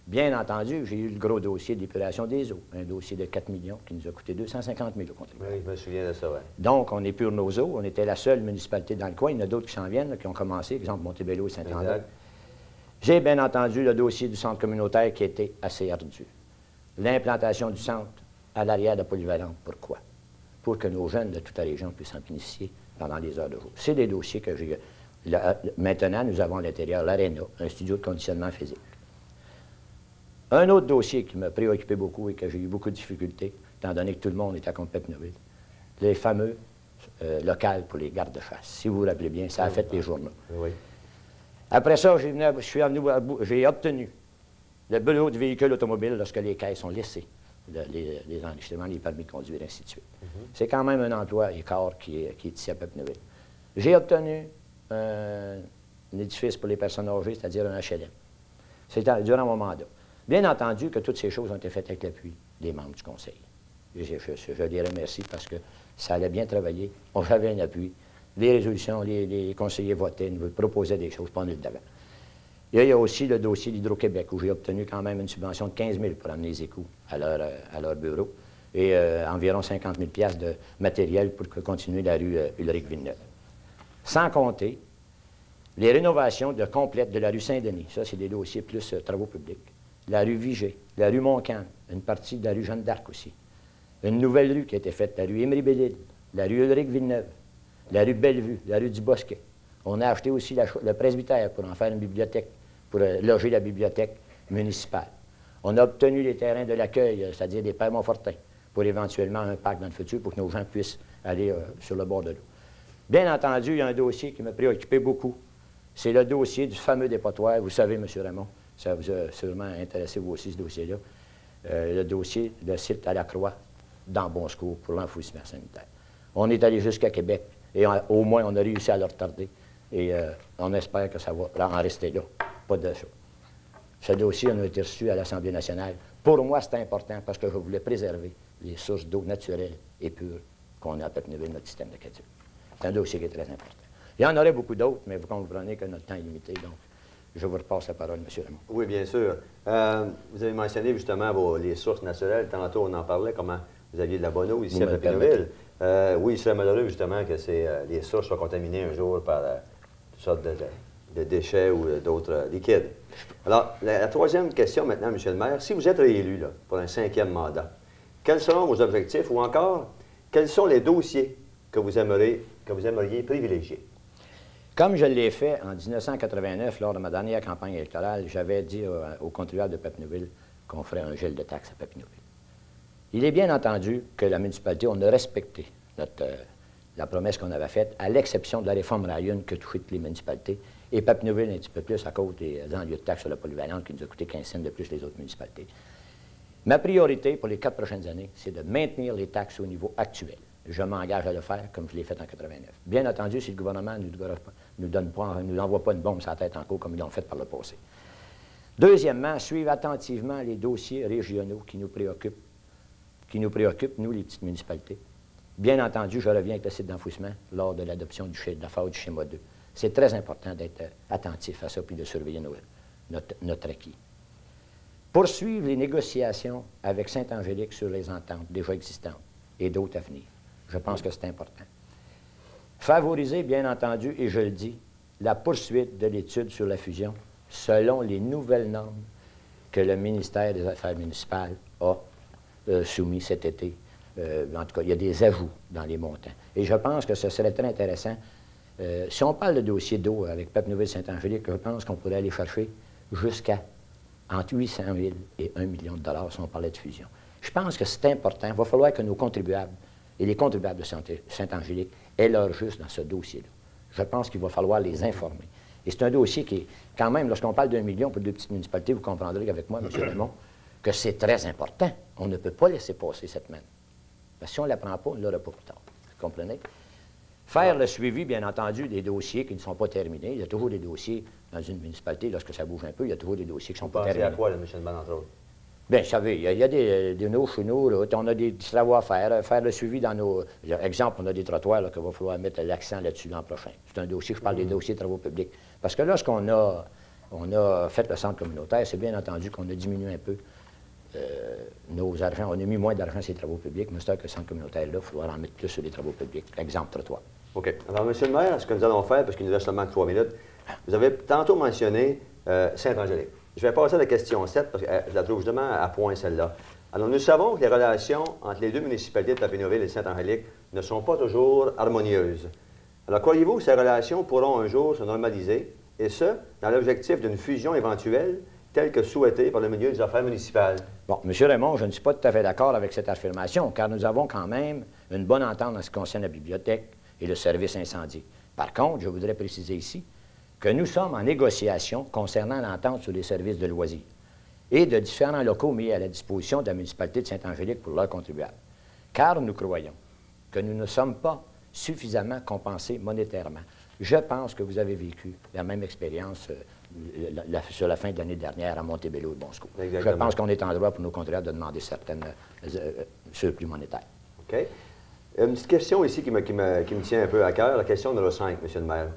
S10: Bien entendu, j'ai eu le gros dossier d'épuration des eaux, un dossier de 4 millions qui nous a coûté 250 000 au contribuable.
S1: Oui, je me souviens de ça, oui.
S10: Donc, on épure nos eaux. On était la seule municipalité dans le coin. Il y en a d'autres qui s'en viennent, là, qui ont commencé, exemple Montebello et Saint-André. J'ai bien entendu le dossier du centre communautaire qui était assez ardu. L'implantation du centre à l'arrière de Polyvalente. Pourquoi? Pour que nos jeunes de toute la région puissent en bénéficier pendant les heures de jour. C'est des dossiers que j'ai... Maintenant, nous avons à l'intérieur l'aréna, un studio de conditionnement physique. Un autre dossier qui m'a préoccupé beaucoup et que j'ai eu beaucoup de difficultés, étant donné que tout le monde était à Papineauville, les fameux locales pour les gardes de chasse. Si vous vous rappelez bien, ça a fait les journaux.
S1: Oui.
S10: Après ça, j'ai obtenu le bureau de véhicules automobiles lorsque les caisses sont laissées, les enregistrements, les permis de conduire, ainsi de suite. C'est quand même un emploi écart qui est ici à Papineauville. J'ai obtenu un édifice pour les personnes âgées, c'est-à-dire un HLM. C'était durant mon mandat. Bien entendu que toutes ces choses ont été faites avec l'appui des membres du Conseil. Je les remercie parce que ça allait bien travailler. J'avais un appui. Les résolutions, les conseillers votaient, nous proposaient des choses, pas nous d'avant. Il y a aussi le dossier d'Hydro-Québec, où j'ai obtenu quand même une subvention de 15 000 pour amener les échos à leur bureau, et environ 50 000 $ de matériel pour continuer la rue Ulrich-Villeneuve. Sans compter les rénovations complètes de la rue Saint-Denis. Ça, c'est des dossiers plus travaux publics. La rue Vigée, la rue Montcalm, une partie de la rue Jeanne d'Arc aussi. Une nouvelle rue qui a été faite, la rue Émery-Bellil, la rue Ulrich-Villeneuve, la rue Bellevue, la rue du Bosquet. On a acheté aussi le presbytère pour en faire une bibliothèque, pour loger la bibliothèque municipale. On a obtenu les terrains de l'accueil, c'est-à-dire des Pères Montfortin, pour éventuellement un parc dans le futur, pour que nos gens puissent aller sur le bord de l'eau. Bien entendu, il y a un dossier qui m'a préoccupé beaucoup. C'est le dossier du fameux dépotoir. Vous savez, M. Raymond, ça vous a sûrement intéressé vous aussi, ce dossier-là. Le dossier de site à la Croix, dans Bon-Secours, pour l'enfouissement sanitaire. On est allé jusqu'à Québec, et au moins on a réussi à le retarder. Et on espère que ça va en rester là. Pas de ça. Ce dossier a été reçu à l'Assemblée nationale. Pour moi, c'est important parce que je voulais préserver les sources d'eau naturelles et pures qu'on a à Pepineville, notre système de Caduc. C'est un dossier qui est très important. Il y en aurait beaucoup d'autres, mais vous comprenez que notre temps est limité, donc je vous repasse la parole, M. Raymond.
S1: Oui, bien sûr. Vous avez mentionné justement les sources naturelles. Tantôt, on en parlait, comment vous aviez de la bonne eau ici à Pepineville. Oui, il serait malheureux justement que les sources soient contaminées un jour par toutes sortes de déchets ou d'autres liquides. Alors, la troisième question maintenant, M. le maire. Si vous êtes réélu là, pour un 5e mandat, quels seront vos objectifs ou encore, quels sont les dossiers que vous aimeriez privilégier?
S10: Comme je l'ai fait en 1989, lors de ma dernière campagne électorale, j'avais dit aux contribuables de Pepineville qu'on ferait un gel de taxes à Pepineville. Il est bien entendu que la municipalité, on a respecté la promesse qu'on avait faite, à l'exception de la réforme Ryan que touchait toutes les municipalités, et Pepineville un petit peu plus à cause des enlieux de taxes sur la polyvalente qui nous a coûté 15 cents de plus les autres municipalités. Ma priorité pour les 4 prochaines années, c'est de maintenir les taxes au niveau actuel. Je m'engage à le faire comme je l'ai fait en 89. Bien entendu, si le gouvernement ne nous envoie pas une bombe sur la tête en cours comme ils l'ont fait par le passé. Deuxièmement, suivre attentivement les dossiers régionaux qui nous préoccupent, nous, les petites municipalités. Bien entendu, je reviens avec le site d'enfouissement lors de l'adoption de la phase du schéma 2. C'est très important d'être attentif à ça puis de surveiller notre acquis. Poursuivre les négociations avec Sainte-Angélique sur les ententes déjà existantes et d'autres à venir. Je pense que c'est important. Favoriser, bien entendu, et je le dis, la poursuite de l'étude sur la fusion selon les nouvelles normes que le ministère des Affaires municipales a soumis cet été. En tout cas, il y a des ajouts dans les montants. Et je pense que ce serait très intéressant. Si on parle de dossier d'eau avec Pepineville-Sainte-Angélique, je pense qu'on pourrait aller chercher jusqu'à entre 800 000 et 1 million de $ si on parlait de fusion. Je pense que c'est important. Il va falloir que nos contribuables et les contribuables de Sainte-Angélique aient leur juste dans ce dossier-là. Je pense qu'il va falloir les informer. Et c'est un dossier qui est, quand même, lorsqu'on parle d'1 million pour 2 petites municipalités, vous comprendrez avec moi, M. Raymond, que c'est très important. On ne peut pas laisser passer cette manne. Parce que si on ne la prend pas, on ne l'aura pas plus tard. Vous comprenez? Faire le suivi, bien entendu, des dossiers qui ne sont pas terminés. Il y a toujours des dossiers dans une municipalité, lorsque ça bouge un peu, il y a toujours des dossiers qui ne sont pas terminés.
S1: Vous pensez à quoi, M. le maire, entre autres?
S10: Bien, vous savez, il y a des nos chez nous, là, on a des travaux à faire le suivi dans nos... Exemple, on a des trottoirs qu'il va falloir mettre l'accent là-dessus l'an prochain. C'est un dossier, je parle des dossiers de travaux publics. Parce que lorsqu'on a fait le centre communautaire, c'est bien entendu qu'on a diminué un peu nos argents. On a mis moins d'argent sur les travaux publics, mais c'est que le centre communautaire, là, il va falloir en mettre plus sur les travaux publics. Exemple, trottoir.
S1: OK. Alors, M. le maire, ce que nous allons faire, parce qu'il nous reste seulement 3 minutes, vous avez tantôt mentionné Sainte-Angélique. Je vais passer à la question 7, parce que je la trouve justement à point, celle-là. Alors, nous savons que les relations entre les deux municipalités de Papineauville et Sainte-Angélique ne sont pas toujours harmonieuses. Alors, croyez-vous que ces relations pourront un jour se normaliser, et ce, dans l'objectif d'une fusion éventuelle, telle que souhaitée par le milieu des affaires municipales?
S10: Bon, M. Raymond, je ne suis pas tout à fait d'accord avec cette affirmation, car nous avons quand même une bonne entente en ce qui concerne la bibliothèque et le service incendie. Par contre, je voudrais préciser ici que nous sommes en négociation concernant l'entente sur les services de loisirs et de différents locaux mis à la disposition de la municipalité de Sainte-Angélique pour leurs contribuables. Car nous croyons que nous ne sommes pas suffisamment compensés monétairement. Je pense que vous avez vécu la même expérience sur la fin de l'année dernière à Montebello et Bonsco. Je pense qu'on est en droit pour nos contribuables de demander certaines surplus monétaires.
S1: OK. Une petite question ici qui me tient un peu à cœur, la question numéro 5, M. le maire.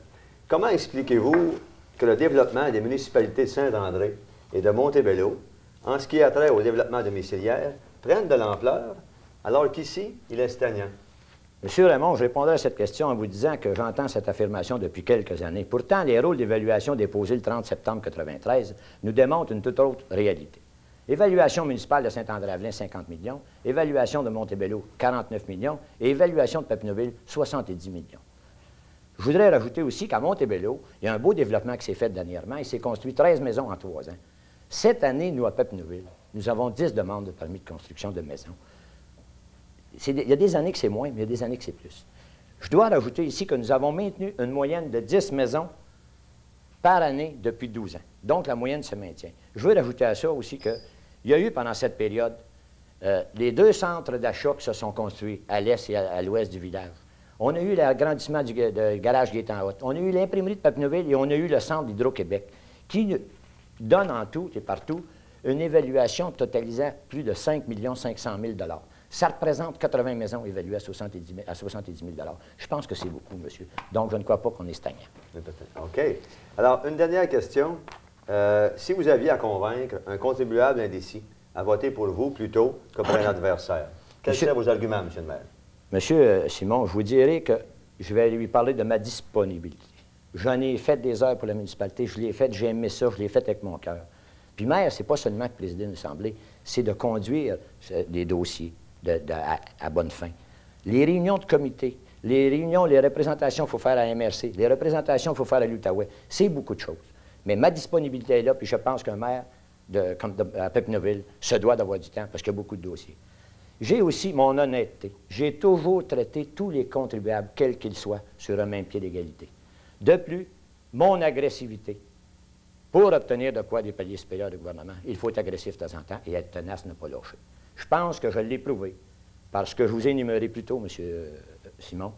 S1: Comment expliquez-vous que le développement des municipalités de Saint-André et de Montebello, en ce qui a trait au développement domiciliaire, prennent de l'ampleur, alors qu'ici, il est stagnant?
S10: Monsieur Raymond, je répondrai à cette question en vous disant que j'entends cette affirmation depuis quelques années. Pourtant, les rôles d'évaluation déposés le 30 septembre 1993 nous démontrent une toute autre réalité. Évaluation municipale de Saint-André-Avelin, 50 millions. Évaluation de Montebello, 49 millions. Et évaluation de Papineauville, 70 millions. Je voudrais rajouter aussi qu'à Montebello, il y a un beau développement qui s'est fait dernièrement. Il s'est construit 13 maisons en 3 ans. Cette année, nous, à Papineauville, nous avons 10 demandes de permis de construction de maisons. Il y a des années que c'est moins, mais il y a des années que c'est plus. Je dois rajouter ici que nous avons maintenu une moyenne de 10 maisons par année depuis 12 ans. Donc, la moyenne se maintient. Je veux rajouter à ça aussi qu'il y a eu pendant cette période les 2 centres d'achat qui se sont construits à l'est et à l'ouest du village. On a eu l'agrandissement du garage Gaétan-Haute. On a eu l'imprimerie de Papineauville et on a eu le centre d'Hydro-Québec qui donne en tout et partout une évaluation totalisant plus de 5 500 000 $. Ça représente 80 maisons évaluées à 70 000 $. Je pense que c'est beaucoup, monsieur. Donc, je ne crois pas qu'on est stagnant.
S1: OK. Alors, une dernière question. Si vous aviez à convaincre un contribuable indécis à voter pour vous plutôt que pour un adversaire, quels seraient vos arguments, M. le maire?
S10: Monsieur Simon, je vous dirais que je vais lui parler de ma disponibilité. J'en ai fait des heures pour la municipalité, je l'ai fait, j'ai aimé ça, je l'ai fait avec mon cœur. Puis maire, c'est pas seulement de présider une assemblée, c'est de conduire des dossiers à bonne fin. Les réunions de comité, les réunions, les représentations qu'il faut faire à MRC, les représentations qu'il faut faire à l'Outaouais, c'est beaucoup de choses. Mais ma disponibilité est là, puis je pense qu'un maire à Papineauville se doit d'avoir du temps parce qu'il y a beaucoup de dossiers. J'ai aussi mon honnêteté. J'ai toujours traité tous les contribuables, quels qu'ils soient, sur un même pied d'égalité. De plus, mon agressivité. Pour obtenir de quoi des paliers supérieurs du gouvernement, il faut être agressif de temps en temps et être tenace, ne pas lâcher. Je pense que je l'ai prouvé, parce que je vous ai énuméré plus tôt, M. Simon,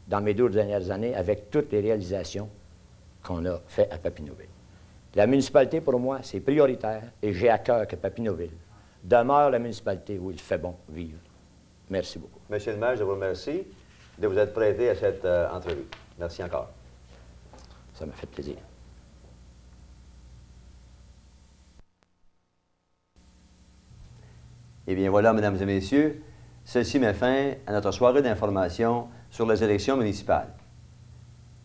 S10: dans mes 12 dernières années, avec toutes les réalisations qu'on a faites à Papineauville. La municipalité, pour moi, c'est prioritaire et j'ai à cœur que Papineauville demeure la municipalité où il fait bon vivre. Merci beaucoup.
S1: Monsieur le maire, je vous remercie de vous être prêté à cette entrevue. Merci encore.
S10: Ça m'a fait plaisir.
S1: Eh bien voilà, mesdames et messieurs, ceci met fin à notre soirée d'information sur les élections municipales.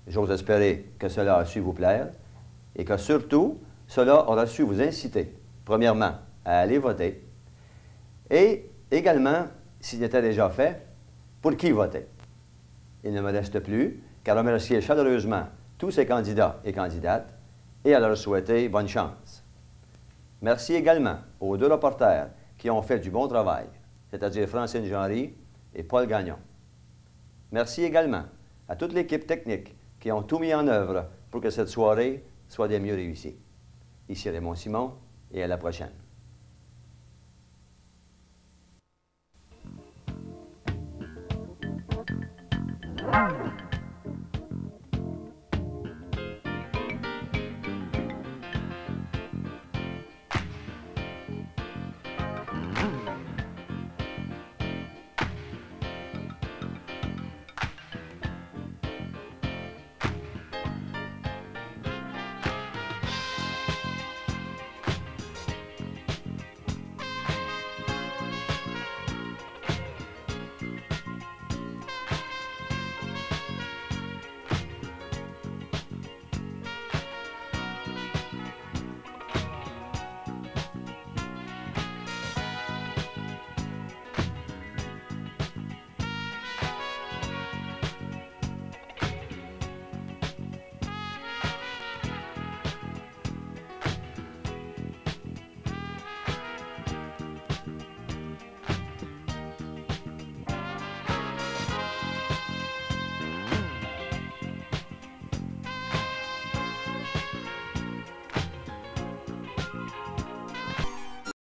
S1: J'ose espérer que cela a su vous plaire et que surtout, cela aura su vous inciter, premièrement, à aller voter et également, s'il était déjà fait, pour qui voter. Il ne me reste plus qu'à remercier chaleureusement tous ces candidats et candidates et à leur souhaiter bonne chance. Merci également aux 2 reporters qui ont fait du bon travail, c'est-à-dire Francine Genry et Paul Gagnon. Merci également à toute l'équipe technique qui ont tout mis en œuvre pour que cette soirée soit des mieux réussie. Ici Raymond Simon et à la prochaine.
S3: Ah.